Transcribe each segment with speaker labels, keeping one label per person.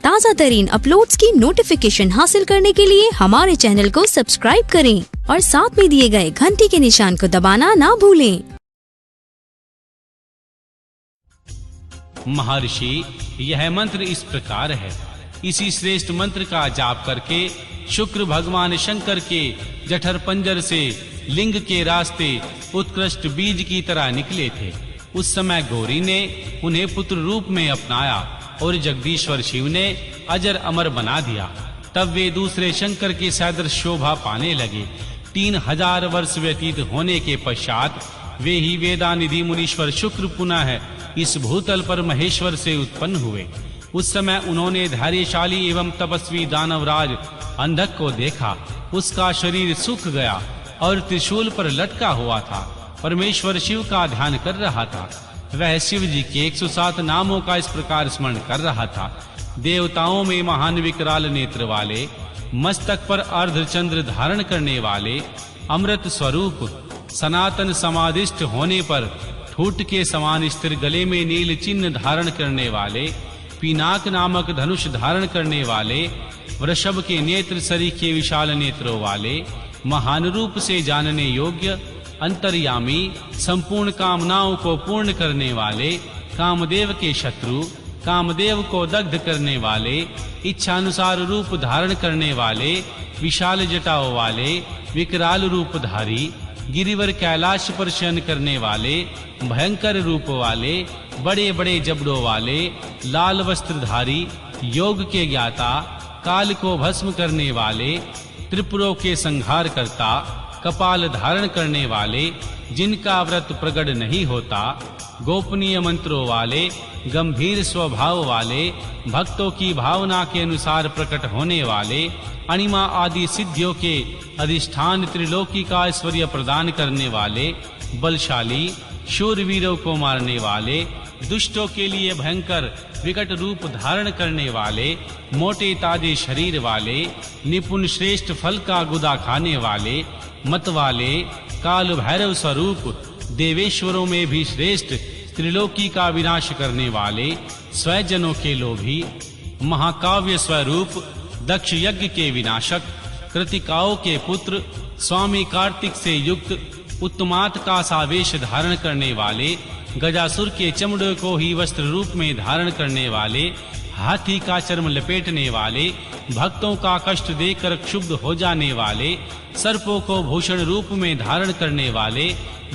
Speaker 1: ताज़ा तरीन अपलोड्स की नोटिफिकेशन हासिल करने के लिए हमारे चैनल को सब्सक्राइब करें और साथ में दिए गए घंटी के निशान को दबाना ना भूलें।
Speaker 2: महर्षि, यह मंत्र इस प्रकार है। इसी श्रेष्ठ मंत्र का जाप करके शुक्र भगवान शंकर के जठर पंजर से लिंग के रास्ते उत्कृष्ट बीज की तरह निकले थे। उस समय गौरी ने उन्हें पुत्र रूप में अपनाया और जगदीश्वर शिव ने अजर अमर बना दिया। तब वे दूसरे शंकर के सदृश शोभा पाने लगे। 3000 वर्ष व्यतीत होने के पश्चात वे ही वेदानिधि मुनीश्वर शुक्र पुनः इस भूतल पर महेश्वर से उत्पन्न हुए। उस समय उन्होंने धैर्यशाली एवं तपस्वी दानवराज अंधक को देखा। उसका शरीर सूख गया और त्रिशूल पर लटका हुआ था। परमेश्वर शिव का ध्यान कर रहा था। वह शिव जी के 107 नामों का इस प्रकार स्मरण कर रहा था। देवताओं में महान विकराल नेत्र वाले, मस्तक पर अर्धचंद्र धारण करने वाले, अमृत स्वरूप, सनातन समाधिष्ठ होने पर ठूठ के समान स्थिर, गले में नील चिन्ह धारण करने वाले, पिनाक नामक धनुष धारण करने वाले, वृषभ के नेत्र सरीखे विशाल नेत्रों वाले, महान रूप से जानने योग्य, अंतर्यामी, संपूर्ण कामनाओं को पूर्ण करने वाले, कामदेव के शत्रु, कामदेव को दग्ध करने वाले, इच्छानुसार रूप धारण करने वाले, विशाल जटाओं वाले, विकराल रूपधारी, गिरिवर कैलाश पर शयन करने वाले, भयंकर रूप वाले, बड़े बड़े जबड़ों वाले, लाल वस्त्रधारी, योग के ज्ञाता, काल को भस्म करने वाले, त्रिपुरों के संहार करता, कपाल धारण करने वाले, जिनका व्रत प्रगट नहीं होता, गोपनीय मंत्रों वाले, गंभीर स्वभाव वाले, भक्तों की भावना के अनुसार प्रकट होने वाले, अणिमा आदि सिद्धियों के अधिष्ठान, त्रिलोकी का ऐश्वर्य प्रदान करने वाले, बलशाली, शूरवीरों को मारने वाले, दुष्टों के लिए भयंकर विकट रूप धारण करने वाले, मोटे ताजे शरीर वाले, निपुण श्रेष्ठ फल का गुदा खाने वाले, मत वाले, काल भैरव स्वरूप, देवेश्वरों में भी श्रेष्ठ, त्रिलोकी का विनाश करने वाले, स्वजनों के लोभी, महाकाव्य स्वरूप, दक्ष यज्ञ के विनाशक, कृतिकाओं के पुत्र, स्वामी कार्तिक से युक्त, उत्तमात का सावेश धारण करने वाले, गजासुर के चमड़े को ही वस्त्र रूप में धारण करने वाले, हाथी का चर्म लपेटने वाले, भक्तों का कष्ट देकर क्षुब्ध हो जाने वाले, सर्पों को भूषण रूप में धारण करने वाले,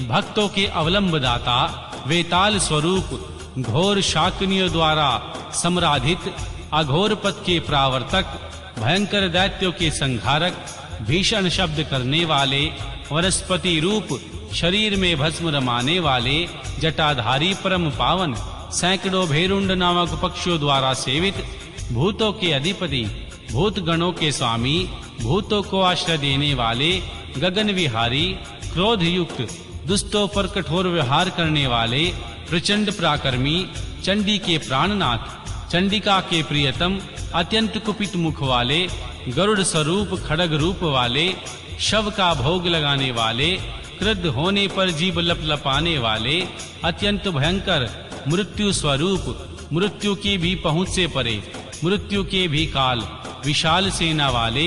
Speaker 2: भक्तों के अवलंबदाता, वेताल स्वरूप, घोर शाकिनियों द्वारा सम्राधित, अघोर पथ के प्रावर्तक, भयंकर दैत्यों के संहारक, भीषण शब्द करने वाले, वनस्पति रूप, शरीर में भस्म रमाने वाले, जटाधारी, परम पावन, सैकड़ों भेरुंड नामक पक्षियों द्वारा सेवित, भूतों के अधिपति, भूत गणों के स्वामी, भूतों को आश्रय देने वाले, गगन विहारी, क्रोध युक्त, दुष्टों पर कठोर व्यवहार करने वाले, प्रचंड पराक्रमी, चंडी के प्राणनाथ, चंडिका के प्रियतम, अत्यंत कुपित मुख वाले, गरुड़ स्वरूप, खड़ग रूप वाले, शव का भोग लगाने वाले, क्रुद्ध होने पर जीभ लपलपाने वाले, अत्यंत भयंकर, मृत्यु स्वरूप, मृत्यु की भी पहुंच से परे, मृत्यु के भी काल, विशाल सेना वाले,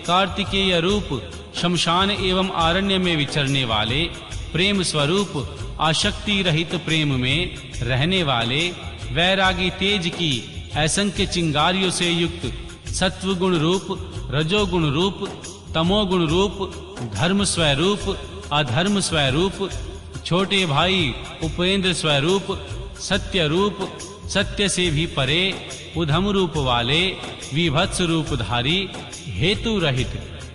Speaker 2: कार्तिकेय रूप, शमशान एवं आरण्य में विचरने वाले, प्रेम स्वरूप, आशक्ति रहित प्रेम में रहने वाले, वैरागी तेज की असंख्य चिंगारियों से युक्त, सत्व गुण रूप, रजोगुण रूप, तमोगुण रूप, धर्म स्वरूप, अधर्म स्वरूप, छोटे भाई उपेंद्र स्वरूप, सत्य रूप, सत्य से भी परे, उधम रूप वाले, विभत्स रूपधारी, हेतु रहित,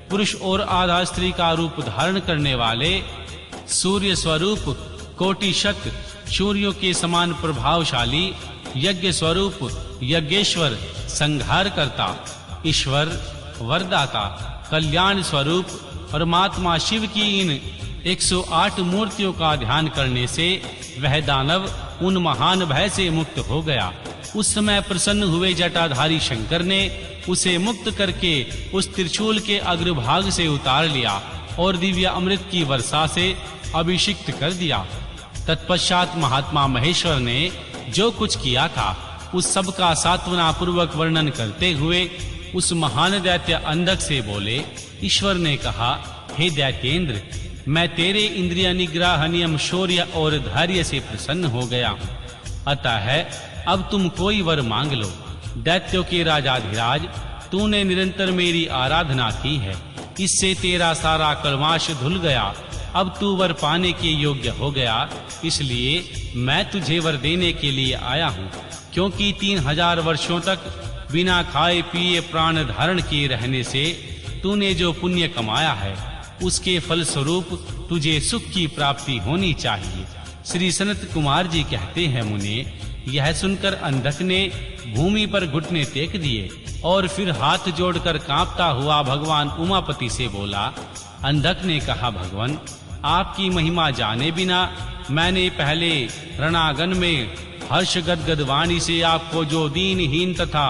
Speaker 2: पुरुष और आधा स्त्री का रूप धारण करने वाले, सूर्य स्वरूप, कोटि शत, सूर्यों के समान प्रभावशाली, यज्ञ स्वरूप, यज्ञेश्वर, संहार करता, ईश्वर, वरदाता, कल्याण स्वरूप, परमात्मा शिव की इन 108 मूर्तियों का ध्यान करने से वह दानव उन महान भय से मुक्त हो गया। उस समय प्रसन्न हुए जटाधारी शंकर ने उसे मुक्त करके उस त्रिशूल के अग्रभाग से उतार लिया और दिव्य अमृत की वर्षा से अभिषिक्त कर दिया। तत्पश्चात महात्मा महेश्वर ने जो कुछ किया था उस सब का सांत्वना पूर्वक वर्णन करते हुए उस महान दैत्य अंधक से बोले। ईश्वर ने कहा, हे दैत्येंद्र, मैं तेरे इंद्रिय निग्रह, नियम, शौर्य और धैर्य से प्रसन्न हो गया हूँ। अतः अब तुम कोई वर मांग लो। दैत्यों के राजाधिराज, तूने निरंतर मेरी आराधना की है, इससे तेरा सारा कलमाश धुल गया। अब तू वर पाने के योग्य हो गया, इसलिए मैं तुझे वर देने के लिए आया हूँ। क्योंकि 3000 वर्षों तक बिना खाए पिए प्राण धारण किए रहने से तूने जो पुण्य कमाया है, उसके फल स्वरूप तुझे सुख की प्राप्ति होनी चाहिए। श्री सनत कुमार जी कहते हैं, मुने, यह सुनकर अंधक ने भूमि पर घुटने टेक दिए और फिर हाथ जोड़कर कांपता हुआ भगवान उमापति से बोला। अंधक ने कहा, भगवान, आपकी महिमा जाने बिना मैंने पहले रणांगन में हर्ष गदगद वाणी से आपको जो दीनहीन तथा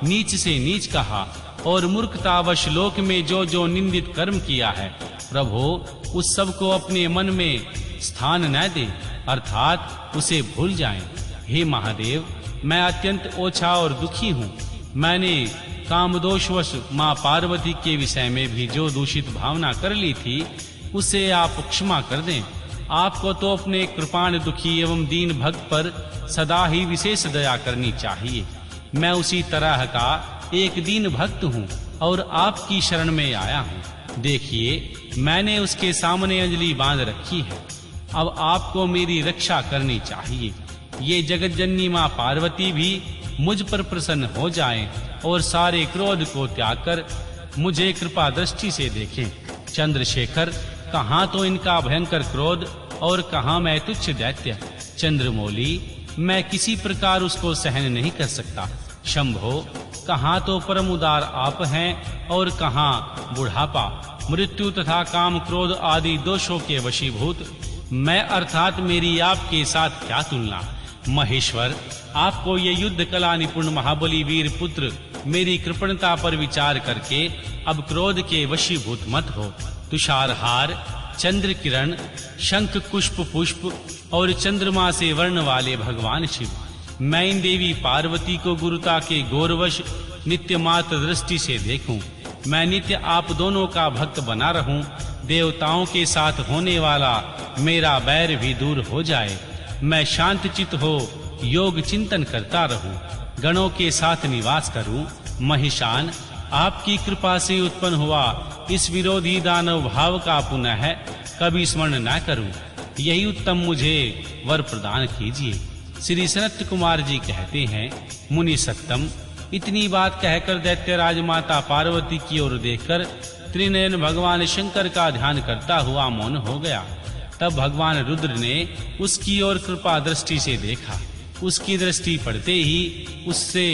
Speaker 2: नीच से नीच कहा और मूर्खतावश लोक में जो जो निंदित कर्म किया है, प्रभु उस सब को अपने मन में स्थान न दे, अर्थात उसे भूल जाएं। हे महादेव, मैं अत्यंत ओछा और दुखी हूँ। मैंने कामदोषवश माँ पार्वती के विषय में भी जो दूषित भावना कर ली थी, उसे आप क्षमा कर दें। आपको तो अपने कृपाण दुखी एवं दीन भक्त पर सदा ही विशेष दया करनी चाहिए। मैं उसी तरह का एक दीन भक्त हूँ और आपकी शरण में आया हूँ। देखिए, मैंने उसके सामने अंजलि बांध रखी है। अब आपको मेरी रक्षा करनी चाहिए। ये जगत जननी माँ पार्वती भी मुझ पर प्रसन्न हो जाएं और सारे क्रोध को त्याग कर मुझे कृपा दृष्टि से देखें। चंद्रशेखर, कहाँ तो इनका भयंकर क्रोध और कहाँ मैं तुच्छ दैत्य। चंद्रमौली, मैं किसी प्रकार उसको सहन नहीं कर सकता। शंभो, कहाँ तो परम उदार आप हैं और कहाँ बुढ़ापा, मृत्यु तथा काम क्रोध आदि दोषों के वशीभूत मैं, अर्थात मेरी आपके साथ क्या तुलना। महेश्वर, आपको ये युद्ध कला निपुण महाबली वीर पुत्र मेरी कृपणता पर विचार करके अब क्रोध के वशीभूत मत हो। तुषारहार, चंद्र किरण, शंख पुष्प पुष्प और चंद्रमा से वर्ण वाले भगवान शिव, मैं इन देवी पार्वती को गुरुता के गौरवश नित्य मात्र दृष्टि से देखूं। मैं नित्य आप दोनों का भक्त बना रहूं। देवताओं के साथ होने वाला मेरा बैर भी दूर हो जाए। मैं शांत चित्त हो योग चिंतन करता रहूं, गणों के साथ निवास करूं। महिषान, आपकी कृपा से उत्पन्न हुआ इस विरोधी दानव भाव का पुनः कभी स्मरण न करूं। यही उत्तम मुझे वर प्रदान कीजिए। श्री सनत कुमार जी कहते हैं, मुनि सत्तम, इतनी बात कहकर दैत्यराज माता पार्वती की ओर देखकर त्रिनयन भगवान शंकर का ध्यान करता हुआ मौन हो गया। तब भगवान रुद्र ने उसकी ओर कृपा दृष्टि से देखा। उसकी दृष्टि पड़ते ही उससे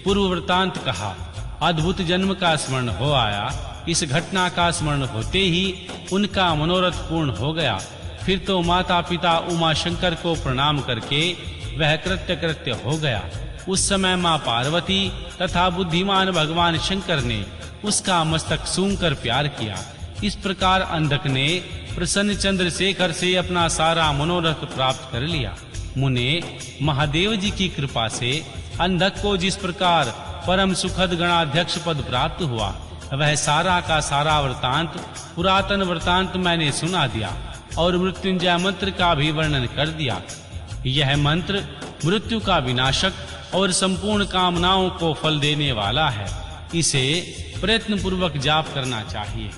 Speaker 2: पूर्व वृतांत कहा। अद्भुत जन्म का स्मरण हो आया। इस घटना का स्मरण होते ही उनका मनोरथ पूर्ण हो गया। फिर तो माता पिता उमा शंकर को प्रणाम करके वह कृत्य हो गया। उस समय माँ पार्वती तथा बुद्धिमान भगवान शंकर ने उसका मस्तक सूंघकर प्यार किया। इस प्रकार अंधक ने प्रसन्न चंद्रशेखर से अपना सारा मनोरथ प्राप्त कर लिया। मुने, महादेव जी की कृपा से अंधक को जिस प्रकार परम सुखद गणाध्यक्ष पद प्राप्त हुआ, वह सारा का सारा वृतांत, पुरातन वृतांत मैंने सुना दिया और मृत्युंजय मंत्र का भी वर्णन कर दिया। यह मंत्र मृत्यु का विनाशक और संपूर्ण कामनाओं को फल देने वाला है। इसे प्रयत्न पूर्वक जाप करना चाहिए।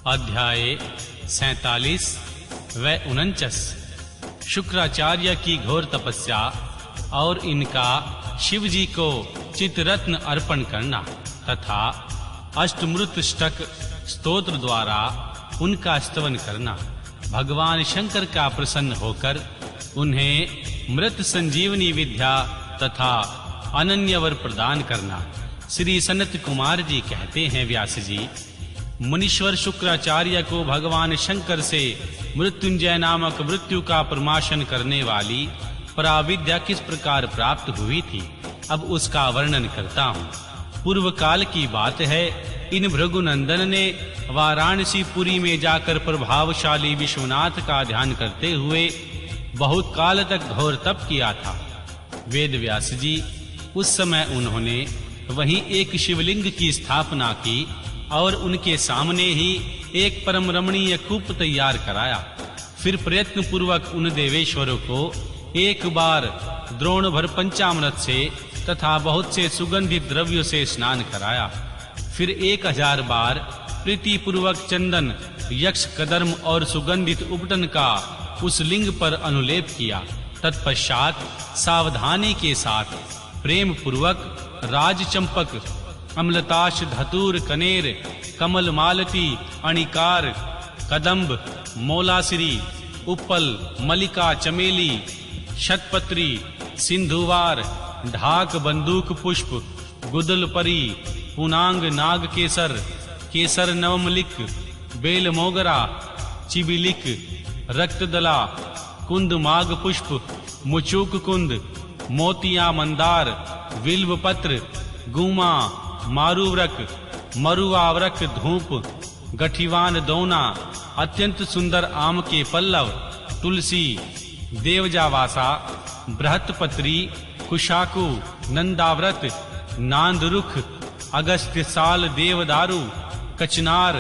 Speaker 2: अध्याय 47 व 49 शुक्राचार्य की घोर तपस्या और इनका शिव जी को चित्ररत्न अर्पण करना तथा अष्टमृतष्टक स्तोत्र द्वारा उनका स्तवन करना। भगवान शंकर का प्रसन्न होकर उन्हें मृत संजीवनी विद्या तथा अनन्य वर प्रदान करना। श्री सनत कुमार जी कहते हैं, व्यास जी, मुनीश्वर शुक्राचार्य को भगवान शंकर से मृत्युंजय नामक मृत्यु का प्रमाशन करने वाली पराविद्या किस प्रकार प्राप्त हुई थी, अब उसका वर्णन करता हूँ। पूर्व काल की बात है। इन भृगुनंदन ने वाराणसी पुरी में जाकर प्रभावशाली विश्वनाथ का ध्यान करते हुए बहुत काल तक घोर तप किया था। वेद व्यास जी उस समय उन्होंने वहीं एक शिवलिंग की स्थापना की और उनके सामने ही एक परम रमणीय कूप तैयार कराया। फिर प्रयत्न पूर्वक उन देवेश्वरों को एक बार द्रोण भर पंचामृत से तथा बहुत से सुगंधित द्रव्यों से स्नान कराया। फिर 1000 बार प्रीति पूर्वक चंदन, यक्ष कदर्म और सुगंधित उपटन का उस लिंग पर अनुलेप किया। तत्पश्चात सावधानी के साथ प्रेम पूर्वक राजचंपक, अम्लताश, धतूर, कनेर, कमल, मालती, अणिकार, कदम्ब, मोलासिरी, उपल, मलिका, चमेली, शतपत्री, सिंधुवार, ढाक, बंदूक पुष्प, गुदलपरी, पुनांग, नाग केसर, केसर नवमलिक, बेल मोगरा, चिबिलिक, रक्तदला, कुंद माग पुष्प, मुचूक कुंद, मोतिया मंदार, विल्व पत्र, गुमा, मारुव्रक, मरुआव्रक, धूप, गठीवान दौना, अत्यंत सुंदर आम के पल्लव, तुलसी, देवजावासा, बृहत्पत्री, कुशाकु, नंदाव्रत, नांदरुख, अगस्त्य साल, देवदारू, कचनार,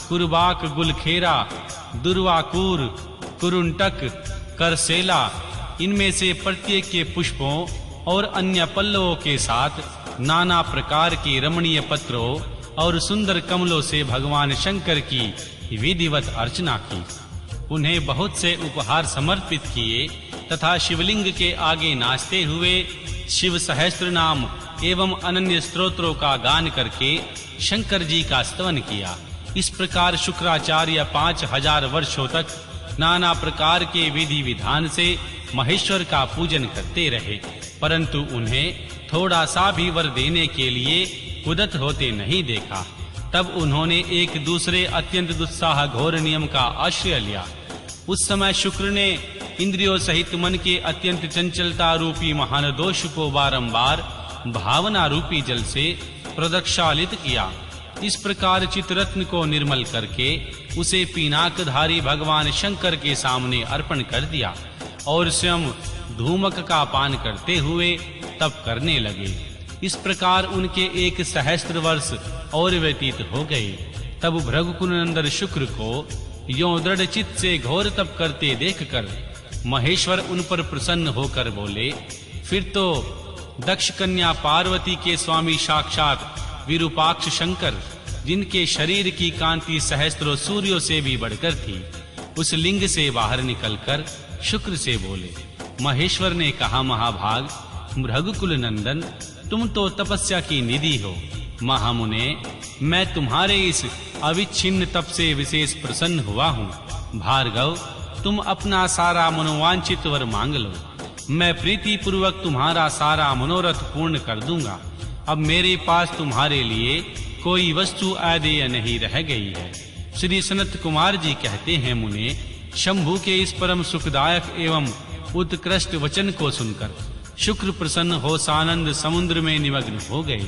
Speaker 2: कुरबाक, गुलखेरा, दुर्वाकूर, कुरुंटक, करसेला, इनमें से प्रत्येक के पुष्पों और अन्य पल्लवों के साथ नाना प्रकार के रमणीय पत्रों और सुंदर कमलों से भगवान शंकर की विधिवत अर्चना की। उन्हें बहुत से उपहार समर्पित किए तथा शिवलिंग के आगे नाचते हुए शिव सहस्त्र नाम एवं अनन्य स्तोत्रों का गान करके शंकर जी का स्तवन किया। इस प्रकार शुक्राचार्य 5000 वर्षों तक नाना प्रकार के विधि विधान से महेश्वर का पूजन करते रहे, परंतु उन्हें थोड़ा सा भी वर देने के लिए उदत होते नहीं देखा। तब उन्होंने एक दूसरे अत्यंत दुस्साह घोर नियम का आश्रय लिया। उस समय शुक्र ने इंद्रियों सहित मन के अत्यंत चंचलता रूपी महान दोष को बारंबार भावना रूपी जल से प्रदक्षालित किया। इस प्रकार चित्ररत्न को निर्मल करके उसे पिनाकधारी भगवान शंकर के सामने अर्पण कर दिया और स्वयं धूमक का पान करते हुए तप करने लगे। इस प्रकार उनके 1 सहस्त्र वर्ष और व्यतीत हो गए। तब भृगुकुलनंदन शुक्र को यों दृढ़ चित्त से घोर तप करते देखकर महेश्वर उन पर प्रसन्न होकर बोले, फिर तो दक्ष कन्या पार्वती के स्वामी साक्षात विरूपाक्ष शंकर, जिनके शरीर की कांति सहस्त्रों सूर्यों से भी बढ़कर थी, उस लिंग से बाहर निकलकर शुक्र से बोले। महेश्वर ने कहा, महाभाग भृगुकुल नंदन, तुम तो तपस्या की निधि हो। महामुने, मैं तुम्हारे इस अविच्छिन्न तप से विशेष प्रसन्न हुआ हूँ। भार्गव, तुम अपना सारा मनोवांछित वर मांग लो, मैं प्रीति पूर्वक तुम्हारा सारा मनोरथ पूर्ण कर दूंगा। अब मेरे पास तुम्हारे लिए कोई वस्तु आदेय नहीं रह गई है। श्री सनत कुमार जी कहते हैं, मुने, शंभु के इस परम सुखदायक एवं उत्कृष्ट वचन को सुनकर शुक्र प्रसन्न हो सानंद समुद्र में निमग्न हो गए।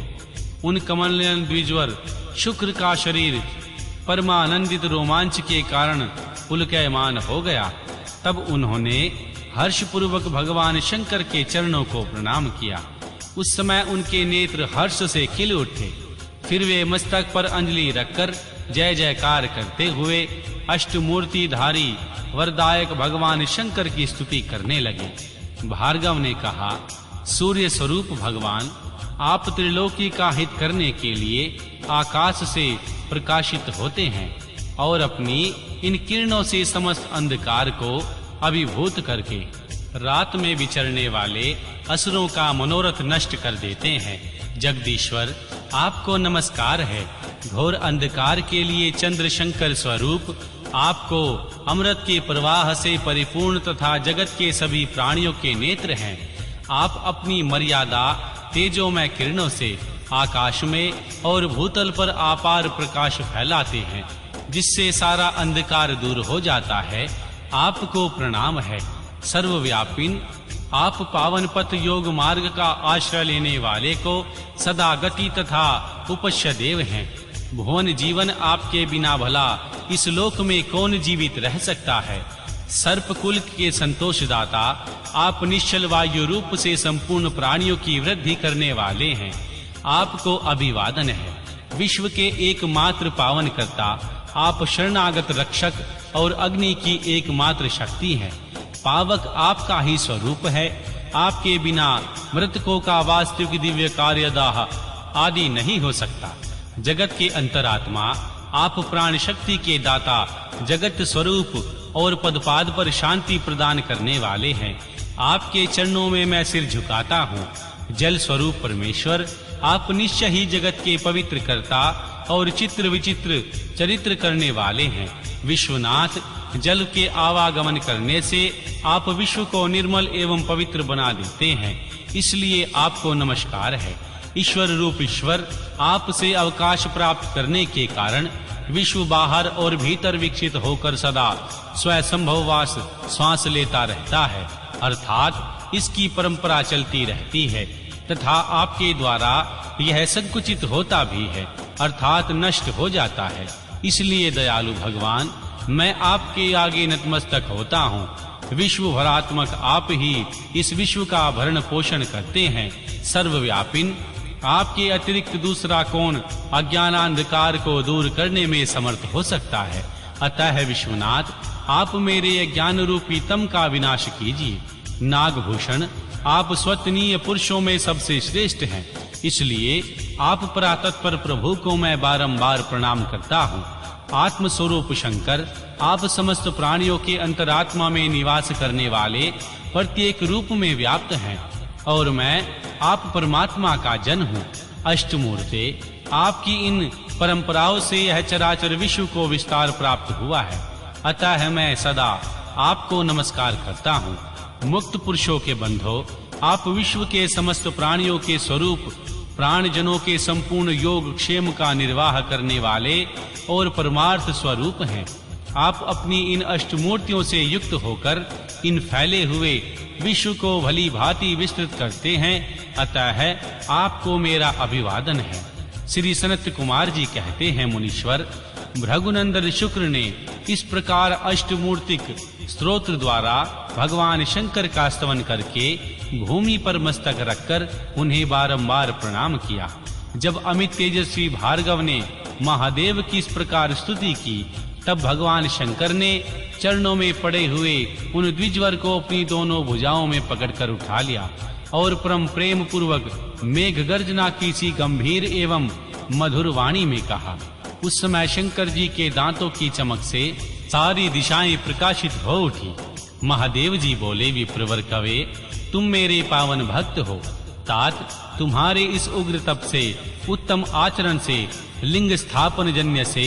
Speaker 2: उन कमलनयन द्विजवर शुक्र का शरीर परमानंदित रोमांच के कारण पुलकयमान हो गया। तब उन्होंने हर्ष पूर्वक भगवान शंकर के चरणों को प्रणाम किया। उस समय उनके नेत्र हर्ष से खिल उठे। फिर वे मस्तक पर अंजलि रखकर जय जयकार करते हुए अष्टमूर्तिधारी वरदायक भगवान शंकर की स्तुति करने लगे। भार्गव ने कहा, सूर्य स्वरूप भगवान, आप त्रिलोकी का हित करने के लिए आकाश से प्रकाशित होते हैं और अपनी इन किरणों से समस्त अंधकार को अभिभूत करके रात में विचरने वाले असुरों का मनोरथ नष्ट कर देते हैं। जगदीश्वर, आपको नमस्कार है। घोर अंधकार के लिए चंद्र शंकर स्वरूप आपको अमृत के प्रवाह से परिपूर्ण तथा जगत के सभी प्राणियों के नेत्र हैं। आप अपनी मर्यादा तेजोमय किरणों से आकाश में और भूतल पर अपार प्रकाश फैलाते हैं, जिससे सारा अंधकार दूर हो जाता है। आपको प्रणाम है। सर्वव्यापिन, आप पावन पथ योग मार्ग का आश्रय लेने वाले को सदा गति तथा उपश्य देव हैं। भुवन जीवन आपके बिना भला इस लोक में कौन जीवित रह सकता है। सर्प कुल के संतोषदाता आप निश्चल वायु रूप से संपूर्ण प्राणियों की वृद्धि करने वाले हैं। आपको अभिवादन है। विश्व के एकमात्र पावन कर्ता आप शरणागत रक्षक और अग्नि की एकमात्र शक्ति हैं। पावक आपका ही स्वरूप है। आपके बिना मृतकों का वास्तविक दिव्य कार्यदाह आदि नहीं हो सकता। जगत के अंतरात्मा आप प्राण शक्ति के दाता, जगत स्वरूप और पदपाद पर शांति प्रदान करने वाले हैं। आपके चरणों में मैं सिर झुकाता हूँ। जल स्वरूप परमेश्वर आप निश्चय ही जगत के पवित्र कर्ता और चित्र विचित्र चरित्र करने वाले हैं। विश्वनाथ, जल के आवागमन करने से आप विश्व को निर्मल एवं पवित्र बना देते हैं, इसलिए आपको नमस्कार है। ईश्वर रूप ईश्वर आपसे अवकाश प्राप्त करने के कारण विश्व बाहर और भीतर विकसित होकर सदा स्वयंभववास श्वास लेता रहता है, अर्थात इसकी परंपरा चलती रहती है तथा आपके द्वारा यह संकुचित होता भी है, अर्थात नष्ट हो जाता है। इसलिए दयालु भगवान, मैं आपके आगे नतमस्तक होता हूँ। विश्व भरात्मक आप ही इस विश्व का भरण पोषण करते हैं। सर्वव्यापिन आपके अतिरिक्त दूसरा कौन अज्ञानांधकार को दूर करने में समर्थ हो सकता है। अतः विश्वनाथ, आप मेरे अज्ञान रूपी तम का विनाश कीजिए। नागभूषण, आप स्वतनीय पुरुषों में सबसे श्रेष्ठ हैं, इसलिए आप परातत्पर प्रभु को मैं बारंबार प्रणाम करता हूँ। आत्म स्वरूप शंकर, आप समस्त प्राणियों के अंतरात्मा में निवास करने वाले प्रत्येक रूप में व्याप्त हैं और मैं आप परमात्मा का जन हूँ। अष्टमूर्ते, आपकी इन परंपराओं से यह चराचर विश्व को विस्तार प्राप्त हुआ है, अतः मैं सदा आपको नमस्कार करता हूँ। मुक्त पुरुषों के बंधो, आप विश्व के समस्त प्राणियों के स्वरूप, प्राणजनों के संपूर्ण योग क्षेम का निर्वाह करने वाले और परमार्थ स्वरूप हैं। आप अपनी इन अष्टमूर्तियों से युक्त होकर इन फैले हुए विश्व को भली भांति विस्तृत करते हैं, अतः आपको मेरा अभिवादन है। श्री सनत कुमार जी कहते हैं, मुनीश्वर, भृगुनंदन शुक्र ने इस प्रकार अष्टमूर्तिक स्तोत्र द्वारा भगवान शंकर का स्तवन करके भूमि पर मस्तक रखकर उन्हें बारंबार प्रणाम किया। जब अमित तेजस्वी भार्गव ने महादेव की इस प्रकार स्तुति की, तब भगवान शंकर ने चरणों में पड़े हुए उन द्विजवर को अपनी दोनों भुजाओं में पकड़कर उठा लिया और परम प्रेम पूर्वक मेघ गर्जना की सी गंभीर एवं मधुर वाणी में कहा। उस समय शंकर जी के दांतों की चमक से सारी दिशाएं प्रकाशित हो उठी। महादेव जी बोले, विप्रवर कवे, तुम मेरे पावन भक्त हो। तात, तुम्हारे इस उग्र तप से, उत्तम आचरण से, लिंग स्थापन जन्य से,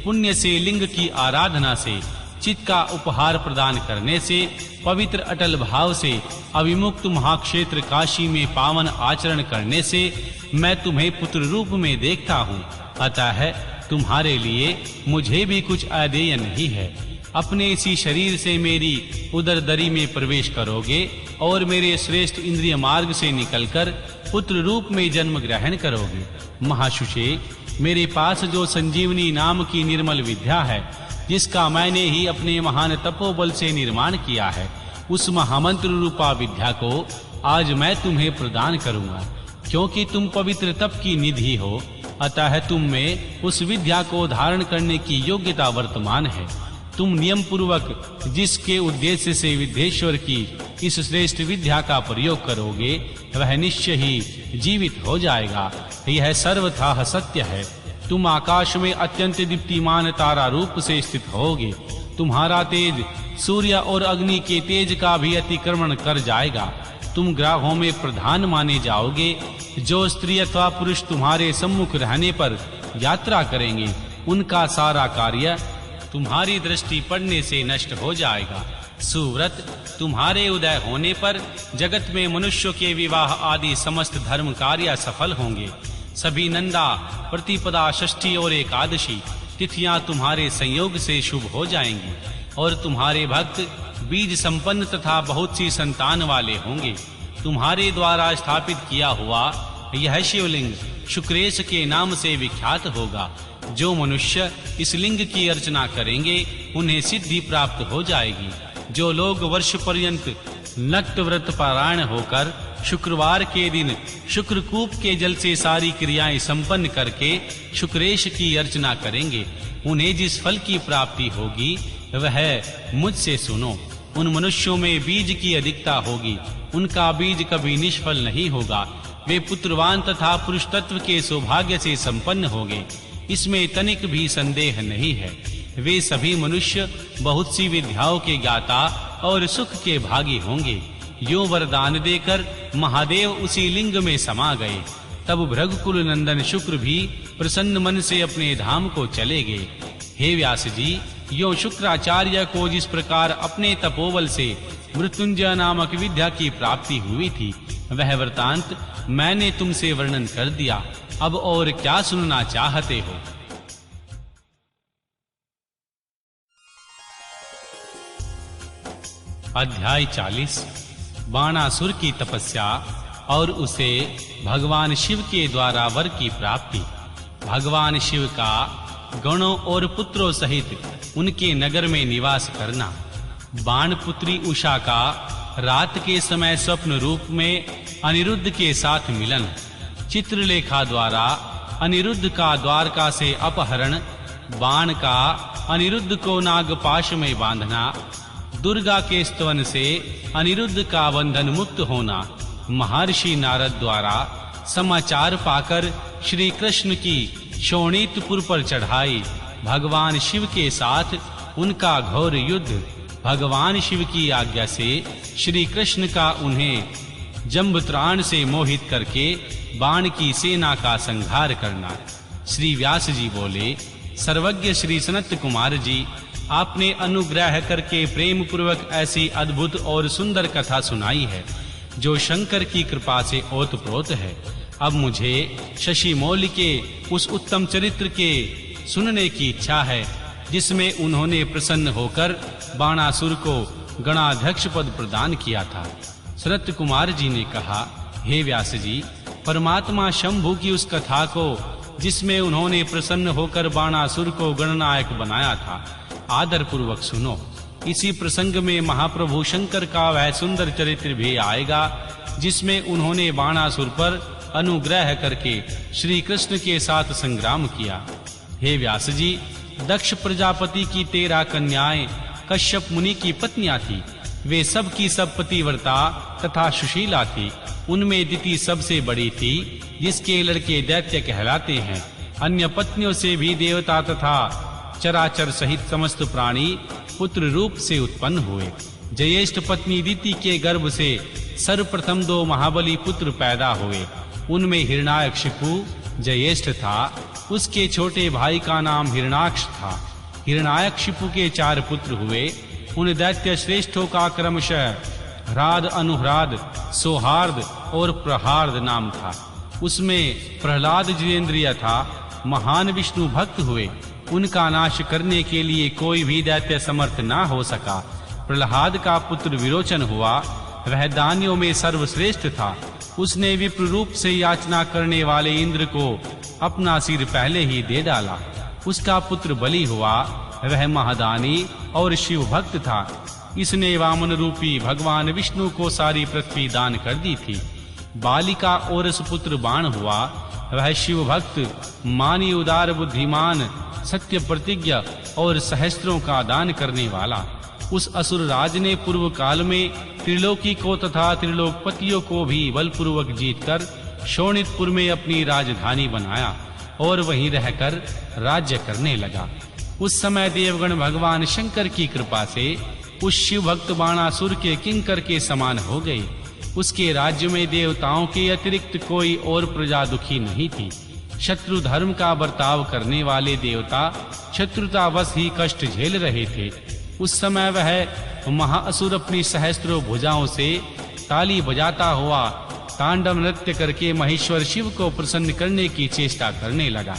Speaker 2: पुण्य से, लिंग की आराधना से, चित्त का उपहार प्रदान करने से, पवित्र अटल भाव से, अविमुक्त महाक्षेत्र काशी में पावन आचरण करने से मैं तुम्हें पुत्र रूप में देखता हूँ। अतः तुम्हारे लिए मुझे भी कुछ अदेय नहीं है। अपने इसी शरीर से मेरी उदर दरी में प्रवेश करोगे और मेरे श्रेष्ठ इंद्रिय मार्ग से निकलकर पुत्र रूप में जन्म ग्रहण करोगे। महाशुषे, मेरे पास जो संजीवनी नाम की निर्मल विद्या है, जिसका मैंने ही अपने महान तपोबल से निर्माण किया है, उस महामंत्र रूपा विद्या को आज मैं तुम्हें प्रदान करूंगा। क्योंकि तुम पवित्र तप की निधि हो, अतः तुम में उस विद्या को धारण करने की योग्यता वर्तमान है। तुम नियम पूर्वक जिसके उद्देश्य से विद्येश्वर की इस श्रेष्ठ विद्या का प्रयोग करोगे, वह निश्चय ही जीवित हो जाएगा। यह सर्वथा सत्य है। तुम आकाश में अत्यंत दीप्तिमान तारा रूप से स्थित होगे। तुम्हारा तेज सूर्य और अग्नि के तेज का भी अतिक्रमण कर जाएगा। तुम ग्राहों में प्रधान माने जाओगे। जो स्त्री अथवा पुरुष तुम्हारे सम्मुख रहने पर यात्रा करेंगे, उनका सारा कार्य तुम्हारी दृष्टि पड़ने से नष्ट हो जाएगा। सुव्रत, तुम्हारे उदय होने पर जगत में मनुष्यों के विवाह आदि समस्त धर्म कार्य सफल होंगे। सभी नंदा, प्रतिपदा, षष्ठी और एकादशी तिथियां तुम्हारे संयोग से शुभ हो जाएंगी और तुम्हारे भक्त बीज संपन्न तथा बहुत सी संतान वाले होंगे। तुम्हारे द्वारा स्थापित किया हुआ यह शिवलिंग शुक्रेश के नाम से विख्यात होगा। जो मनुष्य इस लिंग की अर्चना करेंगे उन्हें सिद्धि प्राप्त हो जाएगी। जो लोग वर्ष पर्यंत नक्त व्रत पारायण होकर शुक्रवार के दिन शुक्रकूप के जल से सारी क्रियाएं संपन्न करके शुक्रेश की अर्चना करेंगे, उन्हें जिस फल की प्राप्ति होगी वह मुझसे सुनो। उन मनुष्यों में बीज की अधिकता होगी, उनका बीज कभी निष्फल नहीं होगा। वे पुत्रवान तथा पुरुष तत्व के सौभाग्य से संपन्न होंगे, इसमें तनिक भी संदेह नहीं है। वे सभी मनुष्य बहुत सी विद्याओं के ज्ञाता और सुख के भागी होंगे। यो वरदान देकर महादेव उसी लिंग में समा गए। तब भृगुकुल नंदन शुक्र भी प्रसन्न मन से अपने धाम को चले गए। हे व्यास जी, यो शुक्राचार्य को जिस प्रकार अपने तपोबल से मृत्युंजय नामक विद्या की प्राप्ति हुई थी, वह वृतांत मैंने तुमसे वर्णन कर दिया। अब और क्या सुनना चाहते हो? अध्याय 40 बाणासुर की तपस्या और उसे भगवान शिव के द्वारा वर की प्राप्ति। भगवान शिव का गणों और पुत्रों सहित उनके नगर में निवास करना। बाण पुत्री उषा का रात के समय स्वप्न रूप में अनिरुद्ध के साथ मिलन। चित्रलेखा द्वारा अनिरुद्ध का द्वारका से अपहरण। बाण का अनिरुद्ध को नागपाश में बांधना। दुर्गा के स्तवन से अनिरुद्ध का बंधन मुक्त होना। महर्षि नारद द्वारा समाचार पाकर श्री कृष्ण की शोणितपुर पर चढ़ाई। भगवान शिव के साथ उनका घोर युद्ध। भगवान शिव की आज्ञा से श्री कृष्ण का उन्हें जम्बत्राण से मोहित करके बाण की सेना का संहार करना। श्री व्यास जी बोले, सर्वज्ञ श्री सनत कुमार जी, आपने अनुग्रह करके प्रेम पूर्वक ऐसी अद्भुत और सुंदर कथा सुनाई है जो शंकर की कृपा से ओतप्रोत है। अब मुझे शशि मौली के उस उत्तम चरित्र के सुनने की इच्छा है जिसमें उन्होंने प्रसन्न होकर बाणासुर को गणाध्यक्ष पद प्रदान किया था। सनत कुमार जी ने कहा, हे व्यास जी, परमात्मा शंभु की उस कथा को जिसमें उन्होंने प्रसन्न होकर बाणासुर को गणनायक बनाया था आदर पूर्वक सुनो। इसी प्रसंग में महाप्रभु शंकर का वह सुंदर चरित्र भी आएगा जिसमें उन्होंने बाणासुर पर अनुग्रह करके श्री कृष्ण के साथ संग्राम किया। हे व्यास जी, दक्ष प्रजापति की 13 कन्याएं कश्यप मुनि की पत्नियां थी। वे सब की सब पतिव्रता तथा सुशीला थी। उनमें दिति सबसे बड़ी थी, जिसके लड़के दैत्य कहलाते हैं। अन्य पत्नियों से भी देवता तथा चराचर सहित समस्त प्राणी पुत्र रूप से उत्पन्न हुए। जयेष्ठ पत्नी दिति के गर्भ से सर्वप्रथम 2 महाबली पुत्र पैदा हुए। उनमें हिरण्याकशिपु जयेष्ठ था, उसके छोटे भाई का नाम हिरणाक्ष था। हिरण्याकशिपु के 4 पुत्र हुए। उन दैत्य श्रेष्ठों का क्रमशः ह्राद, अनुह्राद, सौहार्द और प्रहार्द नाम था। उसमें प्रहलाद जितेंद्रिय था। महान विष्णु भक्त हुए। उनका नाश करने के लिए कोई भी दैत्य समर्थ ना हो सका। प्रहलाद का पुत्र विरोचन हुआ। वह दानियों में सर्वश्रेष्ठ था। उसने विप्र रूप से याचना करने वाले इंद्र को अपना सिर पहले ही दे डाला। उसका पुत्र बलि हुआ। वह महादानी और शिव भक्त था। इसने वामन रूपी भगवान विष्णु को सारी पृथ्वी दान कर दी थी। बाली का औरस पुत्र बाण हुआ। वह शिव भक्त, मानी, उदार, बुद्धिमान, सत्य प्रतिज्ञ और सहस्त्रों का दान करने वाला। उस असुर राज ने पूर्व काल में त्रिलोकी को तथा त्रिलोकपतियों को भी बलपूर्वक जीतकर शोणितपुर में अपनी राजधानी बनाया और वहीं रहकर राज्य करने लगा। उस समय देवगण भगवान शंकर की कृपा से उस शिव भक्त बाणासुर के किंकर के समान हो गए। उसके राज्य में देवताओं के अतिरिक्त कोई और प्रजा दुखी नहीं थी। शत्रु धर्म का बर्ताव करने वाले देवता शत्रुतावश ही कष्ट झेल रहे थे। उस समय वह महाअसुर अपनी सहस्त्रों भुजाओं से ताली बजाता हुआ तांडव नृत्य करके महेश्वर शिव को प्रसन्न करने की चेष्टा करने लगा।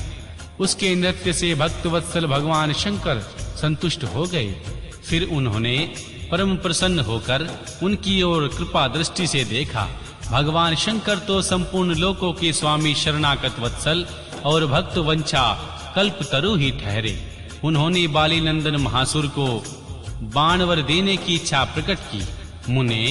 Speaker 2: उसके नृत्य से भक्तवत्सल भगवान शंकर संतुष्ट हो गए। फिर उन्होंने परम प्रसन्न होकर उनकी ओर कृपा दृष्टि से देखा। भगवान शंकर तो संपूर्ण लोकों के स्वामी, शरणागत वत्सल और भक्त वंशा कल्पतरु ही ठहरे। उन्होंने बाली नंदन महासुर को बाणवर देने की इच्छा प्रकट की। मुने,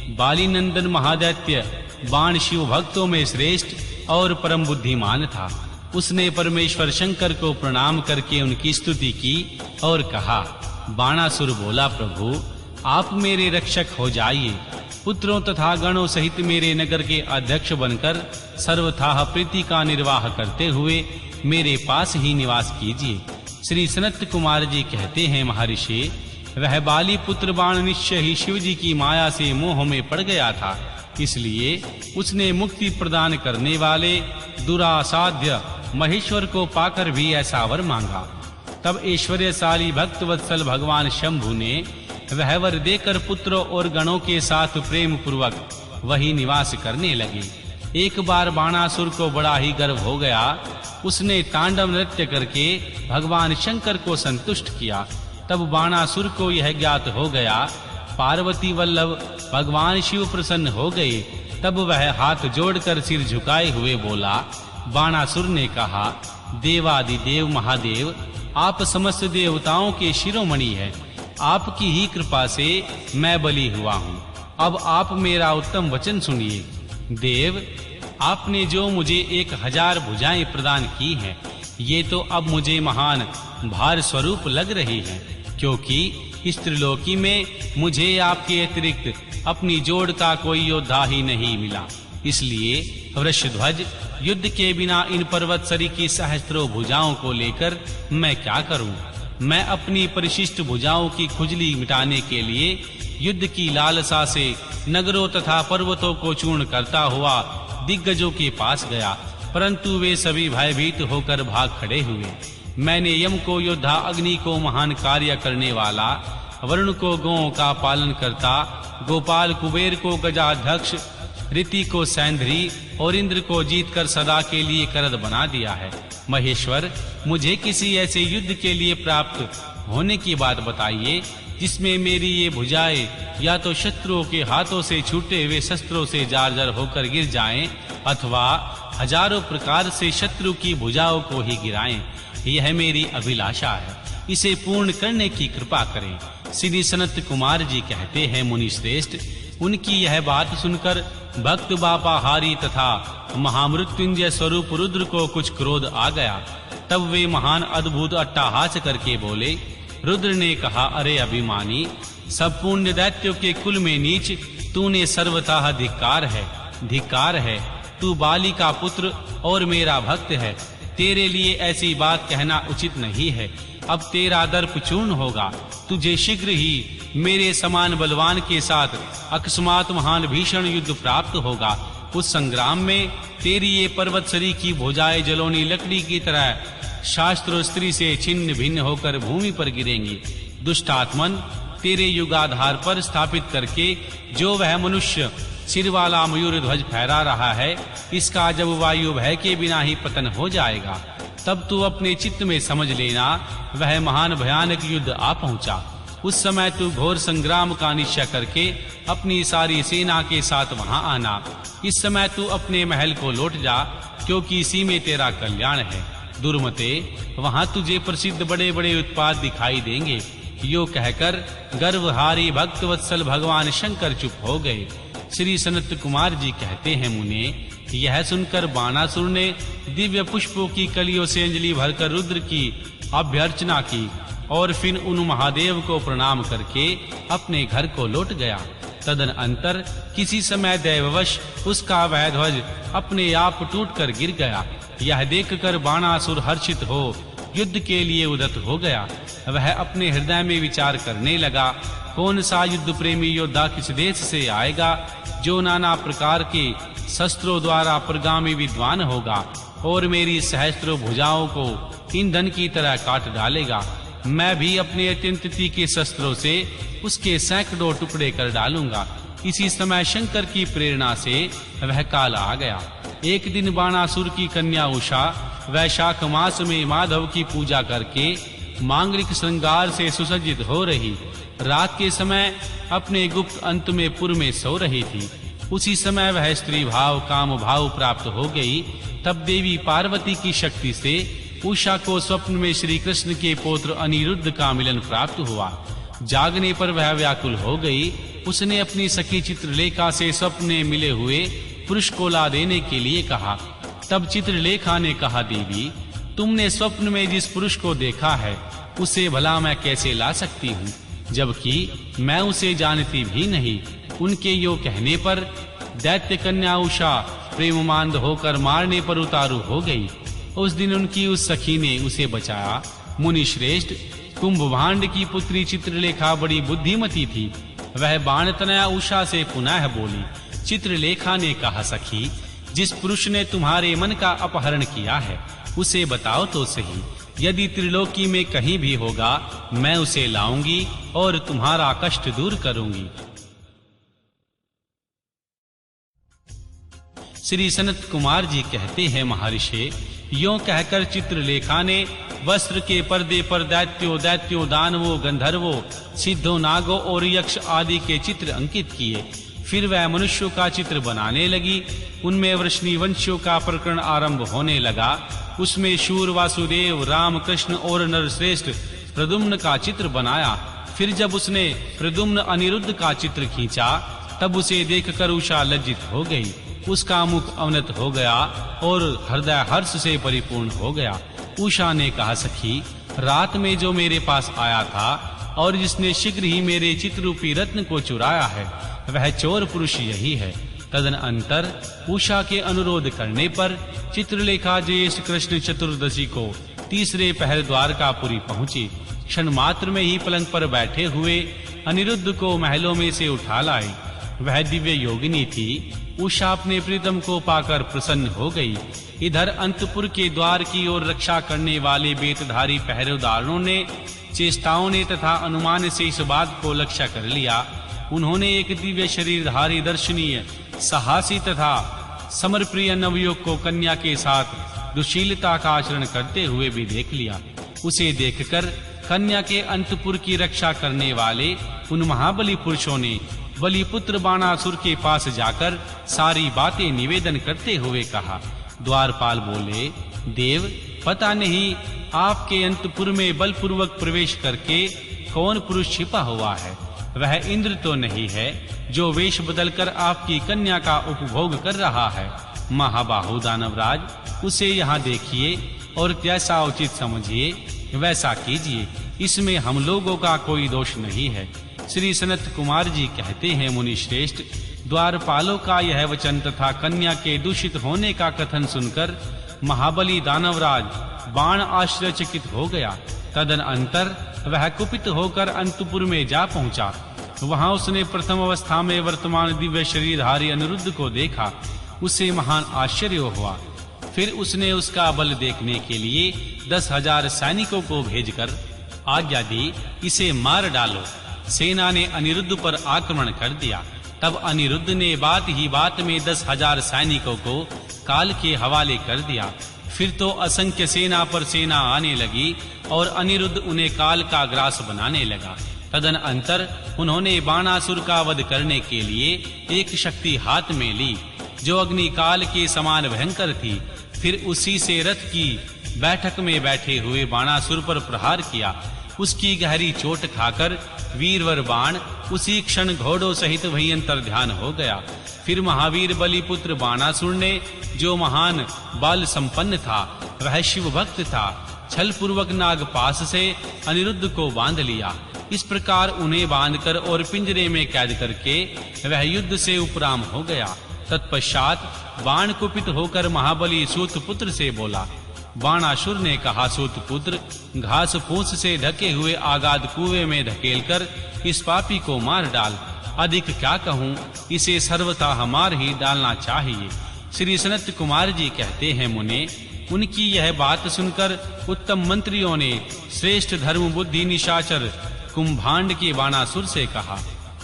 Speaker 2: बाली नंदन महादैत्य बाण शिव भक्तों में श्रेष्ठ और परम बुद्धिमान था। उसने परमेश्वर शंकर को प्रणाम करके उनकी स्तुति की और कहा, बाणासुर बोला, प्रभु आप मेरे रक्षक हो जाइए। पुत्रों तथा गणों सहित मेरे नगर के अध्यक्ष बनकर सर्वथा प्रीति का निर्वाह करते हुए मेरे पास ही निवास कीजिए। श्री सनत कुमार जी कहते हैं, महर्षि, वह बाली पुत्र बाण निश्चय ही शिव जी की माया से मोह में पड़ गया था, इसलिए उसने मुक्ति प्रदान करने वाले दुरासाध्य महेश्वर को पाकर भी ऐसा वर मांगा। तब ऐश्वर्यशाली भक्त वत्सल भगवान शंभु ने वह वर देकर पुत्रों और गणों के साथ प्रेम पूर्वक वही निवास करने लगे। एक बार बाणासुर को बड़ा ही गर्व हो गया। उसने तांडव नृत्य करके भगवान शंकर को संतुष्ट किया। तब बाणासुर को यह ज्ञात हो गया, पार्वती वल्लभ भगवान शिव प्रसन्न हो गए। तब वह हाथ जोड़कर सिर झुकाए हुए बोला। बाणासुर ने कहा, देवादिदेव महादेव, आप समस्त देवताओं के शिरोमणि हैं। आपकी ही कृपा से मैं बलि हुआ हूँ। अब आप मेरा उत्तम वचन सुनिए। देव, आपने जो मुझे 1000 भुजाएं प्रदान की हैं, ये तो अब मुझे महान भार स्वरूप लग रही हैं, क्योंकि इस त्रिलोकी में मुझे आपके अतिरिक्त अपनी जोड़ का कोई योद्धा ही नहीं मिला। इसलिए वृषध्वज, युद्ध के बिना इन पर्वतसरी की सहस्त्रों भुजाओं को लेकर मैं क्या करूं? मैं अपनी परिशिष्ट भुजाओं की खुजली मिटाने के लिए युद्ध की लालसा से नगरों तथा पर्वतों को चूर्ण करता हुआ दिग्गजों के पास गया, परंतु वे सभी भयभीत होकर भाग खड़े हुए। मैंने यम को योद्धा, अग्नि को महान कार्य करने वाला, वरुण को गौओं का पालन करता, गोपाल कुबेर को गजाध्यक्ष, ऋति को सैंधरी और इंद्र को जीतकर सदा के लिए करद बना दिया है। महेश्वर, मुझे किसी ऐसे युद्ध के लिए प्राप्त होने की बात बताइए जिसमें मेरी ये भुजाएं या तो शत्रुओं के हाथों से छूटे हुए शस्त्रों से जार-जार होकर गिर जाएं, अथवा हजारों प्रकार से शत्रु की भुजाओं को ही गिराएं। यह मेरी अभिलाषा है, इसे पूर्ण करने की कृपा करें। श्री सनत कुमार जी कहते हैं, मुनि श्रेष्ठ, उनकी यह बात सुनकर भक्त बापाहारी तथा महामृत्युंजय स्वरूप रुद्र को कुछ क्रोध आ गया। तब वे महान अद्भुत अट्टहास करके बोले। रुद्र ने कहा, अरे अभिमानी, सब पुण्य दैत्यों के कुल में नीच तूने सर्वथा धिक्कार है। तू बाली का पुत्र और मेरा भक्त है, तेरे लिए ऐसी बात कहना उचित नहीं है। अब तेरा दर्प चूर्ण होगा। तुझे शीघ्र ही मेरे समान बलवान के साथ अकस्मात महान भीषण युद्ध प्राप्त होगा। उस संग्राम में तेरी ये पर्वतसरी की भुजाएं जलोनी लकड़ी की तरह शास्त्र स्त्री से छिन्न भिन्न होकर भूमि पर गिरेंगी। दुष्टात्मन, तेरे युगाधार पर स्थापित करके जो वह मनुष्य सिर वाला मयूर ध्वज फहरा रहा है, इसका जब वायु भय के बिना ही पतन हो जाएगा, तब तू अपने चित्त में समझ लेना वह महान भयानक युद्ध आ पहुंचा। उस समय तू घोर संग्राम का निश्चय करके अपनी सारी सेना के साथ वहां आना। इस समय तू अपने महल को लौट जा, क्योंकि इसी में तेरा कल्याण है। दुर्मते, वहां तुझे प्रसिद्ध बड़े बड़े उत्पाद दिखाई देंगे। यो कहकर गर्वहारी भक्त वत्सल भगवान शंकर चुप हो गए। श्री सनत कुमार जी कहते हैं, मुने, यह सुनकर बाणासुर ने दिव्य पुष्पों की कलियों से अंजलि भरकर रुद्र की अभ्यर्चना की और फिर उन महादेव को प्रणाम करके अपने घर को लौट गया। तदनंतर किसी समय दैववश उसका वह ध्वज अपने आप टूटकर गिर गया। यह देखकर बाणासुर हर्षित हो युद्ध के लिए उद्यत हो गया। वह अपने हृदय में विचार करने लगा, कौन सा युद्ध प्रेमी योद्धा किस देश से आएगा जो नाना प्रकार के शस्त्रों द्वारा प्रगामी विद्वान होगा और मेरी सहस्त्रों भुजाओं को ईंधन की तरह काट डालेगा। मैं भी अपने अत्यंत तीखे शस्त्रों से उसके सैकड़ों टुकड़े कर डालूंगा। इसी समय शंकर की प्रेरणा से वह काल आ गया। एक दिन बाणासुर की कन्या उषा वैशाख मास में माधव की पूजा करके मांगलिक श्रृंगार से सुसज्जित हो रही रात के समय अपने गुप्त अंत में पुर में सो रही थी। उसी समय वह स्त्री भाव काम भाव प्राप्त हो गई। तब देवी पार्वती की शक्ति से उषा को स्वप्न में श्री कृष्ण के पौत्र अनिरुद्ध का मिलन प्राप्त हुआ। जागने पर वह व्याकुल हो गई। उसने अपनी सखी चित्रलेखा से स्वप्न में मिले हुए पुरुष को ला देने के लिए कहा। तब चित्रलेखा ने कहा, देवी, तुमने स्वप्न में जिस पुरुष को देखा है उसे भला मैं कैसे ला सकती हूँ, जबकि मैं उसे जानती भी नहीं। उनके यो कहने पर दैत्य कन्या उषा प्रेममांद होकर मारने पर उतारू हो गई। उस दिन उनकी उस सखी ने उसे बचाया। मुनि श्रेष्ठ, कुंभभांड की पुत्री चित्रलेखा बड़ी बुद्धिमती थी। वह बाणतनया उषा से पुनः बोली। चित्रलेखा ने कहा, सखी, जिस पुरुष ने तुम्हारे मन का अपहरण किया है उसे बताओ तो सही। यदि त्रिलोकी में कहीं भी होगा मैं उसे लाऊंगी और तुम्हारा कष्ट दूर करूंगी। श्री सनत कुमार जी कहते हैं, महर्षि, यों कहकर चित्रलेखा ने वस्त्र के पर्दे पर दैत्यों दानवों गंधर्वों सिद्धों नागों और यक्ष आदि के चित्र अंकित किए। फिर वह मनुष्यों का चित्र बनाने लगी। उनमें वृष्णि वंशियों का प्रकरण आरंभ होने लगा। उसमें शूर वासुदेव, राम, कृष्ण और नरश्रेष्ठ प्रद्युम्न का चित्र बनाया। फिर जब उसने प्रद्युम्न अनिरुद्ध का चित्र खींचा तब उसे देखकर उषा लज्जित हो गई। उसका मुख अवनत हो गया और हृदय हर्ष से परिपूर्ण हो गया। उषा ने कहा, सखी, रात में जो मेरे पास आया था और जिसने शीघ्र ही मेरे चित्ररूपी रत्न को चुराया है वह चोर पुरुष यही है। तदनंतर उषा के अनुरोध करने पर चित्रलेखा ज्येष्ठ कृष्ण चतुर्दशी को तीसरे पहर द्वारकापुरी पहुंची। क्षण मात्र में ही पलंग पर बैठे हुए अनिरुद्ध को महलों में से उठा लाई। वह दिव्य योगिनी थी। उषा अपने प्रीतम को पाकर प्रसन्न हो गई। इधर अंतपुर के द्वार की ओर रक्षा करने वाले बेतधारी पहरेदारों ने, चेष्टाओं ने तथा अनुमान से इस बात को लक्ष्य कर लिया। उन्होंने एक दिव्य शरीरधारी दर्शनीय साहसी तथा समरप्रिय नवयुवक को कन्या के साथ दुशीलता का आचरण करते हुए भी देख लिया। उसे देखकर कन्या के अंतपुर की रक्षा करने वाले उन महाबली पुरुषों ने बलिपुत्र बाणासुर के पास जाकर सारी बातें निवेदन करते हुए कहा। द्वारपाल बोले, देव, पता नहीं आपके अंतपुर में बलपूर्वक प्रवेश करके कौन पुरुष छिपा हुआ है। वह इंद्र तो नहीं है जो वेश बदलकर आपकी कन्या का उपभोग कर रहा है। महाबाहु दानवराज, उसे यहाँ देखिए और जैसा उचित समझिए वैसा कीजिए। इसमें हम लोगों का कोई दोष नहीं है। श्री सनत कुमार जी कहते हैं, मुनि श्रेष्ठ, द्वारपालों का यह वचन तथा कन्या के दूषित होने का कथन सुनकर महाबली दानवराज बाण आश्चर्यचकित हो गया। तदनंतर वह कुपित होकर अंतपुर में जा पहुंचा। वहां उसने प्रथम अवस्था में वर्तमान दिव्य शरीरधारी अनिरुद्ध को देखा। उसे महान आश्चर्य हुआ। फिर उसने उसका बल देखने के लिए 10,000 सैनिकों को भेजकर आज्ञा दी, इसे मार डालो। सेना ने अनिरुद्ध पर आक्रमण कर दिया। तब अनिरुद्ध ने बात ही बात में 10,000 सैनिकों को काल के हवाले कर दिया। फिर तो असंख्य सेना पर सेना आने लगी और अनिरुद्ध उन्हें काल का ग्रास बनाने लगा। तदनंतर उन्होंने बाणासुर का वध करने के लिए एक शक्ति हाथ में ली जो अग्निकाल के समान भयंकर थी। फिर उसी से रथ की बैठक में बैठे हुए बाणासुर पर प्रहार किया। उसकी गहरी चोट खाकर वीरवर बाण उसी क्षण घोड़ों सहित वहीं अंतर्ध्यान हो गया। फिर महावीर बलिपुत्र बाणासुर ने, जो महान बल संपन्न था, वह शिव भक्त था, छल पूर्वक नागपाश से अनिरुद्ध को बांध लिया। इस प्रकार उन्हें बांधकर और पिंजरे में कैद करके वह युद्ध से उपराम हो गया। तत्पश्चात बाण कुपित होकर महाबली सूतपुत्र से बोला। बाणासुर ने कहा, सूतपुत्र, घास फूस से ढके हुए आगाध कुएं में धकेलकर इस पापी को मार डाल। अधिक क्या कहूँ, इसे सर्वथा हमार ही डालना चाहिए। श्री सनत कुमार जी कहते हैं, मुने, उनकी यह बात सुनकर उत्तम मंत्रियों ने श्रेष्ठ धर्म बुद्धि निशाचर कुंभांड के बाणासुर से कहा।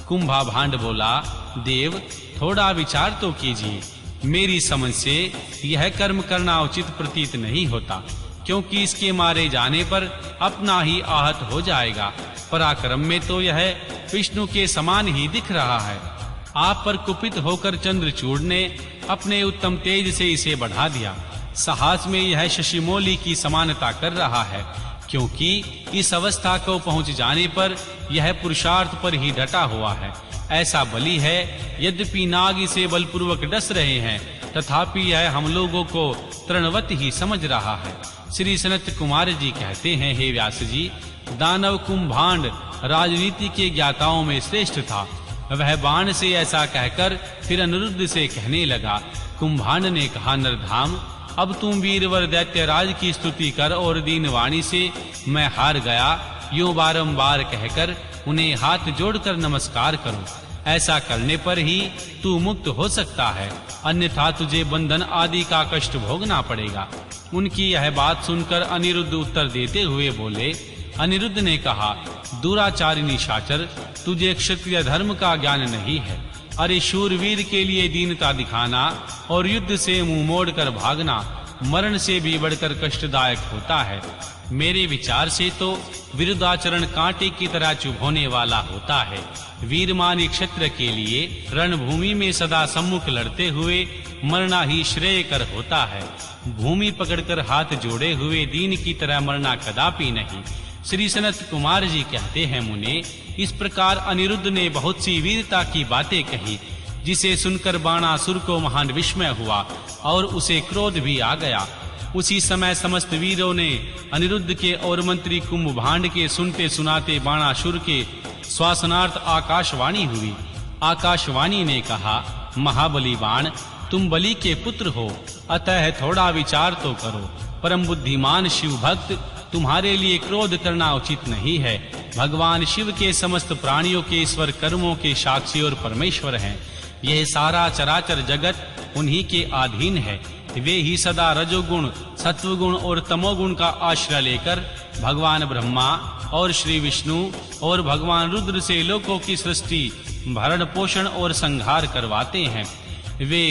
Speaker 2: कुंभाभांड बोला, देव, थोड़ा विचार तो कीजिए। मेरी समझ से यह कर्म करना उचित प्रतीत नहीं होता, क्योंकि इसके मारे जाने पर अपना ही आहत हो जाएगा। पराक्रम में तो यह विष्णु के समान ही दिख रहा है। आप पर कुपित होकर चंद्रचूड़ ने अपने उत्तम तेज से इसे बढ़ा दिया। साहस में यह शशिमौली की समानता कर रहा है, क्योंकि इस अवस्था को पहुंच जाने पर यह पुरुषार्थ पर ही डटा हुआ है। ऐसा बलि है, यद्यपि नाग इसे बलपूर्वक डस रहे हैं, तथापि यह हम लोगों को तृणवत ही समझ रहा है। श्री सनत कुमार जी कहते हैं, हे व्यास जी, दानव कुंभांड राजनीति के ज्ञाताओं में श्रेष्ठ था। वह बाण से ऐसा कहकर फिर अनिरुद्ध से कहने लगा। कुंभांड ने कहा, नरधाम, अब तुम वीरवर दैत्यराज की स्तुति कर और दीनवाणी से मैं हार गया यूं बारंबार कहकर उन्हें हाथ जोड़कर नमस्कार करो। ऐसा करने पर ही तू मुक्त हो सकता है, अन्यथा तुझे बंधन आदि का कष्ट भोगना पड़ेगा। उनकी यह बात सुनकर अनिरुद्ध उत्तर देते हुए बोले। अनिरुद्ध ने कहा, दुराचारी निशाचर, तुझे क्षत्रिय धर्म का ज्ञान नहीं है। अरे शूरवीर के लिए दीनता दिखाना और युद्ध से मुंह मोड़कर भागना मरण से भी बढ़कर कष्टदायक होता है। मेरे विचार से तो विरुद्धाचरण कांटे की तरह चुभोने वाला होता है। वीरमानी क्षत्र के लिए रणभूमि में सदा सम्मुख लड़ते हुए मरना ही श्रेयकर होता है। भूमि पकड़कर हाथ जोड़े हुए दीन की तरह मरना कदापि नहीं। श्री सनत कुमार जी कहते हैं, मुने, इस प्रकार अनिरुद्ध ने बहुत सी वीरता की बातें कही, जिसे सुनकर बाणासुर को महान विस्मय हुआ और उसे क्रोध भी आ गया। उसी समय समस्त वीरों ने अनिरुद्ध के और मंत्री कुंभभांड के सुनते सुनाते बाणासुर के श्वासनार्थ आकाशवाणी हुई। आकाशवाणी ने कहा, महाबली बाण, तुम बलि के पुत्र हो, अतः थोड़ा विचार तो करो। परम बुद्धिमान शिव भक्त, तुम्हारे लिए क्रोध करना उचित नहीं है। भगवान शिव के समस्त प्राणियों के ईश्वर कर्मों के साक्षी और परमेश्वर हैं। यह सारा चराचर जगत उन्हीं के अधीन है। वे ही सदा रजोगुण, सत्वगुण और तमोगुण का आश्रय लेकर भगवान ब्रह्मा और श्री विष्णु और भगवान रुद्र से लोकों की सृष्टि, भरण पोषण और संहार करवाते हैं। वे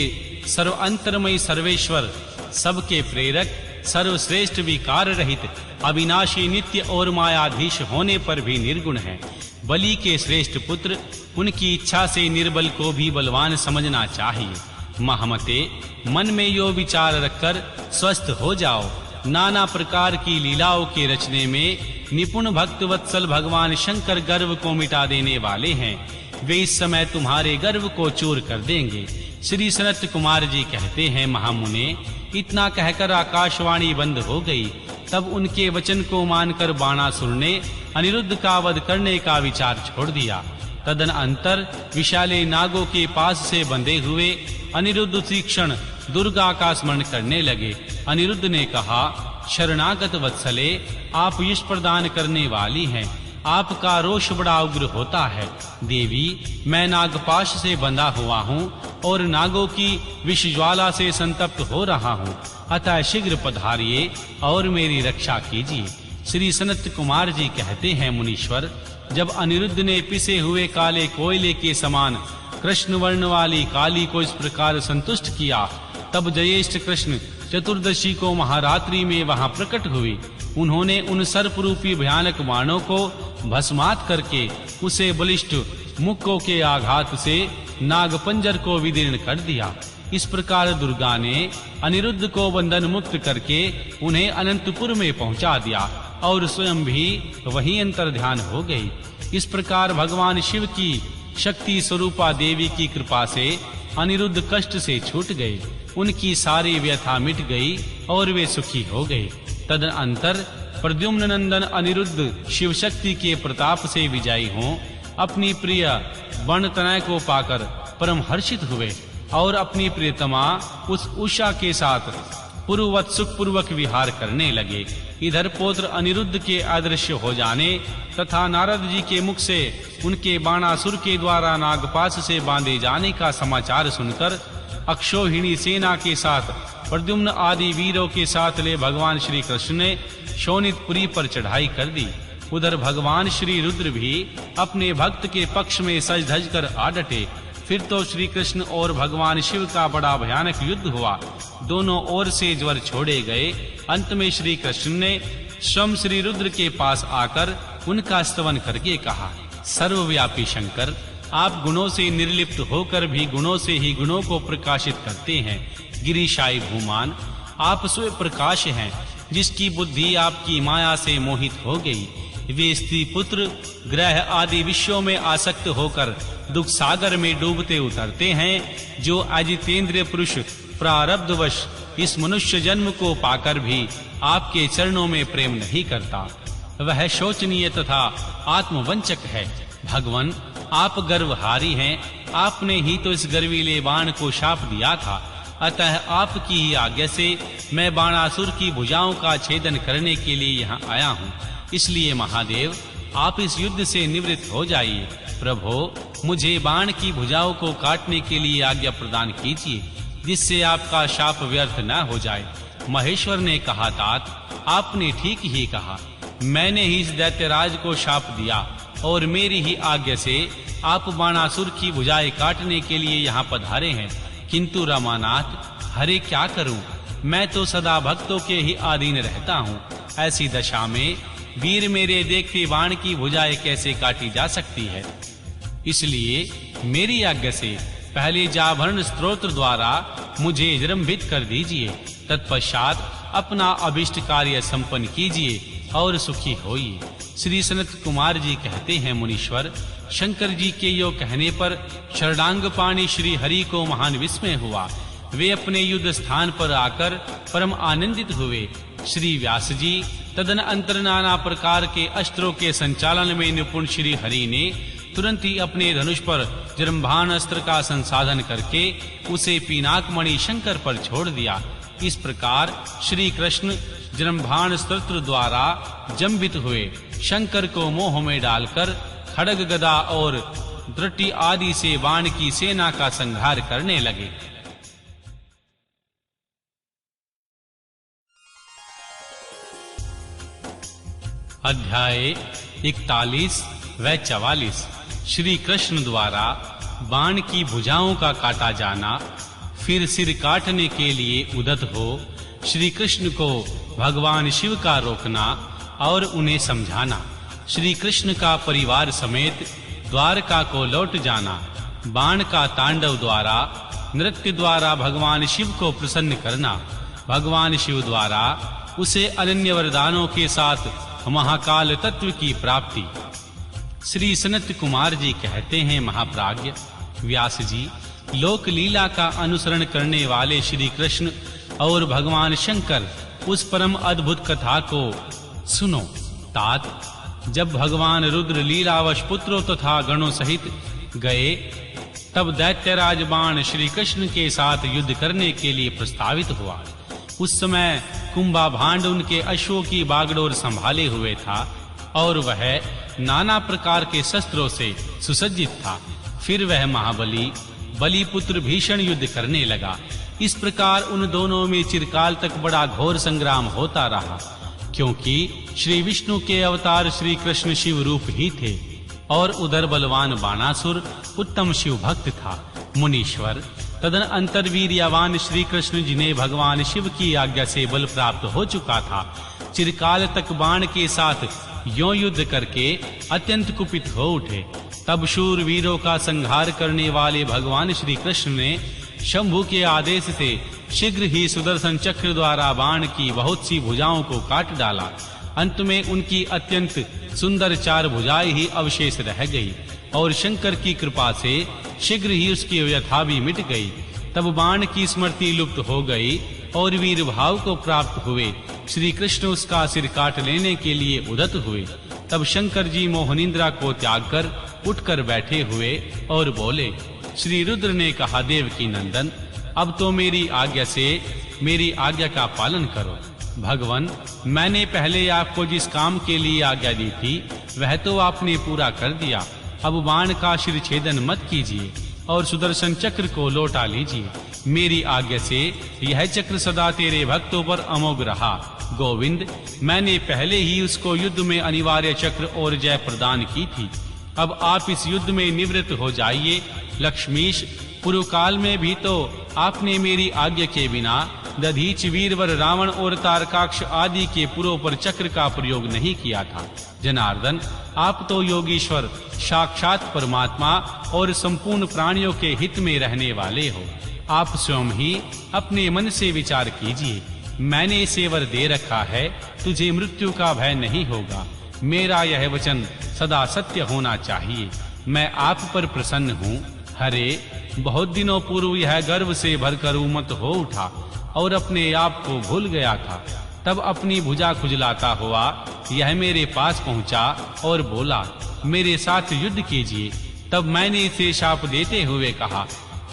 Speaker 2: सर्व अंतरमयी सर्वेश्वर, सबके प्रेरक, सर्वश्रेष्ठ, विकार रहित, अविनाशी, नित्य और मायाधीश होने पर भी निर्गुण है। बलि के श्रेष्ठ पुत्र, उनकी इच्छा से निर्बल को भी बलवान समझना चाहिए। महमते, मन में यो विचार रखकर स्वस्थ हो जाओ। नाना प्रकार की लीलाओं के रचने में निपुण भक्त वत्सल भगवान शंकर गर्व को मिटा देने वाले हैं। वे इस समय तुम्हारे गर्व को चूर कर देंगे। श्री सनत कुमार जी कहते हैं, महामुने, इतना कहकर आकाशवाणी बंद हो गई। तब उनके वचन को मानकर बाणासुर ने अनिरुद्ध का वध करने का विचार छोड़ दिया। तदनंतर विशाले नागों के पास से बंधे हुए अनिरुद्ध उसी क्षण दुर्गा का स्मरण करने लगे। अनिरुद्ध ने कहा, शरणागत वत्सले, आप यश प्रदान करने वाली हैं। आपका रोष बड़ा उग्र होता है। देवी, मैं नागपाश से बंधा हुआ हूँ और नागों की विष ज्वाला से संतप्त हो रहा हूँ, अतः शीघ्र पधारिए और मेरी रक्षा कीजिए। श्री सनत कुमार जी कहते हैं, मुनीश्वर, जब अनिरुद्ध ने पिसे हुए काले कोयले के समान कृष्ण वर्ण वाली काली को इस प्रकार संतुष्ट किया, तब जयेष्ठ कृष्ण चतुर्दशी को महारात्रि में वहां प्रकट हुए। उन्होंने उन सर्प रूपी भयानक बाणों को भस्मात करके उसे बलिष्ठ मुक्कों के आघात से नागपंजर को विदीर्ण कर दिया। इस प्रकार दुर्गा ने अनिरुद्ध को बंधन मुक्त करके उन्हें अनंतपुर में पहुंचा दिया और स्वयं भी वहीं अंतर्ध्यान हो गई। इस प्रकार भगवान शिव की शक्ति स्वरूपा देवी की कृपा से अनिरुद्ध कष्ट से छूट गए। उनकी सारी व्यथा मिट गई और वे सुखी हो गए। तदनंतर प्रद्युम्न नंदन अनिरुद्ध शिव शक्ति के प्रताप से विजयी हों अपनी प्रिय वनतनय को पाकर परम हर्षित हुए और अपनी प्रियतमा उस उषा के साथ पूर्ववत सुख पूर्वक विहार करने लगे। इधर पौत्र अनिरुद्ध के अदृश्य हो जाने तथा नारद जी के मुख से उनके बाणासुर के द्वारा नागपाश से बांधे जाने का समाचार सुनकर अक्षौहिणी सेना के साथ प्रद्युम्न आदि वीरों के साथ ले भगवान श्री कृष्ण ने शोणितपुरी पर चढ़ाई कर दी। उधर भगवान श्री रुद्र भी अपने भक्त के पक्ष में सज धज कर आ डटे। फिर तो श्री कृष्ण और भगवान शिव का बड़ा भयानक युद्ध हुआ। दोनों ओर से ज्वर छोड़े गए। अंत में श्री कृष्ण ने स्वयं श्री रुद्र के पास आकर उनका स्तवन करके कहा, सर्वव्यापी शंकर, आप गुणों से निर्लिप्त होकर भी गुणों से ही गुणों को प्रकाशित करते हैं। गिरिशाई भूमान, आप स्वयं प्रकाश हैं, जिसकी बुद्धि आपकी माया से मोहित हो गई। वे स्त्री पुत्र ग्रह आदि विषयों में आसक्त होकर दुख सागर में डूबते उतरते हैं। जो अजितेंद्रिय पुरुष प्रारब्धवश इस मनुष्य जन्म को पाकर भी आपके चरणों में प्रेम नहीं करता, वह शोचनीय तथा आत्मवंचक है। भगवान, आप गर्वहारी हैं। आपने ही तो इस गर्वीले बाण को शाप दिया था। अतः आपकी ही आज्ञा से मैं बाणासुर की भुजाओं का छेदन करने के लिए यहाँ आया हूँ। इसलिए महादेव, आप इस युद्ध से निवृत्त हो जाइए। प्रभो, मुझे बाण की भुजाओं को काटने के लिए आज्ञा प्रदान कीजिए, जिससे आपका शाप व्यर्थ न हो जाए। महेश्वर ने कहा, तात, आपने ठीक ही कहा। मैंने ही इस दैत्यराज को शाप दिया और मेरी ही आज्ञा से आप बाणासुर की भुजाएं काटने के लिए यहाँ पधारे हैं। किंतु रमानाथ, हरे क्या करूं? मैं तो सदा भक्तों के ही अधीन रहता हूँ। ऐसी दशा में वीर मेरे देखते बाण की भुजाएं कैसे काटी जा सकती है? इसलिए मेरी आज्ञा से पहले जाभरण स्तोत्र द्वारा मुझे विजृंभित कर दीजिए। तत्पश्चात अपना अभिष्ट कार्य संपन्न कीजिए और सुखी होइए। श्री सनत कुमार जी कहते हैं, मुनीश्वर, शंकर जी के यो कहने पर शरणांग पाणी श्री हरि को महान विस्मय हुआ। वे अपने युद्ध स्थान पर आकर परम आनंदित हुए। श्री व्यास जी तदन अंतर नाना प्रकार के अस्त्रों के संचालन में निपुण श्री हरि ने तुरंत ही अपने धनुष पर जृंभान अस्त्र का संसाधन करके उसे पिनाकमणि शंकर पर छोड़ दिया। इस प्रकार श्री कृष्ण जृंभान स्त्र द्वारा जंबित हुए शंकर को मोह में डालकर खड्ग गदा और दृष्टि आदि से बाण की सेना का संहार करने लगे। अध्याय 41 व 44 श्री कृष्ण द्वारा बाण की भुजाओं का काटा जाना, फिर सिर काटने के लिए उद्यत हो श्री कृष्ण को भगवान शिव का रोकना और उन्हें समझाना, श्री कृष्ण का परिवार समेत द्वारका को लौट जाना, बाण का तांडव द्वारा नृत्य द्वारा भगवान शिव को प्रसन्न करना, भगवान शिव द्वारा उसे अनन्य वरदानों के साथ महाकाल तत्व की प्राप्ति। श्री सनत कुमार जी कहते हैं, महाप्राज्ञ व्यास जी, लोक लीला का अनुसरण करने वाले श्री कृष्ण और भगवान शंकर उस परम अद्भुत कथा को सुनो। तात, जब भगवान रुद्र लीलावश पुत्रों तथा गणों सहित गए, तब दैत्यराज बाण श्री कृष्ण के साथ युद्ध करने के लिए प्रस्तावित हुआ। उस समय कुंभा भांड उनके अश्वों की बागडोर संभाले हुए था और वह नाना प्रकार के शस्त्रों से सुसज्जित था। फिर वह महाबली बलिपुत्र भीषण युद्ध करने लगा। इस प्रकार उन दोनों में चिरकाल तक बड़ा घोर संग्राम होता रहा, क्योंकि श्री विष्णु के अवतार श्री कृष्ण शिव रूप ही थे और उधर बलवान बाणासुर उत्तम शिव भक्त था। मुनीश्वर, तदन अंतर वीर्यवान श्री कृष्ण जिन्हें भगवान शिव की आज्ञा से बल प्राप्त हो चुका था, चिरकाल तक बाण के साथ यों युद्ध करके अत्यंत कुपित हो उठे। तब शूर वीरों का संहार करने वाले भगवान श्री कृष्ण ने शंभु के आदेश से शीघ्र ही सुदर्शन चक्र द्वारा बाण की बहुत सी भुजाओं को काट डाला। अंत में उनकी अत्यंत सुंदर 4 भुजाएं ही अवशेष रह गई और शंकर की कृपा से शीघ्र ही उसकी व्यथा भी मिट गई। तब बाण की स्मृति लुप्त हो गई और वीर भाव को प्राप्त हुए श्री कृष्ण उसका सिर काट लेने के लिए उद्यत हुए। तब शंकर जी मोहनिंद्रा को त्याग कर उठकर बैठे हुए और बोले, श्री रुद्र ने कहा, देव की नंदन, अब तो मेरी आज्ञा से मेरी आज्ञा का पालन करो। भगवान, मैंने पहले आपको जिस काम के लिए आज्ञा दी थी वह तो आपने पूरा कर दिया। अब बाण का शिर छेदन मत कीजिए और सुदर्शन चक्र को लौटा लीजिए। मेरी आज्ञा से यह चक्र सदा तेरे भक्तों पर अमोघ रहा। गोविंद, मैंने पहले ही उसको युद्ध में अनिवार्य चक्र और जय प्रदान की थी। अब आप इस युद्ध में निवृत्त हो जाइए। लक्ष्मीश, पूर्व काल में भी तो आपने मेरी आज्ञा के बिना दधीच वीरवर रावण और तारकाक्ष आदि के पुरों पर चक्र का प्रयोग नहीं किया था। जनार्दन, आप तो योगीश्वर साक्षात परमात्मा और संपूर्ण प्राणियों के हित में रहने वाले हो। आप स्वयं ही अपने मन से विचार कीजिए। मैंने इसे वर दे रखा है, तुझे मृत्यु का भय नहीं होगा। मेरा यह वचन सदा सत्य होना चाहिए। मैं आप पर प्रसन्न हूँ। हरे, बहुत दिनों पूर्व यह गर्व से भरकर उन्मत्त हो उठा और अपने आप को भूल गया था। तब अपनी भुजा खुजलाता हुआ यह मेरे पास पहुंचा और बोला, मेरे साथ युद्ध कीजिए। तब मैंने इसे शाप देते हुए कहा,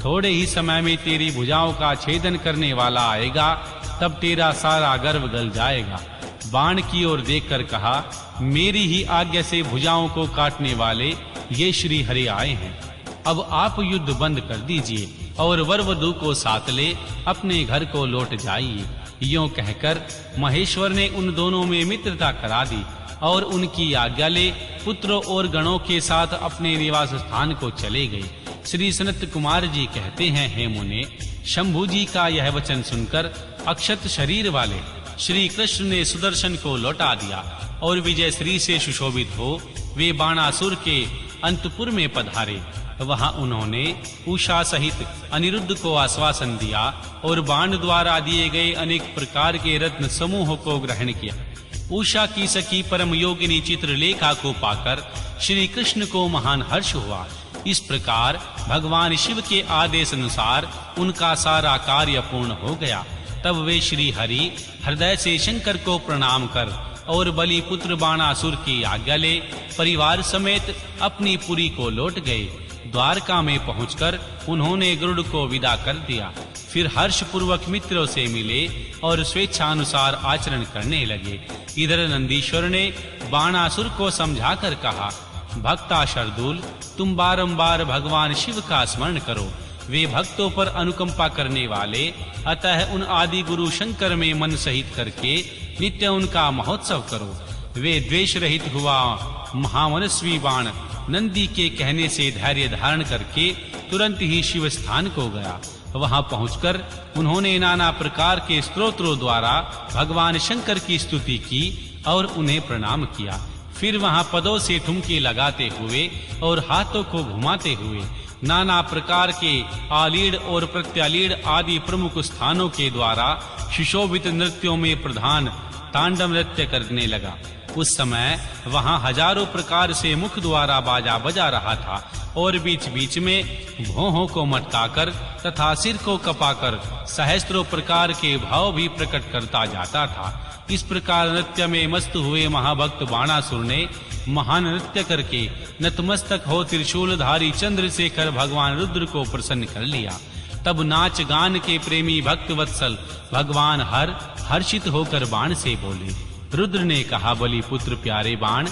Speaker 2: थोड़े ही समय में तेरी भुजाओं का छेदन करने वाला आएगा, तब तेरा सारा गर्व गल जाएगा। बाण की ओर देखकर कहा, मेरी ही आज्ञा से भुजाओं को काटने वाले ये श्री हरि आए हैं। अब आप युद्ध बंद कर दीजिए और वर वधू को साथ ले अपने घर को लौट जाइए। यूं कहकर महेश्वर ने उन दोनों में मित्रता करा दी और उनकी आज्ञा ले पुत्रों और गणों के साथ अपने निवास स्थान को चले गए। श्री सनत कुमार जी कहते हैं, हे मुने, शंभु जी का यह वचन सुनकर अक्षत शरीर वाले श्री कृष्ण ने सुदर्शन को लौटा दिया और विजय श्री से सुशोभित हो वे बाणासुर के अंतपुर में पधारे। वहां उन्होंने उषा सहित अनिरुद्ध को आश्वासन दिया और बाण द्वारा दिए गए अनेक प्रकार के रत्न समूह को ग्रहण किया। उषा की सखी परम योगिनी चित्रलेखा को पाकर श्री कृष्ण को महान हर्ष हुआ। इस प्रकार भगवान शिव के आदेश अनुसार उनका सारा कार्य पूर्ण हो गया। तब वे श्री हरि हृदय से शंकर को प्रणाम कर और बलि पुत्र बाणासुर की आज्ञा ले परिवार समेत अपनी पुरी को लौट गए। द्वारका में पहुंचकर उन्होंने गरुड़ को विदा कर दिया। फिर हर्ष पूर्वक मित्रों से मिले और स्वेच्छानुसार आचरण करने लगे। इधर नंदीश्वर ने बाणासुर को समझाकर कहा, भक्ता शार्दूल, तुम बारंबार भगवान शिव का स्मरण करो। वे भक्तों पर अनुकंपा करने वाले, अतः उन आदि गुरु शंकर में मन सहित करके नित्य उनका महोत्सव करो। वे द्वेष रहित हुआ महामनस्वी बाण नंदी के कहने से धैर्य धारण करके तुरंत ही शिव स्थान को गया। वहां पहुंचकर उन्होंने नाना प्रकार के स्तोत्रों द्वारा भगवान शंकर की स्तुति की और उन्हें प्रणाम किया। फिर वहां पदों से ठुमके लगाते हुए और हाथों को घुमाते हुए नाना प्रकार के आलीड़ और प्रत्यालीड़ आदि प्रमुख स्थानों के द्वारा सुशोभित नृत्यों में प्रधान तांडव नृत्य करने लगा। उस समय वहां हजारों प्रकार से मुख द्वारा बाजा बजा रहा था और बीच बीच में भौहों को मटकाकर तथा सिर को कपाकर सहस्त्रों प्रकार के भाव भी प्रकट करता जाता था। इस प्रकार नृत्य में मस्त हुए महाभक्त बाणासुर ने महान नृत्य करके नतमस्तक हो त्रिशूलधारी चंद्रशेखर भगवान रुद्र को प्रसन्न कर लिया। तब नाच गान के प्रेमी भक्त वत्सल भगवान हर्षित होकर बाण से बोले। रुद्र ने कहा, बलि पुत्र प्यारे बाण,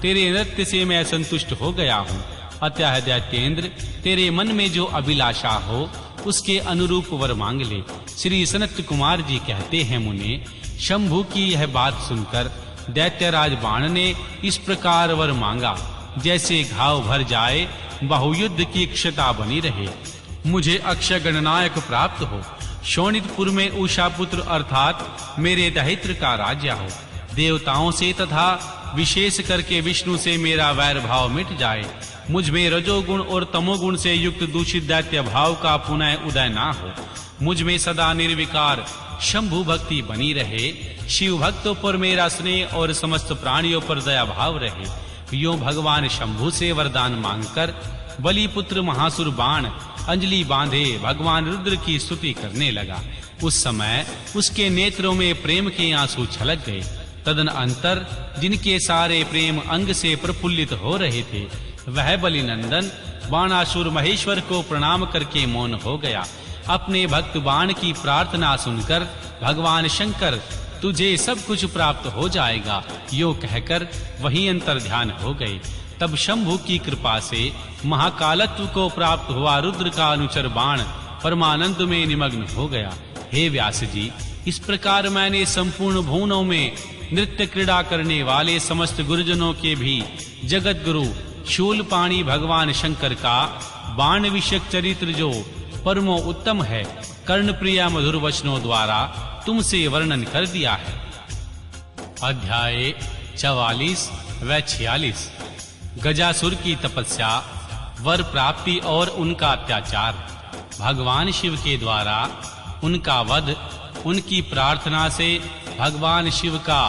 Speaker 2: तेरे नृत्य से मैं संतुष्ट हो गया हूँ। अतः दैत्येंद्र, तेरे मन में जो अभिलाषा हो उसके अनुरूप वर मांग ले। श्री सनत कुमार जी कहते हैं, मुने, शंभु की यह बात सुनकर दैत्यराज बाण ने इस प्रकार वर मांगा, जैसे घाव भर जाए, बहुयुद्ध की क्षता बनी रहे। मुझे अक्षय गणनायक प्राप्त हो, शोणितपुर में उषा पुत्र अर्थात मेरे दहित्र का राज्य हो, देवताओं से तथा विशेष करके विष्णु से मेरा वैर भाव मिट जाए, मुझ में रजोगुण और तमोगुण से युक्त दूषित दैत्य भाव का पुनः उदय ना हो, मुझ में सदा निर्विकार शंभु भक्ति बनी रहे, शिव भक्तों पर मेरा स्नेह और समस्त प्राणियों पर दया भाव रहे। यूं भगवान शंभु से वरदान मांगकर बलि पुत्र महासुर बाण अंजलि बांधे भगवान रुद्र की स्तुति करने लगा। उस समय उसके नेत्रों में प्रेम के आंसू छलक गए। तदन अंतर जिनके सारे प्रेम अंग से प्रफुल्लित हो रहे थे, वह बलिनंदन बाणासुर महेश्वर को प्रणाम करके मौन हो गया। अपने भक्त बाण की प्रार्थना सुनकर भगवान शंकर, तुझे सब कुछ प्राप्त हो जाएगा, यो कहकर वहीं अंतर ध्यान हो गए। तब शंभु की कृपा से महाकालत्व को प्राप्त हुआ रुद्र का अनुचर बाण परमानंद में निमग्न हो गया। हे व्यास जी, इस प्रकार मैंने संपूर्ण भुवनों में नृत्य क्रीड़ा करने वाले समस्त गुरुजनों के भी जगत गुरु शूलपाणी भगवान शंकर का बाण विषयक चरित्र जो परमो उत्तम है, कर्णप्रिया मधुर वचनों द्वारा तुमसे वर्णन कर दिया है। अध्याय 44 व 46 गजासुर की तपस्या, वर प्राप्ति और उनका अत्याचार, भगवान शिव के द्वारा उनका वध उनकी प्रार्थना से भगवान शिव का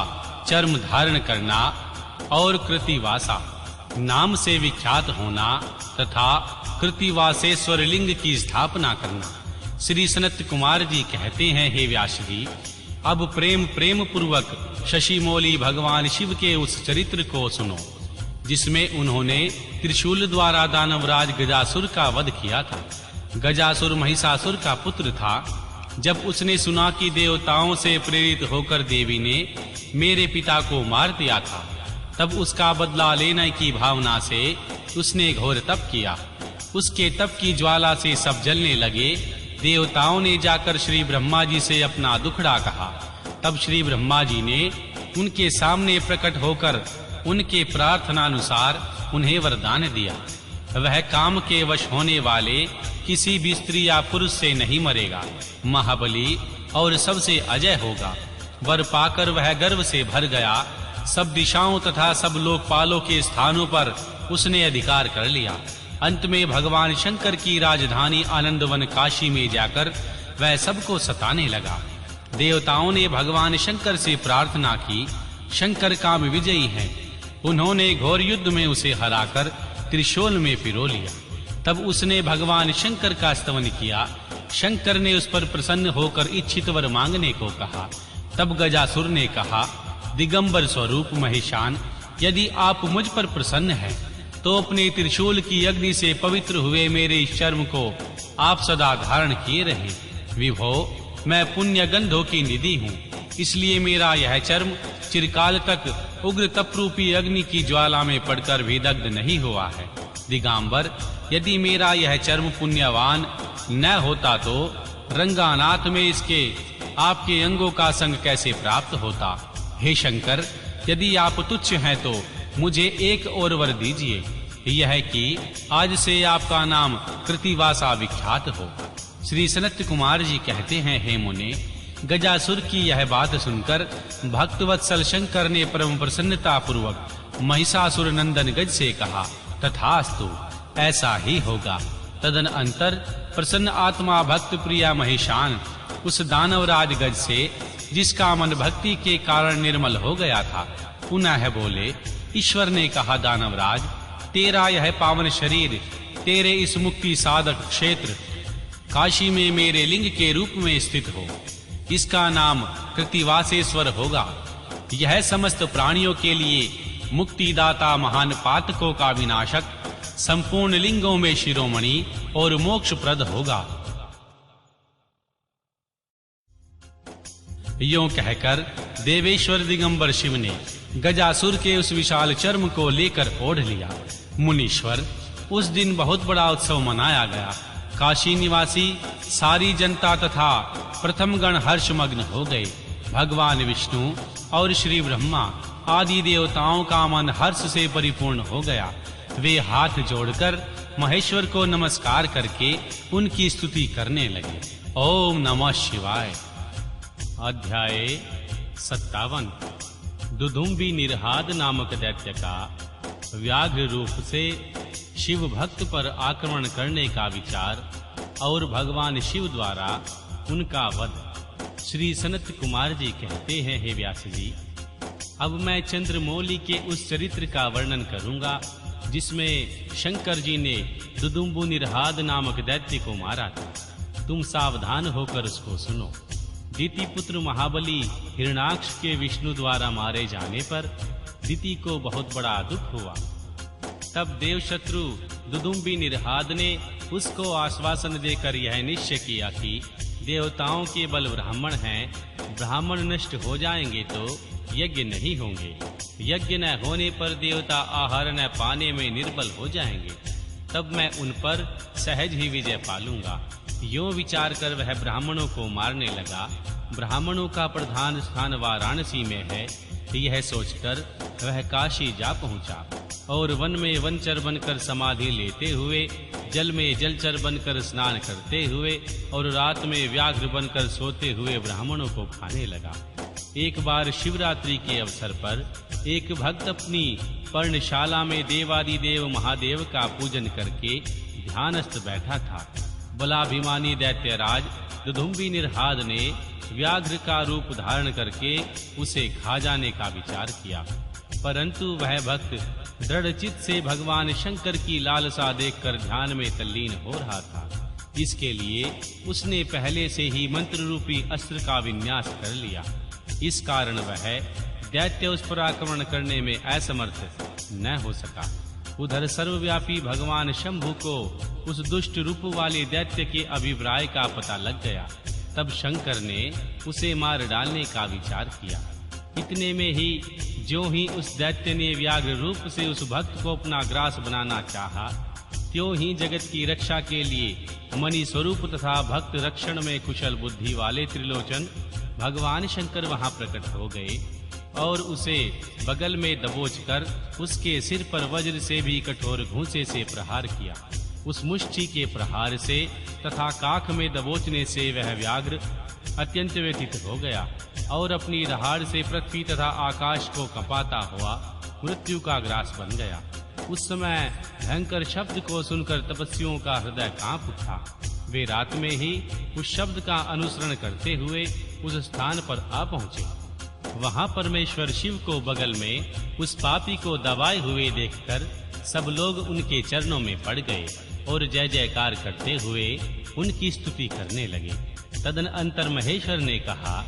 Speaker 2: चर्म धारण करना और कृतिवासा नाम से विख्यात होना तथा कृतिवासेश्वर लिंग की स्थापना करना। श्री सनत कुमार जी कहते हैं, हे व्यास जी, अब प्रेम पूर्वक शशिमौली भगवान शिव के उस चरित्र को सुनो जिसमें उन्होंने त्रिशूल द्वारा दानवराज गजासुर का वध किया था। गजासुर महिषासुर का पुत्र था। जब उसने सुना कि देवताओं से प्रेरित होकर देवी ने मेरे पिता को मार दिया था, तब उसका बदला लेने की भावना से उसने घोर तप किया। उसके तप की ज्वाला से सब जलने लगे। देवताओं ने जाकर श्री ब्रह्मा जी से अपना दुखड़ा कहा। तब श्री ब्रह्मा जी ने उनके सामने प्रकट होकर उनके प्रार्थना अनुसार उन्हें वरदान दिया। वह काम के वश होने वाले किसी भी स्त्री या पुरुष से नहीं मरेगा, महाबली और सबसे अजय होगा। वर पाकर वह गर्व से भर गया। सब दिशाओं तथा सब लोकपालों के स्थानों पर उसने अधिकार कर लिया। अंत में भगवान शंकर की राजधानी आनंदवन काशी में जाकर वह सबको सताने लगा। देवताओं ने भगवान शंकर से प्रार्थना की। शंकर काम विजयी हैं। उन्होंने घोर युद्ध में उसे हराकर त्रिशूल में पिरो लिया। तब उसने भगवान शंकर का स्तवन किया। शंकर ने उस पर प्रसन्न होकर इच्छित वर मांगने को कहा। तब गजासुर ने कहा, दिगंबर स्वरूप महेशान, यदि आप मुझ पर प्रसन्न हैं तो अपने त्रिशूल की अग्नि से पवित्र हुए मेरे इस चर्म को आप सदा धारण किए रहें। विभो, मैं पुण्य गंधों की निधि हूँ, इसलिए मेरा यह चर्म चिरकाल तक उग्र तपरूपी अग्नि की ज्वाला में पड़कर भी दग्ध नहीं हुआ है। दिगंबर, यदि मेरा यह चर्म पुण्यवान न होता तो रंगानाथ में इसके आपके अंगों का संग कैसे प्राप्त होता। हे शंकर, यदि आप तुच्छ हैं तो मुझे एक और वर दीजिए, यह कि आज से आपका नाम कृतिवासा विख्यात हो। श्री सनत कुमार जी कहते हैं, हे मुने, गजासुर की यह बात सुनकर भक्तवत्सल शंकर ने परम प्रसन्नता पूर्वक महिषासुर नंदन गज से कहा, तथास्तु, ऐसा ही होगा। तदन अंतर प्रसन्न आत्मा भक्त प्रिया महिषान उस दानवराज गज से, जिसका मन भक्ति के कारण निर्मल हो गया था, पुनः बोले। ईश्वर ने कहा, दानवराज, तेरा यह पावन शरीर तेरे इस मुक्ति साधक क्षेत्र काशी में मेरे लिंग के रूप में स्थित हो। इसका नाम कृतिवासेश्वर होगा। यह समस्त प्राणियों के लिए मुक्तिदाता, महान पातकों का विनाशक, संपूर्ण लिंगों में शिरोमणि और मोक्षप्रद होगा। यों कहकर देवेश्वर दिगंबर शिव ने गजासुर के उस विशाल चर्म को लेकर ओढ़ लिया। मुनीश्वर, उस दिन बहुत बड़ा उत्सव मनाया गया। काशी निवासी सारी जनता तथा प्रथम गण हर्षमग्न हो गए। भगवान विष्णु और श्री ब्रह्मा आदि देवताओं का मन हर्ष से परिपूर्ण हो गया। वे हाथ जोड़कर महेश्वर को नमस्कार करके उनकी स्तुति करने लगे। ओम नमः शिवाय। अध्याय 57। दुदुम्बी निरहाद नामक दैत्य का व्याघ्र रूप से शिव भक्त पर आक्रमण करने का विचार और भगवान शिव द्वारा उनका वध। श्री सनत कुमार जी कहते हैं, हे व्यास जी, अब मैं चंद्रमौली के उस चरित्र का वर्णन करूंगा जिसमें शंकर जी ने दुदुम्बु निरहाद नामक दैत्य को मारा था। तुम सावधान होकर उसको सुनो। दिति पुत्र महाबली हिरणाक्ष के विष्णु द्वारा मारे जाने पर दिति को बहुत बड़ा दुख हुआ। तब देवशत्रु दुदुम्बी निरहाद ने उसको आश्वासन देकर यह निश्चय किया कि देवताओं के बल ब्राह्मण हैं, ब्राह्मण नष्ट हो जाएंगे तो यज्ञ नहीं होंगे, यज्ञ न होने पर देवता आहार न पाने में निर्बल हो जाएंगे, तब मैं उन पर सहज ही विजय पालूंगा। यों विचार कर वह ब्राह्मणों को मारने लगा। ब्राह्मणों का प्रधान स्थान वाराणसी में है, यह सोचकर वह काशी जा पहुंचा और वन में वनचर बनकर समाधि लेते हुए, जल में जलचर बनकर स्नान करते हुए और रात में व्याघ्र बनकर सोते हुए ब्राह्मणों को खाने लगा। एक बार शिवरात्रि के अवसर पर एक भक्त अपनी पर्णशाला में देवादिदेव महादेव का पूजन करके ध्यानस्थ बैठा था। बलाभिमानी दैत्यराज दुदुम्बी निरहाद ने व्याघ्र का रूप धारण करके उसे खा जाने का विचार किया, परंतु वह भक्त दृढ़चित्त से भगवान शंकर की लालसा देखकर ध्यान में तल्लीन हो रहा था। इसके लिए उसने पहले से ही मंत्र रूपी अस्त्र का विन्यास कर लिया। इस कारण वह दैत्य उस पर आक्रमण करने में असमर्थ न हो सका। उधर सर्वव्यापी भगवान शंभु को उस दुष्ट रूप वाले दैत्य के अभिप्राय का पता लग गया। तब शंकर ने उसे मार डालने का विचार किया। इतने में ही ज्यों ही उस दैत्य ने व्याघ्र रूप से उस भक्त को अपना ग्रास बनाना चाहा, त्यों ही जगत की रक्षा के लिए मणि स्वरूप तथा भक्त रक्षण में कुशल बुद्धि वाले त्रिलोचन भगवान शंकर वहां प्रकट हो गए और उसे बगल में दबोचकर उसके सिर पर वज्र से भी कठोर घूंसे से प्रहार किया। उस मुष्टि के प्रहार से तथा काख में दबोचने से वह व्याघ्र अत्यंत व्यथित हो गया और अपनी दहाड़ से पृथ्वी तथा आकाश को कंपाता हुआ मृत्यु का ग्रास बन गया। उस समय भयंकर शब्द को सुनकर तपस्वियों का हृदय कांप उठा। वे रात में ही उस शब्द का अनुसरण करते हुए उस स्थान पर आ पहुंचे। वहां परमेश्वर शिव को बगल में उस पापी को दबाए हुए देखकर सब लोग उनके चरणों में पड़ गए और जय जयकार करते हुए उनकी स्तुति करने लगे। तदनंतर महेश्वर ने कहा,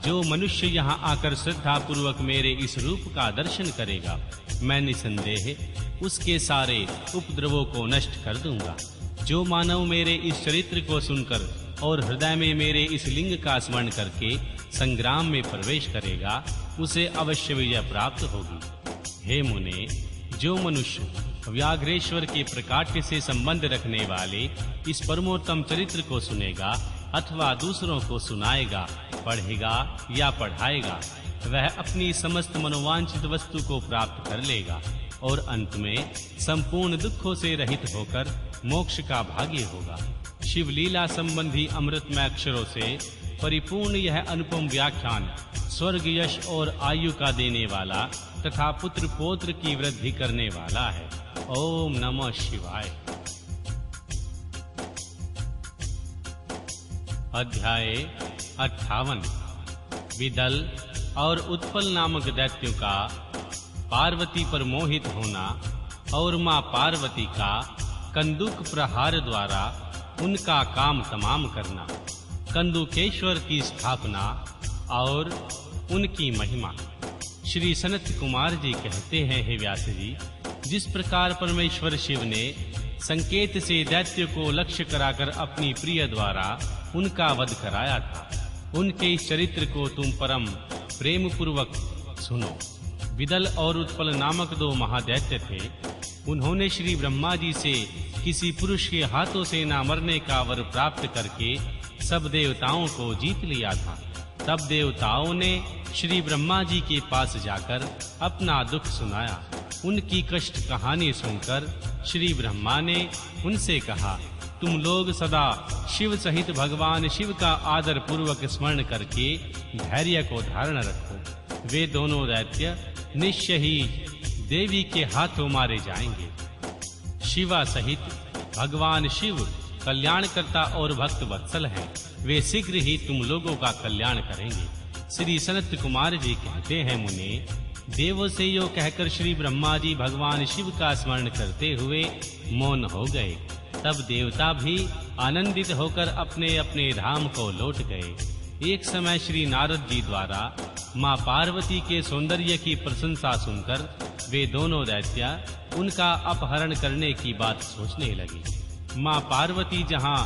Speaker 2: जो मनुष्य यहाँ आकर श्रद्धा पूर्वक मेरे इस रूप का दर्शन करेगा, मैं निसंदेह उसके सारे उपद्रवों को नष्ट कर दूंगा। जो मानव मेरे इस चरित्र को सुनकर और हृदय में मेरे इस लिंग का स्मरण करके संग्राम में प्रवेश करेगा, उसे अवश्य विजय प्राप्त होगी। हे मुने, जो मनुष्य व्याघ्रेश्वर के प्रकाट्य से संबंध रखने वाले इस परमोत्तम चरित्र को सुनेगा अथवा दूसरों को सुनाएगा, पढ़ेगा या पढ़ाएगा, वह अपनी समस्त मनोवांछित वस्तु को प्राप्त कर लेगा और अंत में संपूर्ण दुखों से रहित होकर मोक्ष का भागी होगा। शिवलीला संबंधी अमृतमय अक्षरों से परिपूर्ण यह अनुपम व्याख्यान स्वर्ग यश और आयु का देने वाला तथा पुत्र पौत्र की वृद्धि करने वाला है। ओम नमः शिवाय। अध्याय 58। विदल और उत्पल नामक दैत्यों का पार्वती पर मोहित होना और मां पार्वती का कंदुक प्रहार द्वारा उनका काम तमाम करना, कंदुकेश्वर की स्थापना और उनकी महिमा। श्री सनत कुमार जी कहते हैं, हे व्यास जी, जिस प्रकार परमेश्वर शिव ने संकेत से दैत्य को लक्ष्य कराकर अपनी प्रिय द्वारा उनका वध कराया था, उनके इस चरित्र को तुम परम प्रेम पूर्वक सुनो। विदल और उत्पल नामक दो महादैत्य थे। उन्होंने श्री ब्रह्मा जी से किसी पुरुष के हाथों से न मरने का वर प्राप्त करके सब देवताओं को जीत लिया था। तब देवताओं ने श्री ब्रह्मा जी के पास जाकर अपना दुख सुनाया। उनकी कष्ट कहानी सुनकर श्री ब्रह्मा ने उनसे कहा, तुम लोग सदा शिव सहित भगवान शिव का आदर पूर्वक स्मरण करके धैर्य को धारण रखो। वे दोनों दैत्य निश्चय ही देवी के हाथों मारे जाएंगे। शिवा सहित भगवान शिव कल्याणकर्ता और भक्त वत्सल हैं। वे शीघ्र ही तुम लोगों का कल्याण करेंगे। श्री सनत कुमार जी कहते हैं, मुने, देवों से यो कहकर श्री ब्रह्मा जी भगवान शिव का स्मरण करते हुए मौन हो गए। तब देवता भी आनंदित होकर अपने अपने धाम को लौट गए। एक समय श्री नारद जी द्वारा मां पार्वती के सौंदर्य की प्रशंसा सुनकर वे दोनों दैत्य उनका अपहरण करने की बात सोचने लगे। मां पार्वती जहां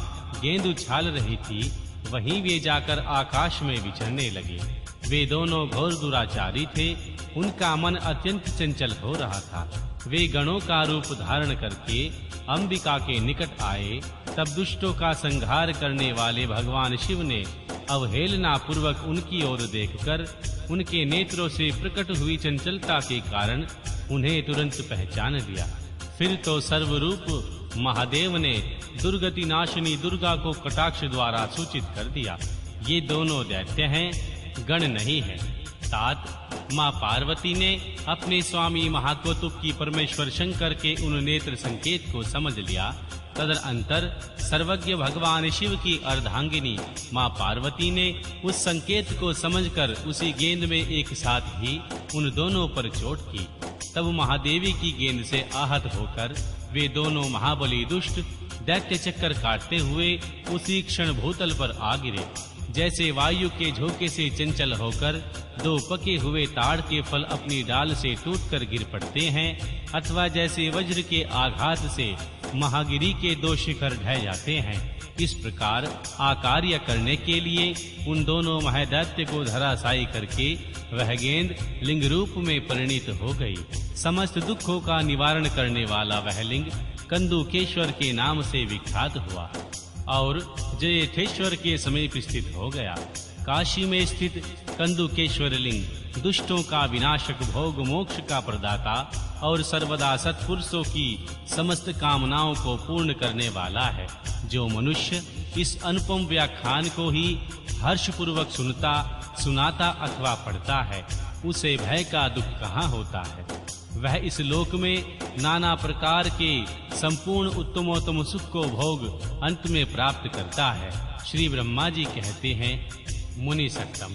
Speaker 2: गेंद उछाल रही थी, वहीं वे जाकर आकाश में विचरने लगे। वे दोनों घोर दुराचारी थे। उनका मन अत्यंत चंचल हो रहा था। वे गणों का रूप धारण करके अंबिका के निकट आए। तब दुष्टों का संहार करने वाले भगवान शिव ने अवहेलना पूर्वक उनकी ओर देखकर उनके नेत्रों से प्रकट हुई चंचलता के कारण उन्हें तुरंत पहचान लिया। फिर तो सर्वरूप महादेव ने दुर्गति नाशिनी दुर्गा को कटाक्ष द्वारा सूचित कर दिया। ये दोनों दैत्य हैं, गण नहीं है। तात मां पार्वती ने अपने स्वामी महाकौतुक की परमेश्वर शंकर के उन नेत्र संकेत को समझ लिया तदनंतर सर्वज्ञ भगवान शिव की अर्धांगिनी मां पार्वती ने उस संकेत को समझकर उसी गेंद में एक साथ ही उन दोनों पर चोट की। तब महादेवी की गेंद से आहत होकर वे दोनों महाबली दुष्ट दैत्य चक्कर काटते हुए उसी क्षण भूतल पर आ गिरे। जैसे वायु के झोंके से चंचल होकर दो पके हुए ताड़ के फल अपनी डाल से टूटकर गिर पड़ते हैं, अथवा जैसे वज्र के आघात से महागिरी के दो शिखर ढह जाते हैं, इस प्रकार आकार्य करने के लिए उन दोनों महादैत्य को धराशायी करके वह गेंद लिंग रूप में परिणित हो गई। समस्त दुखों का निवारण करने वाला वह लिंग कंदुकेश्वर के नाम से विख्यात हुआ और जयेथेश्वर के समीप स्थित हो गया। काशी में स्थित कंदुकेश्वर लिंग दुष्टों का विनाशक, भोग मोक्ष का प्रदाता और सर्वदा सत्पुरुषों की समस्त कामनाओं को पूर्ण करने वाला है। जो मनुष्य इस अनुपम व्याख्यान को ही हर्षपूर्वक सुनाता अथवा पढ़ता है, उसे भय का दुख कहाँ होता है। वह इस लोक में नाना प्रकार के संपूर्ण उत्तमोत्तम सुख को भोग अंत में प्राप्त करता है। श्री ब्रह्मा जी कहते हैं, मुनि सत्तम,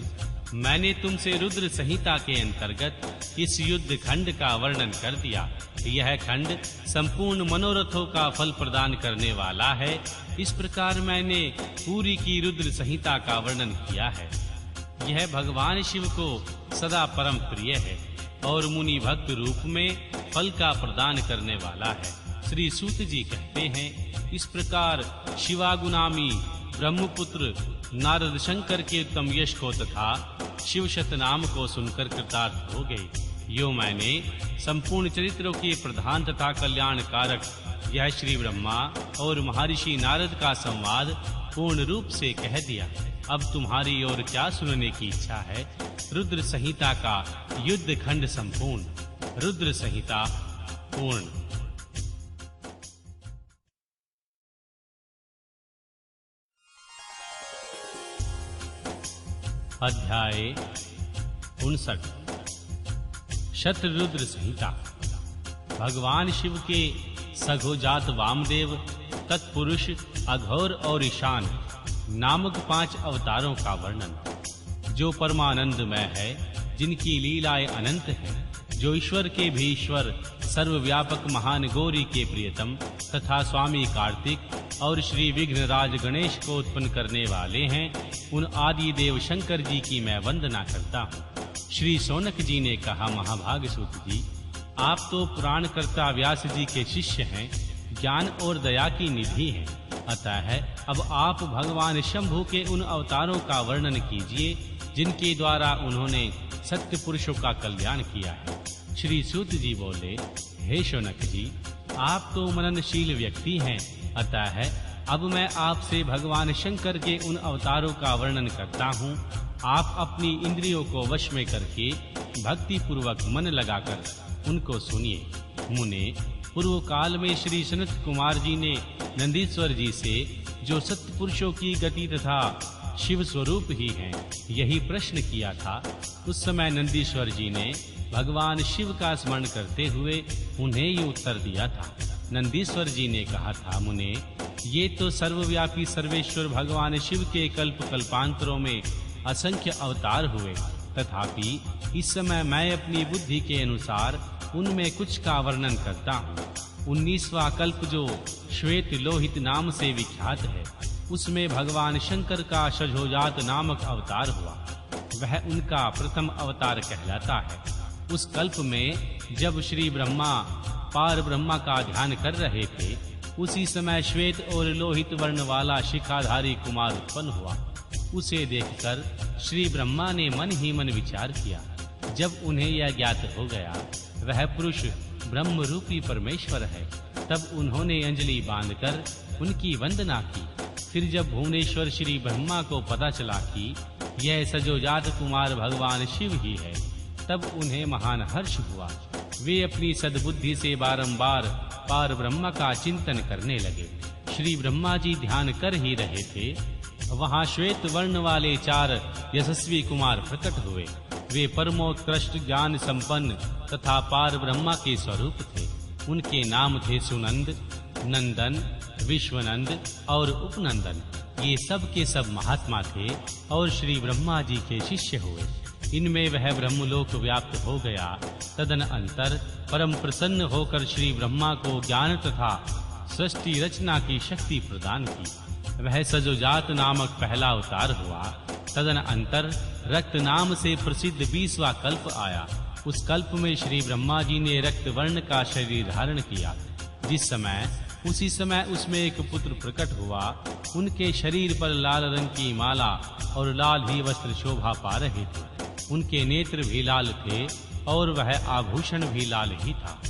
Speaker 2: मैंने तुमसे रुद्र संहिता के अंतर्गत इस युद्ध खंड का वर्णन कर दिया। यह खंड संपूर्ण मनोरथों का फल प्रदान करने वाला है। इस प्रकार मैंने पूरी की रुद्र संहिता का वर्णन किया है। यह भगवान शिव को सदा परम प्रिय है और मुनि भक्त रूप में फल का प्रदान करने वाला है। श्री सूत जी कहते हैं, इस प्रकार शिवागुनामी ब्रह्मपुत्र नारद शंकर के उत्तम यश को तथा शिव शतनाम को सुनकर कृतार्थ हो गए। यो मैंने संपूर्ण चरित्रों के प्रधान तथा कल्याण कारक यह श्री ब्रह्मा और महर्षि नारद का संवाद पूर्ण रूप से कह दिया। अब तुम्हारी ओर क्या सुनने की इच्छा है? रुद्र संहिता का युद्ध खंड संपूर्ण। रुद्र संहिता पूर्ण। अध्याय 59। शतरुद्र संहिता। भगवान शिव के सघोजात वामदेव, तत्पुरुष, अघोर और ईशान नामक 5 अवतारों का वर्णन। जो परमानंदमय है, जिनकी लीलाएं अनंत हैं, जो ईश्वर के भी ईश्वर, सर्वव्यापक महान गौरी के प्रियतम तथा स्वामी कार्तिक और श्री विघ्नराज गणेश को उत्पन्न करने वाले हैं, उन आदि देव शंकर जी की मैं वंदना करता हूँ। श्री शौनक जी ने कहा, महाभाग सूत जी, आप तो पुराणकर्ता व्यास जी के शिष्य हैं, ज्ञान और दया की निधि हैं। अतः अब आप भगवान शंभु के उन अवतारों का वर्णन कीजिए जिनके द्वारा उन्होंने सत्य पुरुषों का कल्याण किया है। श्री सूत जी बोले, हे शौनक जी, आप तो मननशील व्यक्ति हैं, अतः अब मैं आपसे भगवान शंकर के उन अवतारों का वर्णन करता हूँ। आप अपनी इंद्रियों को वश में करके भक्ति पूर्वक मन लगाकर उनको सुनिए। मुने, पूर्व काल में श्री सनत कुमार जी ने नंदीश्वर जी से, जो सत्य पुरुषों की गति तथा शिव स्वरूप ही हैं, यही प्रश्न किया था। उस समय नंदीश्वर जी ने भगवान शिव का स्मरण करते हुए उन्हें ये उत्तर दिया था। नंदीश्वर जी ने कहा था, मुने, ये तो सर्वव्यापी सर्वेश्वर भगवान शिव के कल्प कल्पांतरों में असंख्य अवतार हुए, तथापि इस समय मैं अपनी बुद्धि के अनुसार उनमें कुछ का वर्णन करता हूँ। 19वां कल्प जो श्वेत लोहित नाम से विख्यात है, उसमें भगवान शंकर का शठोजात नामक अवतार हुआ। वह उनका प्रथम अवतार कहलाता है। उस कल्प में जब श्री ब्रह्मा पार ब्रह्मा का ध्यान कर रहे थे, उसी समय श्वेत और लोहित वर्ण वाला शिखाधारी कुमार उत्पन्न हुआ। उसे देखकर श्री ब्रह्मा ने मन ही मन विचार किया। जब उन्हें यह ज्ञात हो गया वह पुरुष ब्रह्म रूपी परमेश्वर है, तब उन्होंने अंजलि बांधकर उनकी वंदना की। फिर जब भुवनेश्वर श्री ब्रह्मा को पता चला कि यह सजोजात कुमार भगवान शिव ही है, तब उन्हें महान हर्ष हुआ। वे अपनी सद्बुद्धि से बारंबार पार ब्रह्मा का चिंतन करने लगे। श्री ब्रह्मा जी ध्यान कर ही रहे थे, वहां श्वेत वर्ण वाले 4 यशस्वी कुमार प्रकट हुए। वे परमोत्कृष्ट ज्ञान संपन्न तथा पार ब्रह्मा के स्वरूप थे। उनके नाम थे सुनंद, नंदन, विश्वनंद और उपनंदन, ये सब के सब महात्मा थे और श्री ब्रह्मा जी के शिष्य हुए। इनमें वह ब्रह्मलोक व्याप्त हो गया। तदनंतर परम प्रसन्न होकर श्री ब्रह्मा को ज्ञान तथा सृष्टि रचना की शक्ति प्रदान की। वह सजोजात नामक पहला अवतार हुआ। तदनंतर रक्त नाम से प्रसिद्ध 20वां कल्प आया। उस कल्प में श्री ब्रह्मा जी ने रक्त वर्ण का शरीर धारण किया। उसी समय उसमें एक पुत्र प्रकट हुआ। उनके शरीर पर लाल रंग की माला और लाल ही वस्त्र शोभा पा रहे थे। उनके नेत्र भी लाल थे और वह आभूषण भी लाल ही था।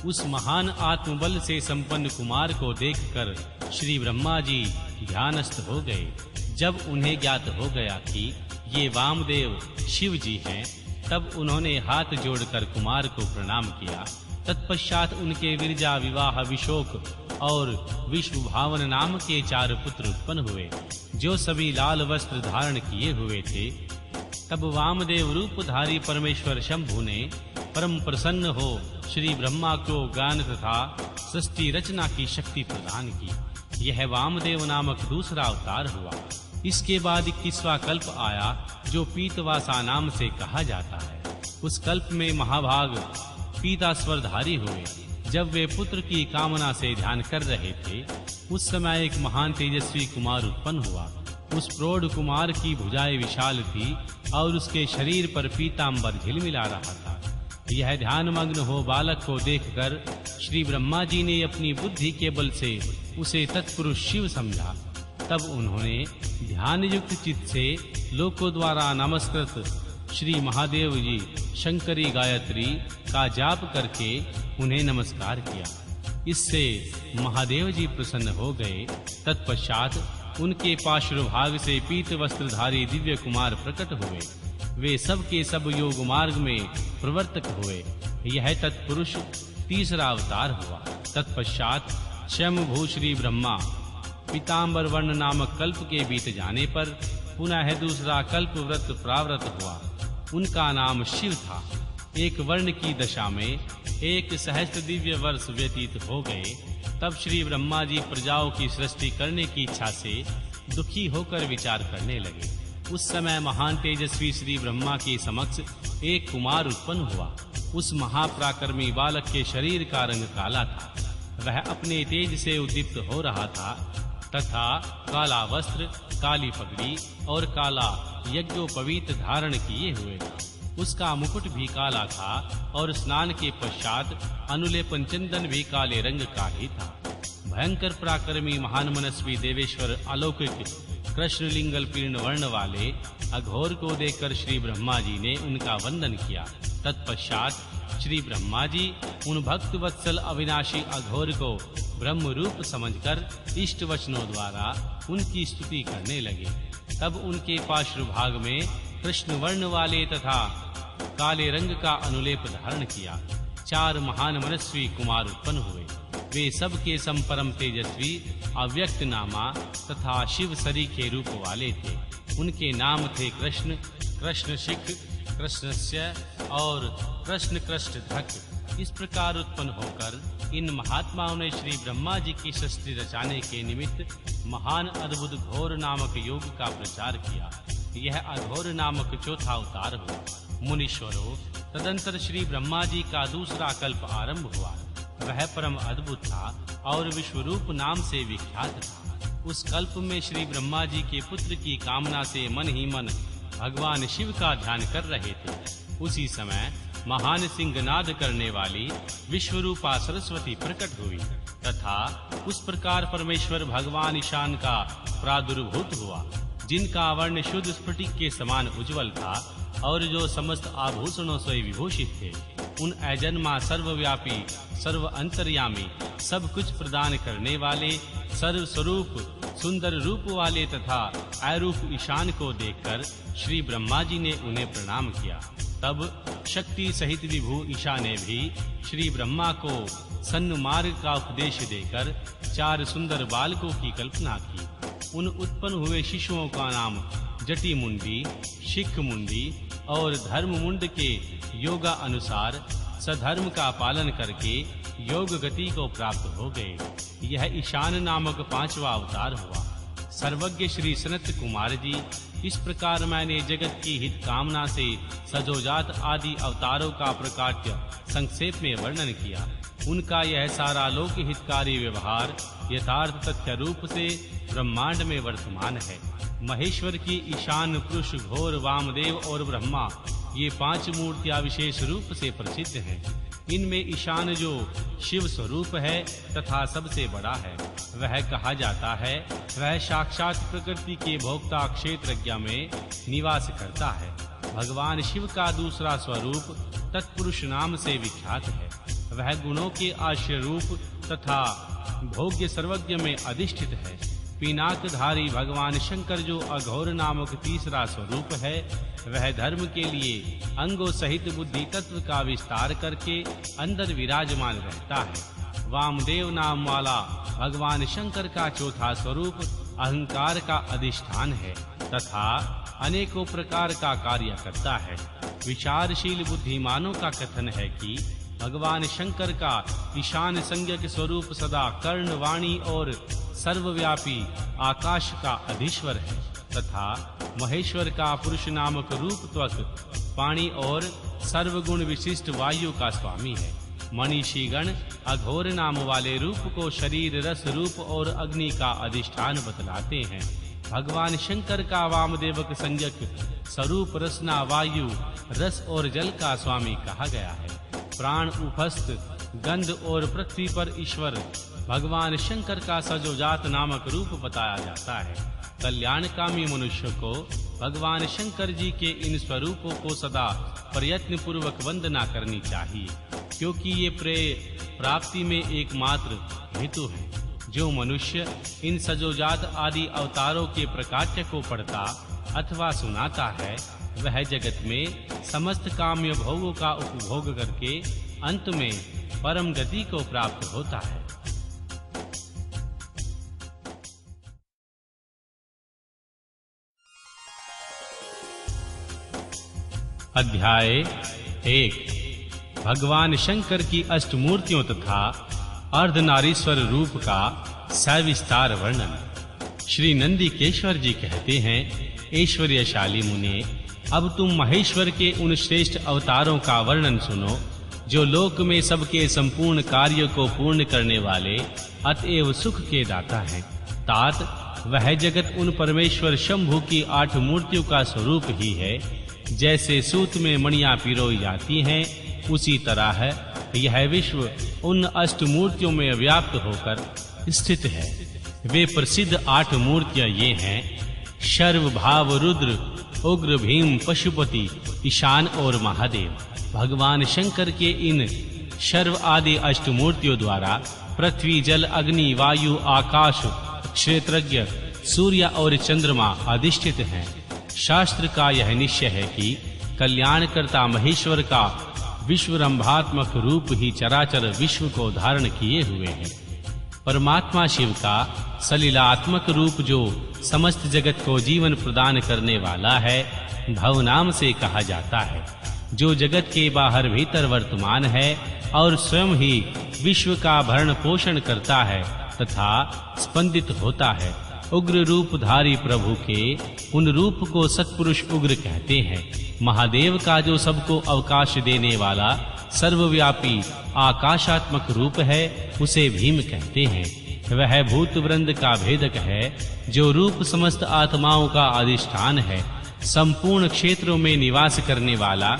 Speaker 2: उस महान आत्मबल से संपन्न कुमार को देखकर श्री ब्रह्मा जी ध्यानस्थ हो गए। जब उन्हें ज्ञात हो गया कि ये वामदेव शिव जी हैं, तब उन्होंने हाथ जोड़कर कुमार को प्रणाम किया। तत्पश्चात उनके विरजा, विवाह, विशोक और विश्वभावन नाम के 4 पुत्र उत्पन्न हुए, जो सभी लाल वस्त्र धारण किए हुए थे। तब वामदेव रूपधारी परमेश्वर शंभु ने परम प्रसन्न हो श्री ब्रह्मा को ज्ञान तथा सृष्टि रचना की शक्ति प्रदान की। यह वामदेव नामक दूसरा अवतार हुआ। इसके बाद 21वां कल्प आया, जो पीतवासा नाम से कहा जाता है। उस कल्प में महाभाग पीतास्वरधारी हुए। जब वे पुत्र की कामना से ध्यान कर रहे थे, उस समय एक महान तेजस्वी कुमार उत्पन्न हुआ। उस प्रौढ़ कुमार की भुजाएं विशाल थी और उसके शरीर पर पीतांबर झिलमिला रहा था। यह ध्यानमग्न हो बालक को देखकर श्री ब्रह्मा जी ने अपनी बुद्धि के बल से उसे तत्पुरुष शिव समझा। तब उन्होंने ध्यान युक्त चित्त से लोकों द्वारा नमस्कृत श्री महादेव जी शंकरी गायत्री का जाप करके उन्हें नमस्कार किया। इससे महादेव जी प्रसन्न हो गए। तत्पश्चात उनके पार्श्वभाग से पीत वस्त्रधारी दिव्य कुमार प्रकट हुए। वे सब के सब योग मार्ग में प्रवर्तक हुए। यह तत्पुरुष तीसरा अवतार हुआ। तत्पश्चात स्वयंभू श्री ब्रह्मा पीतांबर वर्ण नामक कल्प के बीत जाने पर पुनः दूसरा कल्प व्रत प्रावृत हुआ। उनका नाम शिव था। एक वर्ण की दशा में 1 सहस्त्र दिव्य वर्ष व्यतीत हो गए। तब श्री ब्रह्मा जी प्रजाओं की सृष्टि करने की इच्छा से दुखी होकर विचार करने लगे। उस समय महान तेजस्वी श्री ब्रह्मा के समक्ष एक कुमार उत्पन्न हुआ। उस महापराक्रमी बालक के शरीर का रंग काला था। वह अपने तेज से उद्दीप्त हो रहा था तथा काला वस्त्र, काली पगड़ी और काला यज्ञोपवीत धारण किए हुए था। उसका मुकुट भी काला था और स्नान के पश्चात अनुलेपन चंदन भी काले रंग का ही था। भयंकर पराक्रमी महान मनस्वी देवेश्वर अलौकिक कृष्ण लिंगल पीर्ण वर्ण वाले अघोर को देखकर श्री ब्रह्मा जी ने उनका वंदन किया। तत्पश्चात श्री ब्रह्मा जी उन भक्त वत्सल अविनाशी अघोर को ब्रह्म रूप समझकर इष्ट वचनों द्वारा उनकी स्तुति करने लगे। तब उनके पार्श्वभाग में कृष्ण वर्ण वाले तथा काले रंग का अनुलेप धारण किया 4 महान मनस्वी कुमार उत्पन्न हुए। वे सब के संपरम तेजस्वी, अव्यक्त नामा तथा शिव सरीखे रूप वाले थे। उनके नाम थे कृष्ण, कृष्णशिख, कृष्णस्य और कृष्ण कृष्णधक। इस प्रकार उत्पन्न होकर इन महात्माओं ने श्री ब्रह्मा जी की सृष्टि रचाने के निमित्त महान अद्भुत घोर नामक योग का प्रचार किया। यह अघोर नामक चौथा अवतार हुआ। मुनीश्वरों, तदंतर श्री ब्रह्मा जी का दूसरा कल्प आरंभ हुआ। वह परम अद्भुत था और विश्वरूप नाम से विख्यात था। उस कल्प में श्री ब्रह्मा जी के पुत्र की कामना से मन ही मन भगवान शिव का ध्यान कर रहे थे। उसी समय महान सिंहनाद करने वाली विश्वरूपा सरस्वती प्रकट हुई तथा उस प्रकार परमेश्वर भगवान ईशान का प्रादुर्भूत हुआ, जिनका वर्ण शुद्ध स्फटिक के समान उज्जवल था और जो समस्त आभूषणों से विभूषित थे। उन अजन्मा, सर्वव्यापी, सर्व अंतर्यामी, सब कुछ प्रदान करने वाले, सर्व स्वरूप, सुंदर रूप वाले तथा अरूप ईशान को देखकर श्री ब्रह्मा जी ने उन्हें प्रणाम किया। तब शक्ति सहित विभु ईशा ने भी श्री ब्रह्मा को सन्मार्ग का उपदेश देकर 4 सुंदर बालकों की कल्पना की। उन उत्पन्न हुए शिशुओं का नाम जटी मुंडी, शिख मुंडी और धर्म मुंड के योगा अनुसार सधर्म का पालन करके योग गति को प्राप्त हो गए। यह ईशान नामक 5वां अवतार हुआ। सर्वज्ञ श्री सनत कुमार जी, इस प्रकार मैंने जगत की हित कामना से सजोजात आदि अवतारों का प्रकाट्य संक्षेप में वर्णन किया। उनका यह सारा लोक हितकारी व्यवहार यथार्थ तथ्य रूप से ब्रह्मांड में वर्तमान है। महेश्वर की ईशान, पुरुष, घोर, वामदेव और ब्रह्मा, ये 5 मूर्तियां विशेष रूप से प्रसिद्ध हैं। इनमें ईशान जो शिव स्वरूप है तथा सबसे बड़ा है, वह कहा जाता है, वह साक्षात प्रकृति के भोक्ता क्षेत्रज्ञ में निवास करता है। भगवान शिव का दूसरा स्वरूप तत्पुरुष नाम से विख्यात है। वह गुणों के आश्रय रूप तथा भोग्य सर्वज्ञ में अधिष्ठित है। पिनाकधारी भगवान शंकर जो अघोर नामक तीसरा स्वरूप है, वह धर्म के लिए अंगों सहित बुद्धि तत्व का विस्तार करके अंदर विराजमान रहता है। वामदेव नाम वाला भगवान शंकर का चौथा स्वरूप अहंकार का अधिष्ठान है तथा अनेकों प्रकार का कार्य करता है। विचारशील बुद्धिमानों का कथन है कि भगवान शंकर का ईशान संज्ञक स्वरूप सदा कर्ण, वाणी और सर्वव्यापी आकाश का अधीश्वर है तथा महेश्वर का पुरुष नामक रूप त्वक, पाणी और सर्वगुण विशिष्ट वायु का स्वामी है। मनीषीगण अघोर नाम वाले रूप को शरीर, रस, रूप और अग्नि का अधिष्ठान बतलाते हैं। भगवान शंकर का वामदेवक संज्ञक स्वरूप रसना, वायु, रस और जल का स्वामी कहा गया है। प्राण, उपस्थ, गंध और पृथ्वी पर ईश्वर भगवान शंकर का सजोजात नामक रूप बताया जाता है। कल्याणकामी मनुष्य को भगवान शंकर जी के इन स्वरूपों को सदा प्रयत्न पूर्वक वंदना करनी चाहिए, क्योंकि ये प्राप्ति में एकमात्र हेतु है। जो मनुष्य इन सजोजात आदि अवतारों के प्रकाट्य को पढ़ता अथवा सुनाता है, वह जगत में समस्त काम्य भोगों का उपभोग करके अंत में परम गति को प्राप्त होता है। अध्याय 1। भगवान शंकर की अष्टमूर्तियों तथा अर्धनारीश्वर रूप का सविस्तार वर्णन। श्री नंदिकेश्वर जी कहते हैं, ऐश्वर्यशाली मुने, अब तुम महेश्वर के उन श्रेष्ठ अवतारों का वर्णन सुनो, जो लोक में सबके संपूर्ण कार्य को पूर्ण करने वाले अतएव सुख के दाता हैं। तात वह जगत उन परमेश्वर शंभु की 8 मूर्तियों का स्वरूप ही है। जैसे सूत में मणियां पिरोई जाती हैं, उसी तरह यह विश्व उन 8 मूर्तियों में व्याप्त होकर स्थित है। वे प्रसिद्ध 8 मूर्तियां ये हैं: शर्व, भाव, रुद्र, उग्र, भीम, पशुपति, ईशान और महादेव। भगवान शंकर के इन शर्व आदि अष्टमूर्तियों द्वारा पृथ्वी, जल, अग्नि, वायु, आकाश, क्षेत्रज्ञ, सूर्य और चंद्रमा अधिष्ठित हैं। शास्त्र का यह निश्चय है कि कल्याणकर्ता महेश्वर का विश्वरंभात्मक रूप ही चराचर विश्व को धारण किए हुए हैं। परमात्मा शिव का सलीलात्मक रूप जो समस्त जगत को जीवन प्रदान करने वाला है, भव नाम से कहा जाता है, जो जगत के बाहर भीतर वर्तमान है और स्वयं ही विश्व का भरण पोषण करता है तथा स्पंदित होता है। उग्र रूपधारी प्रभु के उन रूप को सत्पुरुष उग्र कहते हैं। महादेव का जो सबको अवकाश देने वाला सर्वव्यापी आकाशात्मक रूप है, उसे भीम कहते हैं। वह भूत वृंद का भेदक है, जो रूप समस्त आत्माओं का अधिष्ठान है, संपूर्ण क्षेत्रों में निवास करने वाला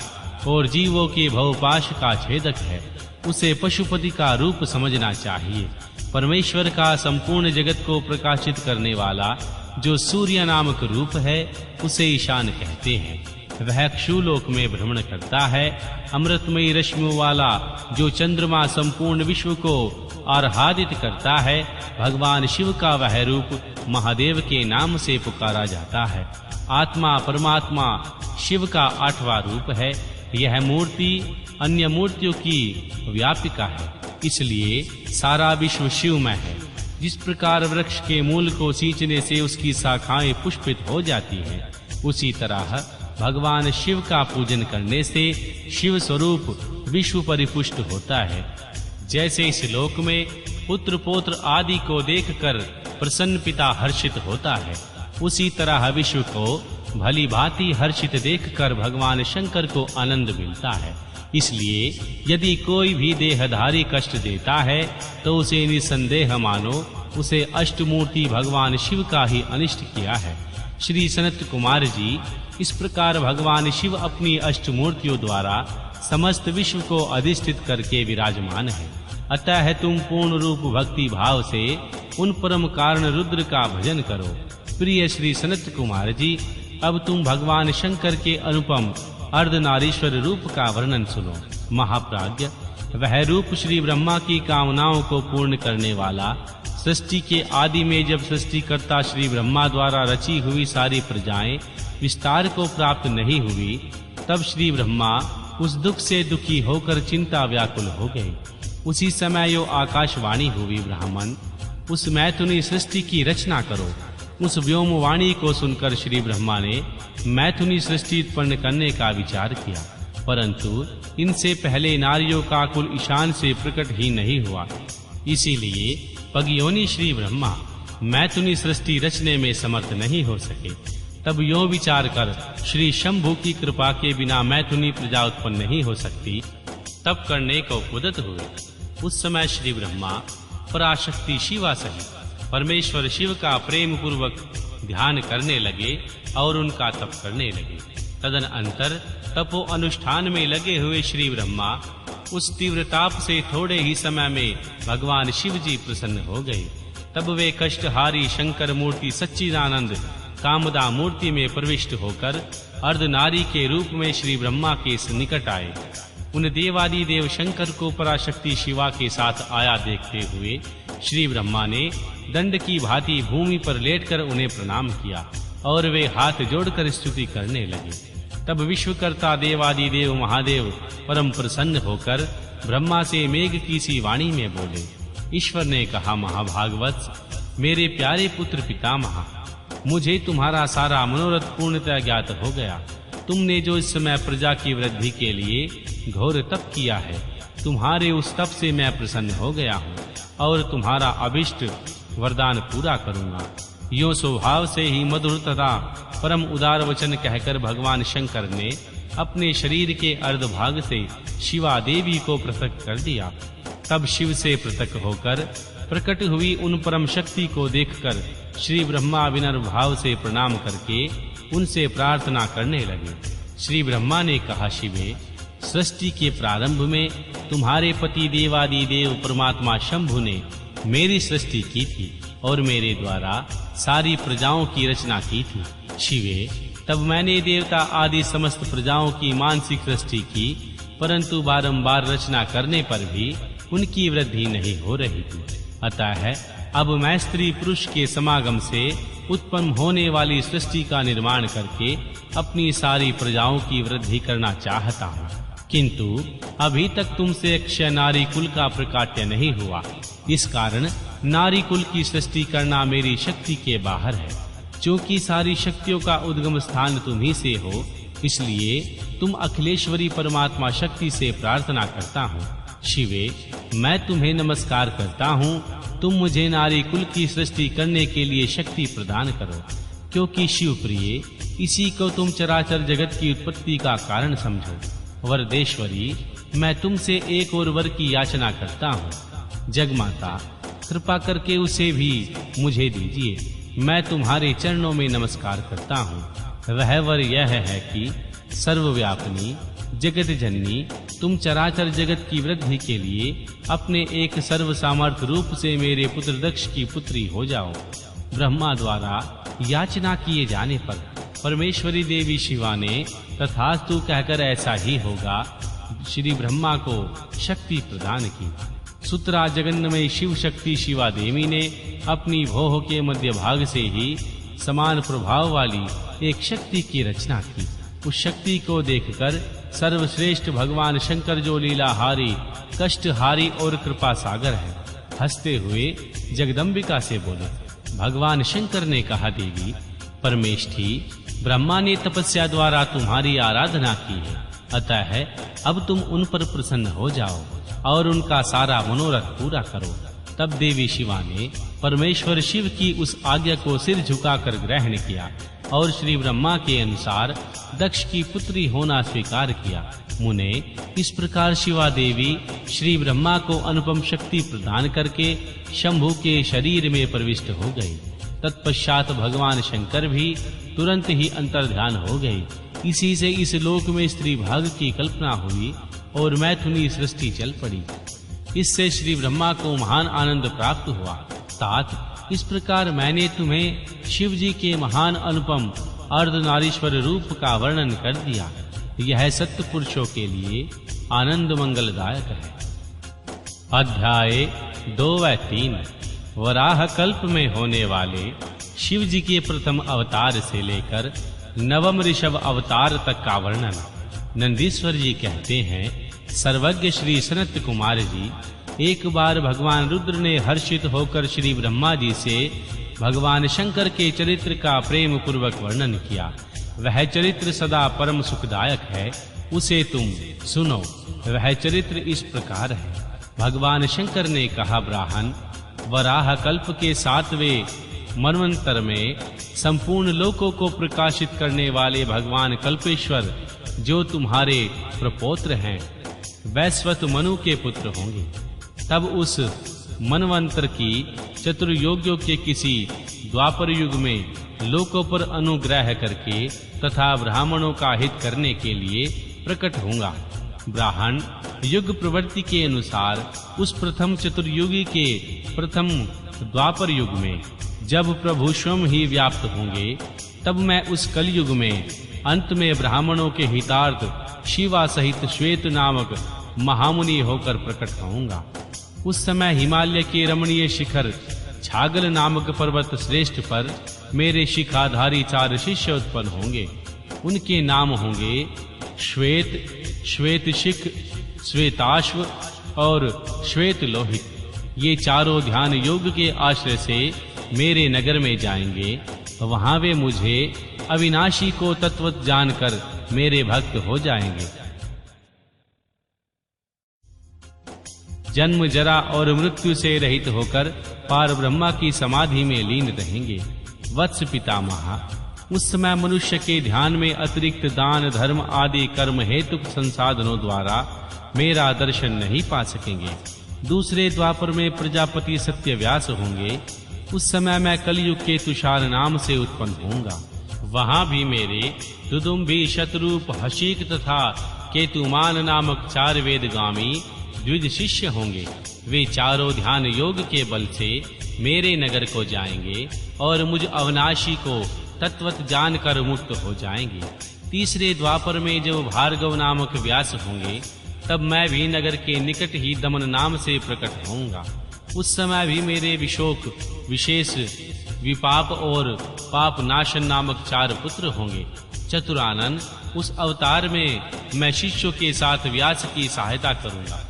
Speaker 2: और जीवों के भवपाश का छेदक है। उसे पशुपति का रूप समझना चाहिए। परमेश्वर का संपूर्ण जगत को प्रकाशित करने वाला जो सूर्य नामक रूप है, उसे ईशान कहते हैं। वह क्षुलोक में भ्रमण करता है। अमृतमयी रश्मियों वाला जो चंद्रमा संपूर्ण विश्व को आह्लादित करता है, भगवान शिव का वह रूप महादेव के नाम से पुकारा जाता है। आत्मा परमात्मा शिव का 8वां रूप है। यह मूर्ति अन्य मूर्तियों की व्यापिका है, इसलिए सारा विश्व शिवमय है। जिस प्रकार वृक्ष के मूल को सींचने से उसकी शाखाएं पुष्पित हो जाती हैं, उसी तरह भगवान शिव का पूजन करने से शिव स्वरूप विश्व परिपुष्ट होता है। जैसे इस लोक में पुत्र पौत्र आदि को देखकर प्रसन्न पिता हर्षित होता है, उसी तरह विश्व को भली भांति हर्षित देखकर भगवान शंकर को आनंद मिलता है। इसलिए यदि कोई भी देहधारी कष्ट देता है तो उसे निसंदेह मानो उसे अष्टमूर्ति भगवान शिव का ही अनिष्ट किया है। श्री सनत कुमार जी, इस प्रकार भगवान शिव अपनी अष्टमूर्तियों द्वारा समस्त विश्व को अधिष्ठित करके विराजमान है। अतः तुम पूर्ण रूप भक्ति भाव से उन परम कारण रुद्र का भजन करो। प्रिय श्री सनत कुमार जी, अब तुम भगवान शंकर के अनुपम अर्धनारीश्वर रूप का वर्णन सुनो। महाप्राज्ञ, वह रूप श्री ब्रह्मा की कामनाओं को पूर्ण करने वाला, सृष्टि के आदि में जब सृष्टिकर्ता श्री ब्रह्मा द्वारा रची हुई सारी प्रजाएं विस्तार को प्राप्त नहीं हुई, तब श्री ब्रह्मा उस दुख से दुखी होकर चिंता व्याकुल हो गए। उसी समय यो आकाशवाणी हुई, ब्राह्मण, उस मैथुनी सृष्टि की रचना करो। उस व्योमवाणी को सुनकर श्री ब्रह्मा ने मैथुनी सृष्टि उत्पन्न करने का विचार किया, परंतु इनसे पहले नारियों का कुल ईशान से प्रकट ही नहीं हुआ। इसीलिए पगयोनि श्री ब्रह्मा मैथुनी सृष्टि रचने में समर्थ नहीं हो सके। तब यो विचार कर श्री शंभु की कृपा के बिना मैथुनी प्रजा उत्पन्न नहीं हो सकती, तब करने को उद्यत हुए। उस समय श्री ब्रह्मा पराशक्ति शिवा सहित परमेश्वर शिव का प्रेम पूर्वक ध्यान करने लगे और उनका तप करने लगे। तदनंतर तपो अनुष्ठान में लगे हुए श्री ब्रह्मा उस तीव्र ताप से थोड़े ही समय में भगवान शिव जी प्रसन्न हो गए। तब वे कष्टहारी शंकर मूर्ति सच्चिदानंद कामदा मूर्ति में प्रविष्ट होकर अर्धनारी के रूप में श्री ब्रह्मा के निकट आए। उन देवादि देव शंकर को पराशक्ति शिवा के साथ आया देखते हुए श्री ब्रह्मा ने दंड की भांति भूमि पर लेटकर उन्हें प्रणाम किया और वे हाथ जोड़कर स्तुति करने लगे। तब विश्वकर्ता देवादि देव महादेव परम प्रसन्न होकर ब्रह्मा से मेघ की सी वाणी में बोले। ईश्वर ने कहा, महाभागवत, मेरे प्यारे पुत्र पितामह, मुझे तुम्हारा सारा मनोरथ पूर्णतः ज्ञात हो गया। तुमने जो इस समय प्रजा की वृद्धि के लिए घोर तप किया है, तुम्हारे उस तप से मैं प्रसन्न हो गया हूँ और तुम्हारा अभिष्ट वरदान पूरा करूंगा। यो स्वभाव से ही मधुर तथा परम उदार वचन कहकर भगवान शंकर ने अपने शरीर के अर्धभाग से शिवा देवी को पृथक कर दिया। तब शिव से पृथक होकर प्रकट हुई उन परम शक्ति को देखकर श्री ब्रह्मा विनम्र भाव से प्रणाम करके उनसे प्रार्थना करने लगे। श्री ब्रह्मा ने कहा, शिवे, सृष्टि के प्रारंभ में तुम्हारे पति देवादि देव परमात्मा शंभु ने मेरी सृष्टि की थी और मेरे द्वारा सारी प्रजाओं की रचना की थी। शिवे, तब मैंने देवता आदि समस्त प्रजाओं की मानसिक सृष्टि की, परंतु बारंबार रचना करने पर भी उनकी वृद्धि नहीं हो रही थी। अतः अब मैं स्त्री पुरुष के समागम से उत्पन्न होने वाली सृष्टि का निर्माण करके अपनी सारी प्रजाओं की वृद्धि करना चाहता हूँ, किंतु अभी तक तुमसे अक्षय नारी कुल का प्रकाट्य नहीं हुआ। इस कारण नारी कुल की सृष्टि करना मेरी शक्ति के बाहर है। क्योंकि सारी शक्तियों का उद्गम स्थान तुम ही से हो, इसलिए तुम अखिलेश्वरी परमात्मा शक्ति से प्रार्थना करता हूँ। शिवे, मैं तुम्हें नमस्कार करता हूँ। तुम मुझे नारी कुल की सृष्टि करने के लिए शक्ति प्रदान करो, क्योंकि शिव प्रिय, इसी को तुम चराचर जगत की उत्पत्ति का कारण समझो। वरदेश्वरी, मैं तुमसे एक और वर की याचना करता हूँ। जगमाता, कृपा करके उसे भी मुझे दीजिए। मैं तुम्हारे चरणों में नमस्कार करता हूँ। वह वर यह है कि सर्वव्यापिनी जगत जननी, तुम चराचर जगत की वृद्धि के लिए अपने एक सर्व सामर्थ रूप से मेरे पुत्र दक्ष की पुत्री हो जाओ। ब्रह्मा द्वारा याचना किए जाने पर परमेश्वरी देवी शिवा ने तथास्तु कहकर ऐसा ही होगा श्री ब्रह्मा को शक्ति प्रदान की। सुतरा जगन्नमयी शिव शक्ति शिवा देवी ने अपनी भोह के मध्य भाग से ही समान प्रभाव वाली एक शक्ति की रचना की। उस शक्ति को देखकर सर्वश्रेष्ठ भगवान शंकर, जो लीलाहारी, कष्टहारी और कृपा सागर है, हंसते हुए जगदम्बिका से बोले। भगवान शंकर ने कहा, देवी परमेष्ठी, ब्रह्मा ने तपस्या द्वारा तुम्हारी आराधना की है, अतः अब तुम उन पर प्रसन्न हो जाओ और उनका सारा मनोरथ पूरा करो। तब देवी शिवा ने परमेश्वर शिव की उस आज्ञा को सिर झुकाकर ग्रहण किया और श्री ब्रह्मा के अनुसार दक्ष की पुत्री होना स्वीकार किया। मुने, इस प्रकार शिवा देवी श्री ब्रह्मा को अनुपम शक्ति प्रदान करके शंभु के शरीर में प्रविष्ट हो गई। तत्पश्चात भगवान शंकर भी तुरंत ही अंतर्ध्यान हो गए। इसी से इस लोक में स्त्री भाग की कल्पना हुई और मैथुनी सृष्टि चल पड़ी। इससे श्री ब्रह्मा को महान आनंद प्राप्त हुआ। तात, इस प्रकार मैंने तुम्हें शिव जी के महान अनुपम अर्धनारीश्वर रूप का वर्णन कर दिया। यह सत्य पुरुषों के लिए आनंद मंगलदायक है। अध्याय 2 व 3 वराह कल्प में होने वाले शिव जी के प्रथम अवतार से लेकर नवम ऋषभ अवतार तक का वर्णन। नंदीश्वर जी कहते हैं, सर्वज्ञ श्री सनत कुमार जी, एक बार भगवान रुद्र ने हर्षित होकर श्री ब्रह्मा जी से भगवान शंकर के चरित्र का प्रेम पूर्वक वर्णन किया। वह चरित्र सदा परम सुखदायक है, उसे तुम सुनो। वह चरित्र इस प्रकार है। भगवान शंकर ने कहा, ब्राह्मण, वराह कल्प के 7वें मनवंतर में संपूर्ण लोकों को प्रकाशित करने वाले भगवान कल्पेश्वर जो तुम्हारे प्रपौत्र हैं, वैश्वत मनु के पुत्र होंगे। तब उस मनवंतर की चतुर्योग्यों के किसी द्वापर युग में लोकों पर अनुग्रह करके तथा ब्राह्मणों का हित करने के लिए प्रकट होगा। ब्राह्मण युग प्रवृत्ति के अनुसार उस प्रथम चतुर्युगी के प्रथम द्वापर युग में जब प्रभु स्वयं ही व्याप्त होंगे, तब मैं उस कलयुग में अंत में ब्राह्मणों के हितार्थ शिवा सहित श्वेत नामक महामुनि होकर प्रकट होऊंगा। उस समय हिमालय के रमणीय शिखर छागल नामक पर्वत श्रेष्ठ पर मेरे शिखाधारी 4 शिष्य उत्पन्न होंगे। उनके नाम होंगे श्वेत, श्वेतशिख, श्वेताश्व और श्वेत लोहित। ये चारों ध्यान योग के आश्रय से मेरे नगर में जाएंगे। वहां वे मुझे अविनाशी को तत्वत जानकर मेरे भक्त हो जाएंगे। जन्म, जरा और मृत्यु से रहित होकर पार ब्रह्मा की समाधि में लीन रहेंगे। वत्स पितामह, उस समय मनुष्य के ध्यान में अतिरिक्त दान, धर्म आदि कर्म हेतु संसाधनों द्वारा मेरा दर्शन नहीं पा सकेंगे। दूसरे द्वापर में प्रजापति सत्यव्यास होंगे। उस समय मैं कलयुग के तुषार नाम से उत्पन्न होऊंगा। वहां भी मेरे दुदुम्भी, शतरूप, हशीक तथा केतुमान नामक 4 वेदगामी द्विज शिष्य होंगे। वे चारों ध्यान योग के बल से मेरे नगर को जाएंगे और मुझ अविनाशी को तत्वत जानकर मुक्त हो जाएंगे। तीसरे द्वापर में जब भार्गव नामक व्यास होंगे, तब मैं भी नगर के निकट ही दमन नाम से प्रकट होऊंगा। उस समय भी मेरे विशोक, विशेष, विपाप और पाप नाशन नामक 4 पुत्र होंगे। चतुरानन, उस अवतार में मैं शिष्यों के साथ व्यास की सहायता करूंगा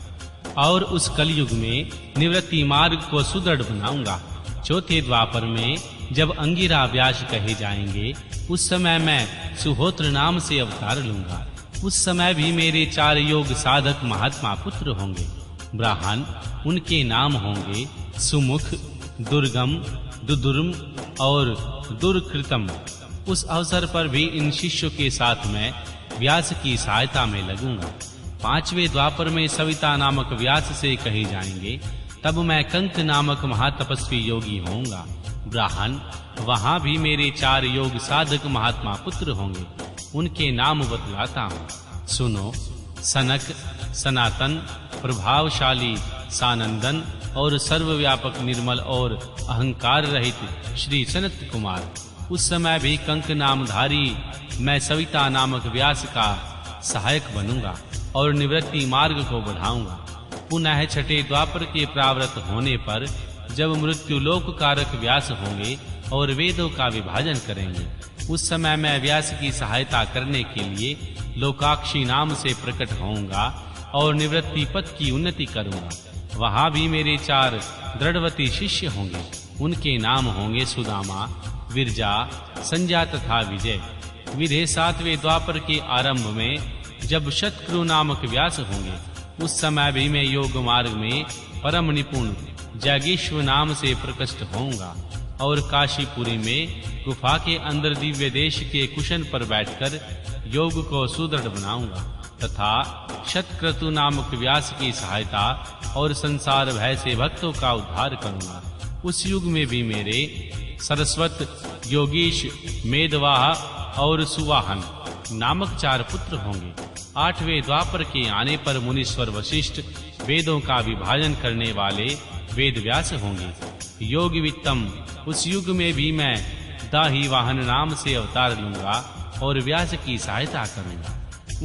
Speaker 2: और उस कलयुग में निवृत्ति मार्ग को सुदृढ़ बनाऊंगा। चौथे द्वापर में जब अंगिरा व्यास कहे जाएंगे, उस समय मैं सुहोत्र नाम से अवतार लूंगा। उस समय भी मेरे 4 योग साधक महात्मा पुत्र होंगे। ब्राह्मण, उनके नाम होंगे सुमुख, दुर्गम, दुदुर्म और दुर्कृतम। उस अवसर पर भी इन शिष्यों के साथ मैं व्यास की सहायता में लगूंगा। 5वें द्वापर में सविता नामक व्यास से कहे जाएंगे, तब मैं कंक नामक महातपस्वी योगी होऊंगा। ब्राह्मण, वहां भी मेरे 4 योग साधक महात्मा पुत्र होंगे। उनके नाम बतलाता हूँ, सुनो। सनक, सनातन, प्रभावशाली, सानंदन और सर्वव्यापक, निर्मल और अहंकार रहित श्री सनत कुमार। उस समय भी कंक नामधारी मैं सविता नामक व्यास का सहायक बनूंगा और निवृत्ति मार्ग को बढ़ाऊंगा। पुनः 6ठे द्वापर के प्रावृत होने पर जब मृत्यु लोक कारक व्यास होंगे और वेदों का विभाजन करेंगे, उस समय मैं व्यास की सहायता करने के लिए लोकाक्षी नाम से प्रकट होऊंगा और निवृत्ति पथ की उन्नति करूंगा। वहां भी मेरे 4 दृढ़वती शिष्य होंगे। उनके नाम होंगे सुदामा, विरजा, संज्ञा तथा विजय। विधे 7वें द्वापर के आरंभ में जब शतक्रु नामक व्यास होंगे, उस समय भी मैं योग मार्ग में परम निपुण जागेश्वर नाम से प्रकट होऊंगा और काशीपुरी में गुफा के अंदर दिव्य देश के कुशन पर बैठकर योग को सुदृढ़ बनाऊंगा तथा शतक्रतु नामक व्यास की सहायता और संसार भय से भक्तों का उद्धार करूंगा। उस युग में भी मेरे सरस्वत, योगीश, मेदवाह और सुवाहन नामक 4 पुत्र होंगे। 8वें द्वापर के आने पर मुनीश्वर वशिष्ठ वेदों का विभाजन करने वाले वेद व्यास होंगे। योग वित्तम उस युग में भी मैं दाही वाहन नाम से अवतार लूंगा और व्यास की सहायता करूंगा।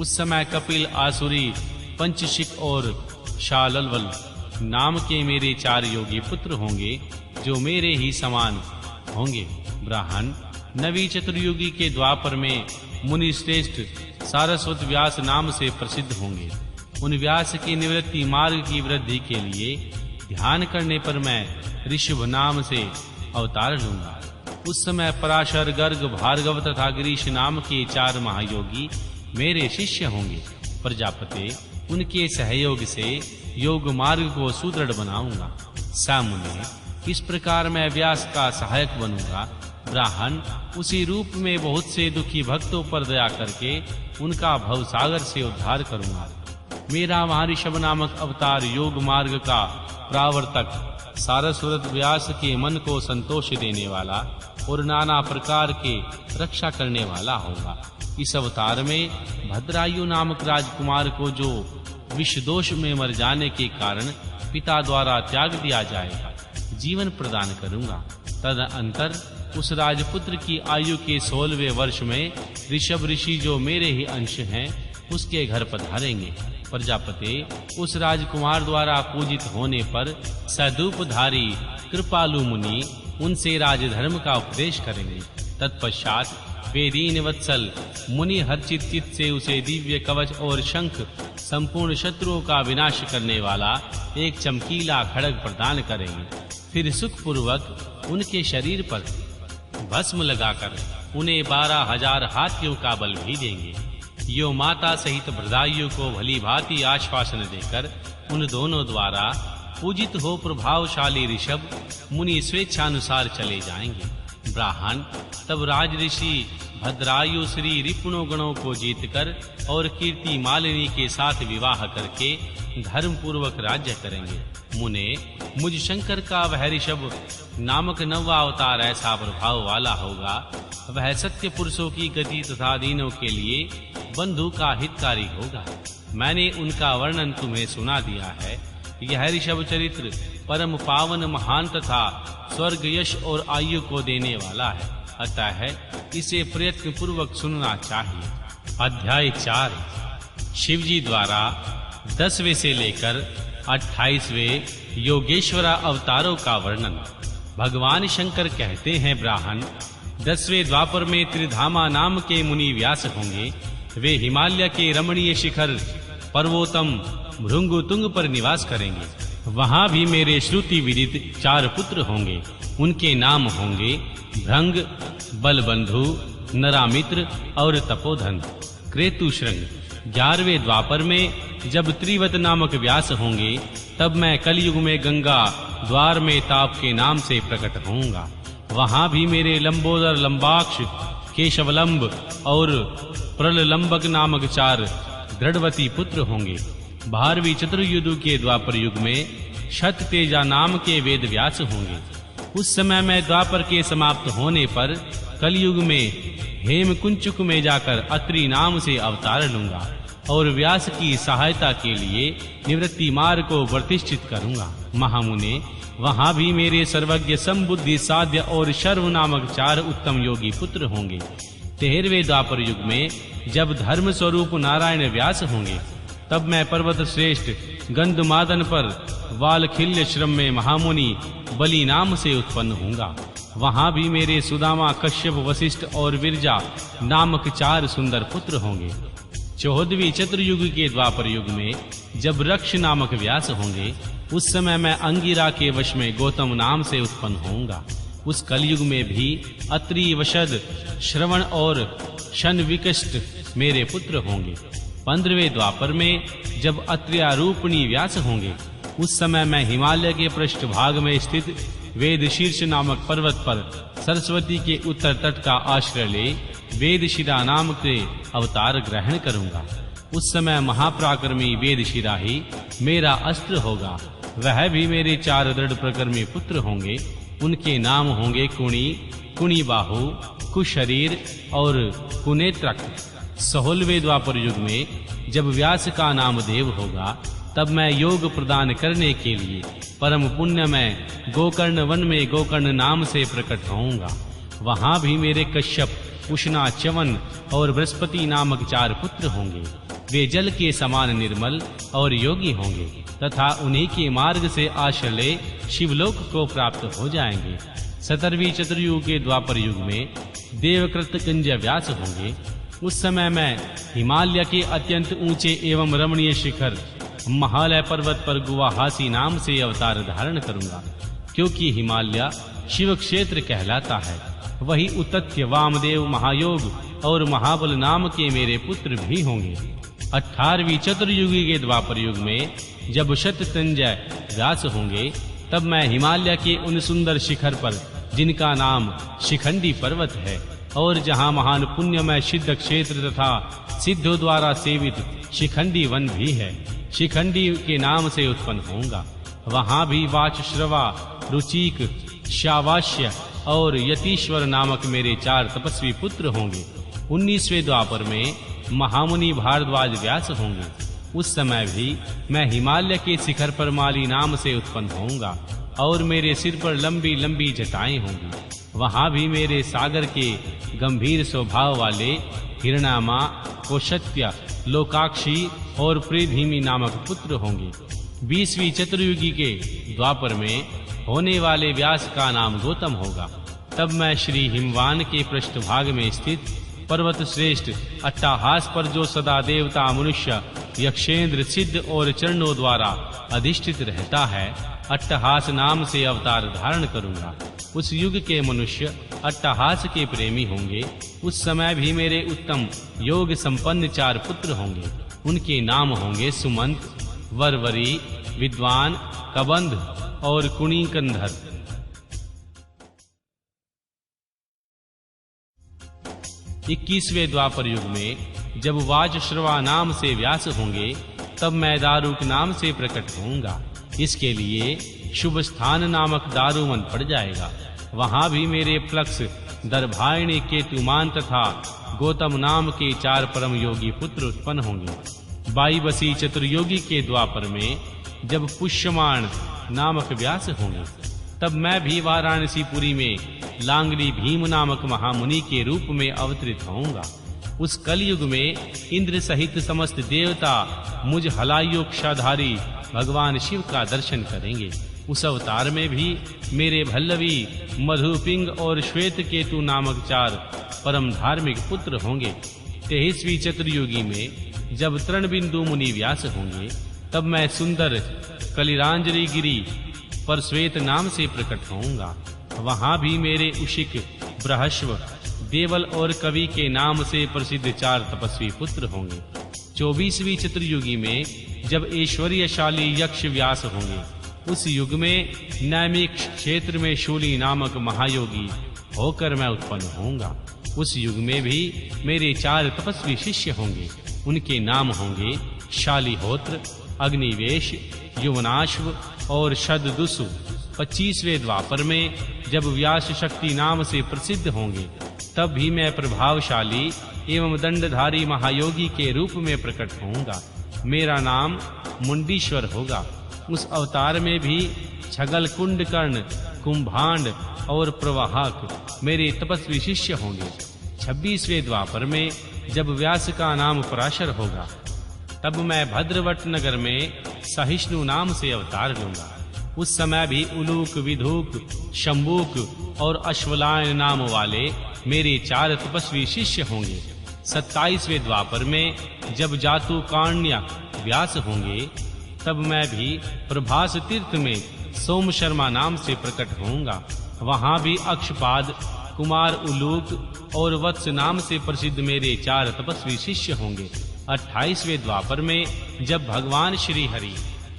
Speaker 2: उस समय कपिल, आसुरी, पंचशिक और शालवल नाम के मेरे 4 योगी पुत्र होंगे जो मेरे ही समान होंगे। ब्राह्मण नवी चतुर्युगी के द्वापर में मुनि श्रेष्ठ सारस्वत व्यास नाम से प्रसिद्ध होंगे। उन व्यास की निवृत्ति मार्ग की वृद्धि के लिए ध्यान करने पर मैं ऋषभ नाम से अवतार लूंगा। उस समय पराशर, गर्ग, भार्गव तथा गिरीश नाम के 4 महायोगी मेरे शिष्य होंगे। प्रजापति उनके सहयोग से योग मार्ग को सुदृढ़ बनाऊंगा। सामुने इस प्रकार मैं व्यास का सहायक बनूंगा। ब्राह्मण उसी रूप में बहुत से दुखी भक्तों पर दया करके उनका भवसागर से उद्धार करूंगा। मेरा महर्षभ नामक अवतार योग मार्ग का प्रावर्तक, सारस्वत व्यास के मन को संतोष देने वाला और नाना प्रकार के रक्षा करने वाला होगा। इस अवतार में भद्रायु नामक राजकुमार को जो विष दोष में मर जाने के कारण पिता द्वारा त्याग दिया जाएगा, जीवन प्रदान करूंगा। तदनंतर उस राजपुत्र की आयु के 16वें वर्ष में ऋषभ ऋषि जो मेरे ही अंश हैं उसके घर पधारेंगे। प्रजापति उस राजकुमार द्वारा पूजित होने पर सदूपधारी कृपालु मुनि उनसे राजधर्म का उपदेश करेंगे। तत्पश्चात वे दीन वत्सल मुनि हर्षित चित्त से उसे दिव्य कवच और शंख, संपूर्ण शत्रुओं का विनाश करने वाला एक चमकीला खड्ग प्रदान करेंगे। फिर सुखपूर्वक उनके शरीर पर भस्म लगाकर उन्हें 12,000 हाथियों का बल भी देंगे। यो माता सहित भद्रायु को भली भांति आश्वासन देकर उन दोनों द्वारा पूजित हो प्रभावशाली ऋषभ मुनि स्वेच्छानुसार चले जाएंगे। ब्राह्मण तब राज ऋषि भद्रायु श्री रिपुणों गणों को जीतकर और कीर्ति मालिनी के साथ विवाह करके धर्म पूर्वक राज्य करेंगे। मुने मुझ शंकर का वह ऋषभ नामक 9वां अवतार ऐसा प्रभाव वाला होगा, वह सत्य पुरुषों की गति तथा दीनों के लिए बंधु का हितकारी होगा। मैंने उनका वर्णन तुम्हें सुना दिया है। यह ऋषभ चरित्र परम पावन, महान तथा स्वर्ग, यश और आयु को देने वाला है, अतः इसे प्रयत्न पूर्वक सुनना चाहिए। अध्याय 4 शिवजी द्वारा 10वें से लेकर 28वें योगेश्वर अवतारों का वर्णन। भगवान शंकर कहते हैं, ब्राह्मण 10वें द्वापर में त्रिधामा नाम के मुनि व्यास होंगे। वे हिमालय के रमणीय शिखर पर्वतम भृंगुतुंग पर निवास करेंगे। वहां भी मेरे श्रुति विदित 4 पुत्र होंगे। उनके नाम होंगे भृंग, बलबंधु, नरामित्र और तपोधन। क्रेतुश्रृंग 11वें द्वापर में जब त्रिवत नामक व्यास होंगे, तब मैं कलयुग में गंगा द्वार में ताप के नाम से प्रकट होऊंगा। वहां भी मेरे लंबोदर, लंबाक्ष, केशवलंब और प्रललंबक नामक 4 दृढ़वती पुत्र होंगे। 12वीं चतुर्युग के द्वापर युग में शत तेजा नाम के वेद व्यास होंगे। उस समय मैं द्वापर के समाप्त होने पर कलयुग में हेमकुंचुक में जाकर अत्रि नाम से अवतार लूंगा और व्यास की सहायता के लिए निवृत्ति मार्ग को प्रतिष्ठित करूंगा। महामुने वहां भी मेरे सर्वज्ञ, संबुद्धि, साध्य और शर्व नामक 4 उत्तम योगी पुत्र होंगे। 13वें द्वापर युग में जब धर्म स्वरूप नारायण व्यास होंगे, तब मैं पर्वत श्रेष्ठ गंधमादन पर वालखिल्य श्रम में महामुनि बलि नाम से उत्पन्न होऊंगा। वहां भी मेरे सुदामा, कश्यप, वशिष्ठ और विरजा नामक 4 सुंदर पुत्र होंगे। 14वीं चतुर्युग के द्वापर युग में जब रक्ष नामक व्यास होंगे, उस समय मैं अंगिरा के वश में गौतम नाम से उत्पन्न होऊंगा। उस कलयुग में भी अत्रि, वशद, श्रवण और शनविकष्ट मेरे पुत्र होंगे। 15वें द्वापर में जब अत्र्यारूपणी व्यास होंगे, उस समय मैं हिमालय के पृष्ठभाग में स्थित वेदशीर्ष नामक पर्वत पर सरस्वती के उत्तर तट का आश्रय ले वेदशिरा नाम के अवतार ग्रहण करूंगा। उस समय महापराक्रमी वेदशिरा ही मेरा अस्त्र होगा। वह भी मेरे 4 दृढ़ प्रकर्मी पुत्र होंगे। उनके नाम होंगे कुणी, कुणीबाहु, कुशरीर और कुनेत्रक। 16वें द्वापर युग में जब व्यास का नाम देव होगा, तब मैं योग प्रदान करने के लिए परम पुण्यमय गोकर्ण वन में गोकर्ण नाम से प्रकट होऊंगा। वहां भी मेरे कश्यप, उष्णा, च्यवन और बृहस्पति नामक 4 पुत्र होंगे। वे जल के समान निर्मल और योगी होंगे तथा उन्हीं के मार्ग से आश्रय शिवलोक को प्राप्त हो जाएंगे। 17वीं चतुर्युग के द्वापर युग में देवकृत कुंज व्यास होंगे। उस समय मैं हिमालय के अत्यंत ऊंचे एवं रमणीय शिखर महालय पर्वत पर गुवाहासी नाम से अवतार धारण करूंगा, क्योंकि हिमालय शिव क्षेत्र कहलाता है। वही उतत्य, वामदेव, महायोग और महाबल नाम के मेरे पुत्र भी होंगे। 18वीं चतुर्युगी के द्वापर युग में जब शततंजय व्यास होंगे, तब मैं हिमालय के उन सुंदर शिखर पर, जिनका नाम शिखंडी पर्वत है और जहां महान पुण्यमय सिद्ध क्षेत्र तथा सिद्धों द्वारा सेवित शिखंडी वन भी है, शिखंडी के नाम से उत्पन्न होऊंगा। वहां भी वाचश्रवा, रुचिक, शावास्य और यतीश्वर नामक मेरे 4 तपस्वी पुत्र होंगे। 19वें द्वापर में महामुनि भारद्वाज व्यास होंगे। उस समय भी मैं हिमालय के शिखर पर माली नाम से उत्पन्न होऊंगा और मेरे सिर पर लंबी लंबी जटाएं होंगी। वहां भी मेरे सागर के गंभीर स्वभाव वाले हिरणामा, कोशत्य, लोकाक्षी और प्रीधिमी नामक पुत्र होंगे। 20वीं चतुर्युगी के द्वापर में होने वाले व्यास का नाम गौतम होगा। तब मैं श्री हिमवान के पृष्ठभाग में स्थित पर्वत श्रेष्ठ अट्टाहास पर, जो सदा देवता, मनुष्य, यक्षेंद्र, सिद्ध और चरणों द्वारा अधिष्ठित रहता है, अट्टहास नाम से अवतार धारण करूंगा। उस युग के मनुष्य अट्टहास के प्रेमी होंगे। उस समय भी मेरे उत्तम योग संपन्न 4 पुत्र होंगे। उनके नाम होंगे सुमंत, वरवरी, विद्वान, कबंध और कुणिकंधर। 21वें द्वापर युग में जब वाजश्रवा नाम से व्यास होंगे, तब मैं दारुक नाम से प्रकट होऊंगा। इसके लिए शुभ स्थान नामक दारुमन पड़ जाएगा। वहां भी मेरे प्लक्ष, दर्भायणी, केतुमान तथा गौतम नाम के 4 परम योगी पुत्र उत्पन्न होंगे। 22वीं चतुर्योगी के द्वापर में जब पुष्यमान नामक व्यास होंगे, तब मैं भी वाराणसीपुरी में लांगली भीम नामक महामुनि के रूप में अवतरित होऊंगा। उस कलयुग में इंद्र सहित समस्त देवता मुझ हलायुक्षाधारी भगवान शिव का दर्शन करेंगे। उस अवतार में भी मेरे भल्लवी, मधुपिंग और श्वेत केतु नामक 4 परम धार्मिक पुत्र होंगे। 23वीं चतुर्युगी में जब तृणबिंदु मुनि व्यास होंगे, तब मैं सुंदर कलिरांजलि गिरी पर श्वेत नाम से प्रकट होऊंगा। वहां भी मेरे उशिक, बृहस्व, देवल और कवि के नाम से प्रसिद्ध 4 तपस्वी पुत्र होंगे। 24वीं चतुर्युगी में जब ऐश्वर्यशाली यक्ष व्यास होंगे, उस युग में नैमिक क्षेत्र में शूली नामक महायोगी होकर मैं उत्पन्न होऊंगा। उस युग में भी मेरे 4 तपस्वी शिष्य होंगे। उनके नाम होंगे शालिहोत्र, अग्निवेश, युवनाश्व और शतदुसु। 25वें द्वापर में जब व्यास शक्ति नाम से प्रसिद्ध होंगे, तब भी मैं प्रभावशाली एवं दंडधारी महायोगी के रूप में प्रकट होऊंगा। मेरा नाम मुंडीश्वर होगा। उस अवतार में भी छगल, कुंडकर्ण, कुंभांड और प्रवाहक मेरे तपस्वी शिष्य होंगे। 26वें द्वापर में जब व्यास का नाम पराशर होगा, तब मैं भद्रवट नगर में सहिष्णु नाम से अवतार लूंगा। उस समय भी उलूक, विधूक, शंबूक और अश्वलायन नाम वाले मेरे 4 तपस्वी शिष्य होंगे। 27वें द्वापर में जब जातुकाण्य व्यास होंगे, तब मैं भी प्रभास तीर्थ में सोम शर्मा नाम से प्रकट होऊंगा। वहां भी अक्षपाद, कुमार उलूक और वत्स नाम से प्रसिद्ध मेरे 4 तपस्वी शिष्य होंगे। 28वें द्वापर में जब भगवान श्री हरि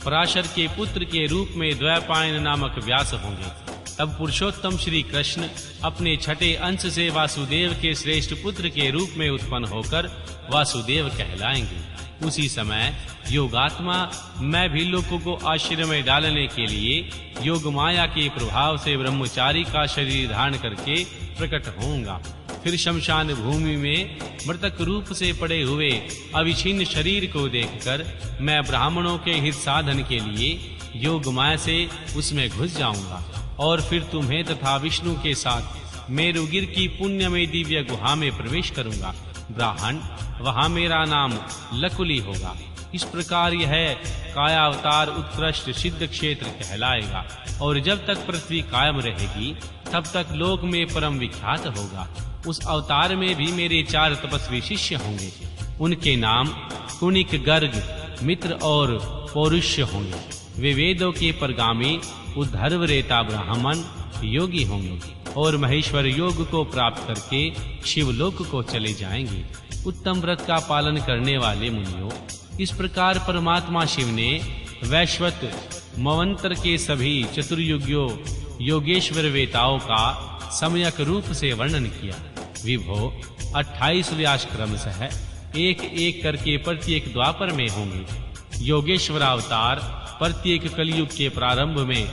Speaker 2: पराशर के पुत्र के रूप में द्वैपायन नामक व्यास होंगे, तब पुरुषोत्तम श्री कृष्ण अपने छठे अंश से वासुदेव के श्रेष्ठ पुत्र के रूप में उत्पन्न होकर वासुदेव कहलाएंगे। उसी समय योगात्मा मैं भी लोगों को आश्रय में डालने के लिए योग माया के प्रभाव से ब्रह्मचारी का शरीर धारण करके प्रकट होऊंगा। फिर शमशान भूमि में मृतक रूप से पड़े हुए अविछिन्न शरीर को देखकर मैं ब्राह्मणों के हित साधन के लिए योग माया से उसमें घुस जाऊंगा और फिर तुम्हें तथा विष्णु के साथ मेरुगिर की पुण्यमय दिव्य गुहा में प्रवेश करूंगा। ब्राह्मण वहां मेरा नाम लकुली होगा। इस प्रकार यह कायावतार उत्कृष्ट सिद्ध क्षेत्र कहलाएगा और जब तक पृथ्वी कायम रहेगी तब तक लोक में परम विख्यात होगा। उस अवतार में भी मेरे 4 तपस्वी शिष्य होंगे। उनके नाम कुणिक, गर्ग, मित्र और पौरुष्य होंगे। वे वेदों के परगामी उद्धर्व रेता ब्राह्मण योगी होंगे और महेश्वर योग को प्राप्त करके शिवलोक को चले जाएंगे। उत्तम व्रत का पालन करने वाले मुनियों, इस प्रकार परमात्मा शिव ने वैश्वत मवंतर के सभी चतुर्युगियों योगेश्वर वेताओं का सम्यक रूप से वर्णन किया। विभो 28 व्यास क्रमशः एक एक करके प्रत्येक द्वापर में होंगे। योगेश्वर अवतार प्रत्येक कलयुग के प्रारंभ में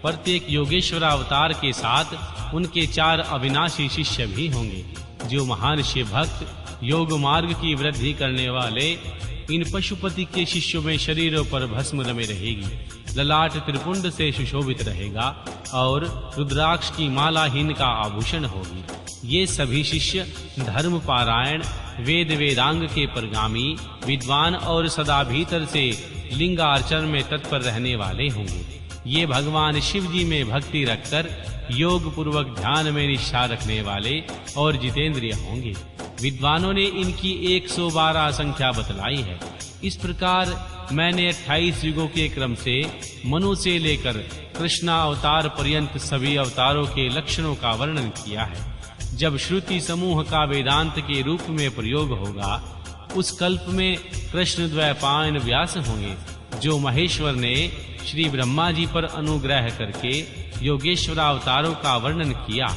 Speaker 2: प्रत्येक योगेश्वर अवतार के साथ उनके 4 अविनाशी शिष्य भी होंगे। जो महान शिव भक्त योग मार्ग की वृद्धि करने वाले इन पशुपति के शिष्यों में शरीरों पर भस्म रमे रहेगी, ललाट त्रिपुंड से सुशोभित रहेगा और रुद्राक्ष की मालाहीन का आभूषण होगी। ये सभी शिष्य धर्म पारायण, वेद वेदांग के परगामी, विद्वान और सदा भीतर से लिंगार्चन में तत्पर रहने वाले होंगे। ये भगवान शिव जी में भक्ति रखकर योग पूर्वक ध्यान में निष्ठा रखने वाले और जितेंद्रिय होंगे। विद्वानों ने इनकी 112 संख्या बतलाई है। इस प्रकार मैंने 28 युगों के क्रम से मनु से लेकर कृष्णा अवतार पर्यंत सभी अवतारों के लक्षणों का वर्णन किया है। जब श्रुति समूह का वेदांत के रूप में प्रयोग होगा, उस कल्प में कृष्ण द्वैपायन व्यास होंगे, जो महेश्वर ने श्री ब्रह्मा जी पर अनुग्रह करके योगेश्वर अवतारों का वर्णन किया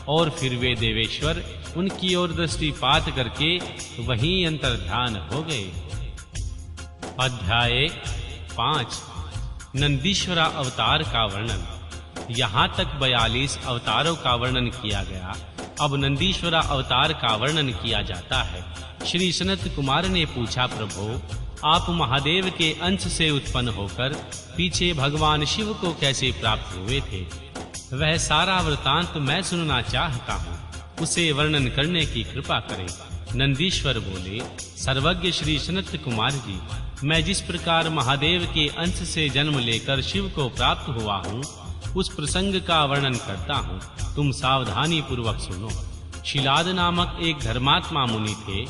Speaker 2: और फिर वे देवेश्वर उनकी ओर दृष्टिपात करके वहीं अंतर्ध्यान हो गए। अध्याय 5 नंदीश्वर अवतार का वर्णन। यहाँ तक 42 अवतारों का वर्णन किया गया। अब नंदीश्वर अवतार का वर्णन किया जाता है। श्री सनत कुमार ने पूछा, प्रभु आप महादेव के अंश से उत्पन्न होकर पीछे भगवान शिव को कैसे प्राप्त हुए थे? वह सारा वृतांत मैं सुनना चाहता हूँ, उसे वर्णन करने की कृपा करें। नंदीश्वर बोले, सर्वज्ञ श्री सनत कुमार जी, मैं जिस प्रकार महादेव के अंश से जन्म लेकर शिव को प्राप्त हुआ हूँ, उस प्रसंग का वर्णन करता हूँ, तुम सावधानी पूर्वक सुनो। शिलाद नामक एक धर्मात्मा मुनि थे।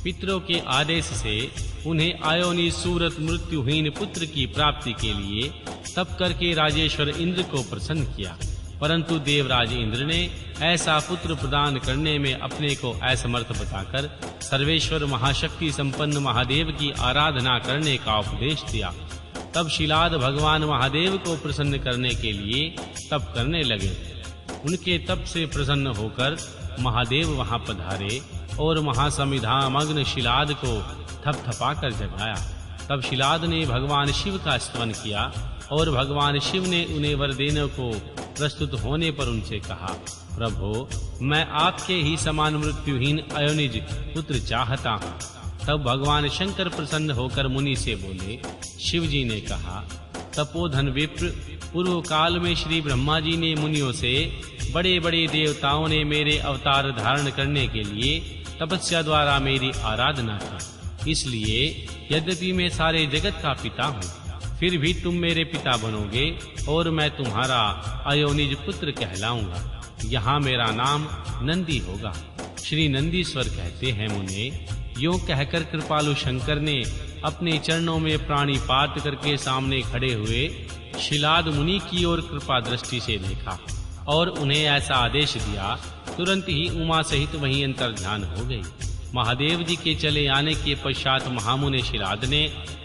Speaker 2: पितरों के आदेश से उन्हें आयोनी सूरत मृत्युहीन पुत्र की प्राप्ति के लिए तप करके राजेश्वर इंद्र को प्रसन्न किया, परंतु देवराज इंद्र ने ऐसा पुत्र प्रदान करने में अपने को असमर्थ बताकर सर्वेश्वर महाशक्ति संपन्न महादेव की आराधना करने का उपदेश दिया। तब शिलाद भगवान महादेव को प्रसन्न करने के लिए तप करने लगे। उनके तप से प्रसन्न होकर महादेव वहां पधारे और महासमिधामग्न शिलाद को थपथपाकर जगाया। तब शिलाद ने भगवान शिव का स्तवन किया और भगवान शिव ने उन्हें वर देने को प्रस्तुत होने पर उनसे कहा, प्रभु मैं आपके ही समान मृत्युहीन अयोनिज पुत्र चाहता हूँ। तब भगवान शंकर प्रसन्न होकर मुनि से बोले, शिव जी ने कहा, तपोधन विप्र, पूर्व काल में श्री ब्रह्मा जी ने मुनियों से बड़े बड़े देवताओं ने मेरे अवतार धारण करने के लिए तपस्या द्वारा मेरी आराधना की। इसलिए यद्यपि मैं सारे जगत का पिता हूँ, फिर भी तुम मेरे पिता बनोगे और मैं तुम्हारा अयोनिज पुत्र कहलाऊंगा। यहाँ मेरा नाम नंदी होगा। श्री नंदीश्वर कहते हैं, मुने यूं कहकर कृपालु शंकर ने अपने चरणों में प्राणिपात करके सामने खड़े हुए शिलाद मुनि की ओर कृपा दृष्टि से देखा और उन्हें ऐसा आदेश दिया। तुरंत ही उमा सहित वहीं अंतर्ध्यान हो गई। महादेव जी के चले आने के पश्चात महामुनि शिलाद ने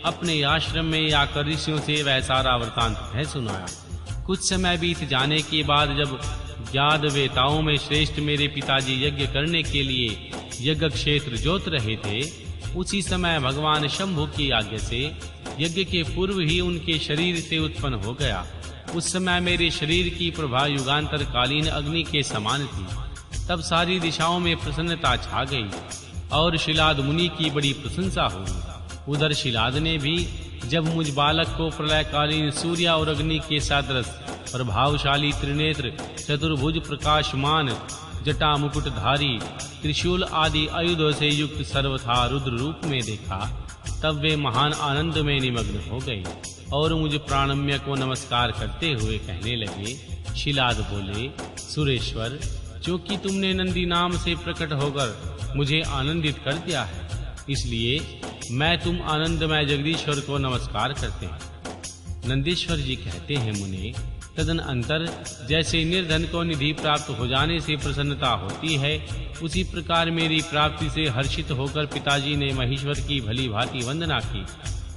Speaker 2: अपने आश्रम में आकर ऋषियों से वह सारा वृतांत है सुनाया। कुछ समय बीत जाने के बाद जब ज्ञाद वेताओं में श्रेष्ठ मेरे पिताजी यज्ञ करने के लिए यज्ञ क्षेत्र जोत रहे थे, उसी समय भगवान शंभु की आज्ञा से यज्ञ के पूर्व ही उनके शरीर से उत्पन्न हो गया। उस समय मेरे शरीर की प्रभा युगांतर कालीन अग्नि के समान थी। तब सारी दिशाओं में प्रसन्नता छा गई और शिलाद मुनि की बड़ी प्रशंसा हुई। उधर शिलाद ने भी जब मुझ बालक को प्रलयकालीन सूर्य और अग्नि के सदृश प्रभावशाली त्रिनेत्र चतुर्भुज प्रकाशमान जटा मुकुटधारी त्रिशूल आदि आयुधों से युक्त सर्वथा रुद्र रूप में देखा, तब वे महान आनंद में निमग्न हो गए और मुझ प्राणम्य को नमस्कार करते हुए कहने लगे। शिलाद बोले, सुरेश्वर, क्योंकि तुमने नंदी नाम से प्रकट होकर मुझे आनंदित कर दिया है, इसलिए मैं तुम आनंदमय जगदीश्वर को नमस्कार करते हैं। नंदीश्वर जी कहते हैं, मुने, तदन अंतर जैसे निर्धन को निधि प्राप्त हो जाने से प्रसन्नता होती है, उसी प्रकार मेरी प्राप्ति से हर्षित होकर पिताजी ने महेश्वर की भली भांति वंदना की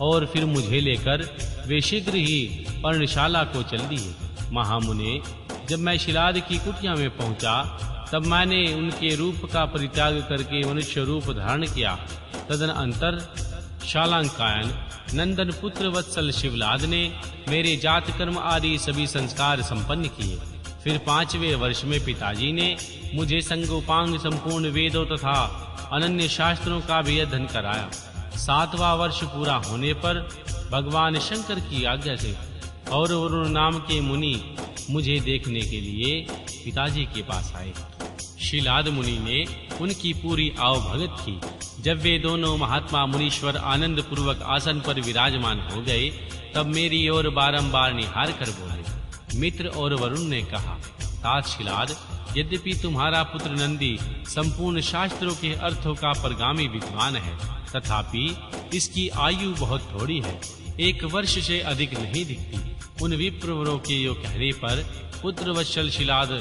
Speaker 2: और फिर मुझे लेकर वे शीघ्र ही पर्णशाला को चल दिए। महामुने, जब मैं शिलाद की कुटिया में पहुंचा, तब मैंने उनके रूप का परित्याग करके मनुष्य रूप धारण किया। तदन अंतर शालांकायन नंदन पुत्र वत्सल शिवलाद ने मेरे जात कर्म आदि सभी संस्कार संपन्न किए। फिर 5वें वर्ष में पिताजी ने मुझे संगोपांग संपूर्ण वेदों तथा अनन्य शास्त्रों का भी अध्ययन कराया। 7वां वर्ष पूरा होने पर भगवान शंकर की आज्ञा से और वरुण नाम के मुनि मुझे देखने के लिए पिताजी के पास आए। शिलाद मुनि ने उनकी पूरी आवभगत की। जब वे दोनों महात्मा मुनीश्वर आनंद पूर्वक आसन पर विराजमान हो गए, तब मेरी ओर बारंबार निहार कर बोले। मित्र और वरुण ने कहा, तात शिलाद, यद्यपि तुम्हारा पुत्र नंदी संपूर्ण शास्त्रों के अर्थों का परगामी विद्वान है, तथापि इसकी आयु बहुत थोड़ी है, 1 वर्ष से अधिक नहीं दिखती। उन विप्रवरों के यो कहने पर पुत्र वत्सल शिलाद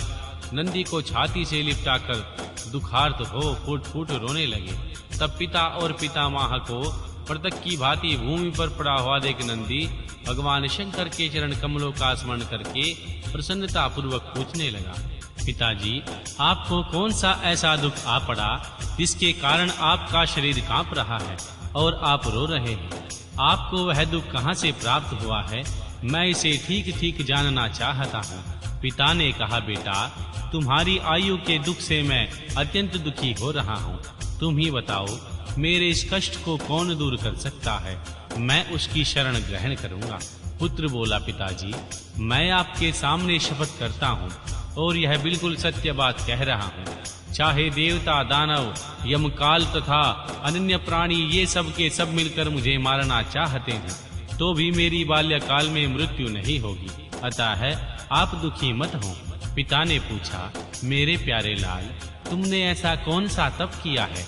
Speaker 2: नंदी को छाती से लिपटाकर दुखार्त हो फूट फूट रोने लगे। तब पिता और पितामह को पृथक की भांति भूमि पर पड़ा हुआ देख नंदी भगवान शंकर के चरण कमलों का स्मरण करके प्रसन्नता पूर्वक पूछने लगा, पिताजी, आपको कौन सा ऐसा दुख आ पड़ा जिसके कारण आपका शरीर कांप रहा है और आप रो रहे हैं? आपको वह दुख कहां से प्राप्त हुआ है? मैं इसे ठीक ठीक जानना चाहता हूँ। पिता ने कहा, बेटा, तुम्हारी आयु के दुख से मैं अत्यंत दुखी हो रहा हूँ। तुम ही बताओ, मेरे इस कष्ट को कौन दूर कर सकता है? मैं उसकी शरण ग्रहण करूंगा। पुत्र बोला, पिताजी, मैं आपके सामने शपथ करता हूँ और यह बिल्कुल सत्य बात कह रहा हूँ। चाहे देवता, दानव, यमकाल तथा अनन्य प्राणी ये सब के सब मिलकर मुझे मारना चाहते हैं, तो भी मेरी बाल्यकाल में मृत्यु नहीं होगी। अतः आप दुखी मत हो। पिता ने पूछा, मेरे प्यारे लाल, तुमने ऐसा कौन सा तप किया है,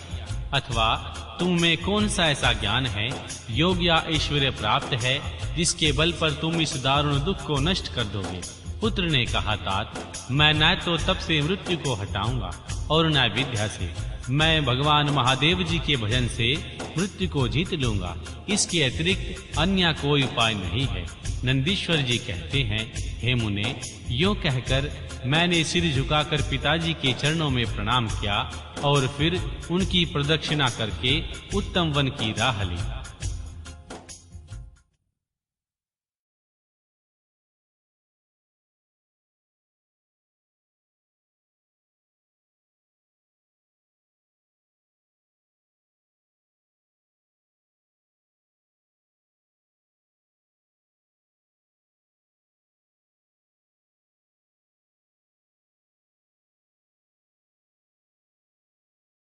Speaker 2: अथवा तुम में कौन सा ऐसा ज्ञान है, योग या ऐश्वर्य प्राप्त है, जिसके बल पर तुम इस दारुण दुख को नष्ट कर दोगे? पुत्र ने कहा, तात, मैं न तो तप से मृत्यु को हटाऊंगा और न विद्या से। मैं भगवान महादेव जी के भजन से मृत्यु को जीत लूंगा। इसके अतिरिक्त अन्य कोई उपाय नहीं है। नंदीश्वर जी कहते हैं, हे मुने, यो कहकर मैंने सिर झुकाकर पिताजी के चरणों में प्रणाम किया और फिर उनकी प्रदक्षिणा करके उत्तम वन की राह ली।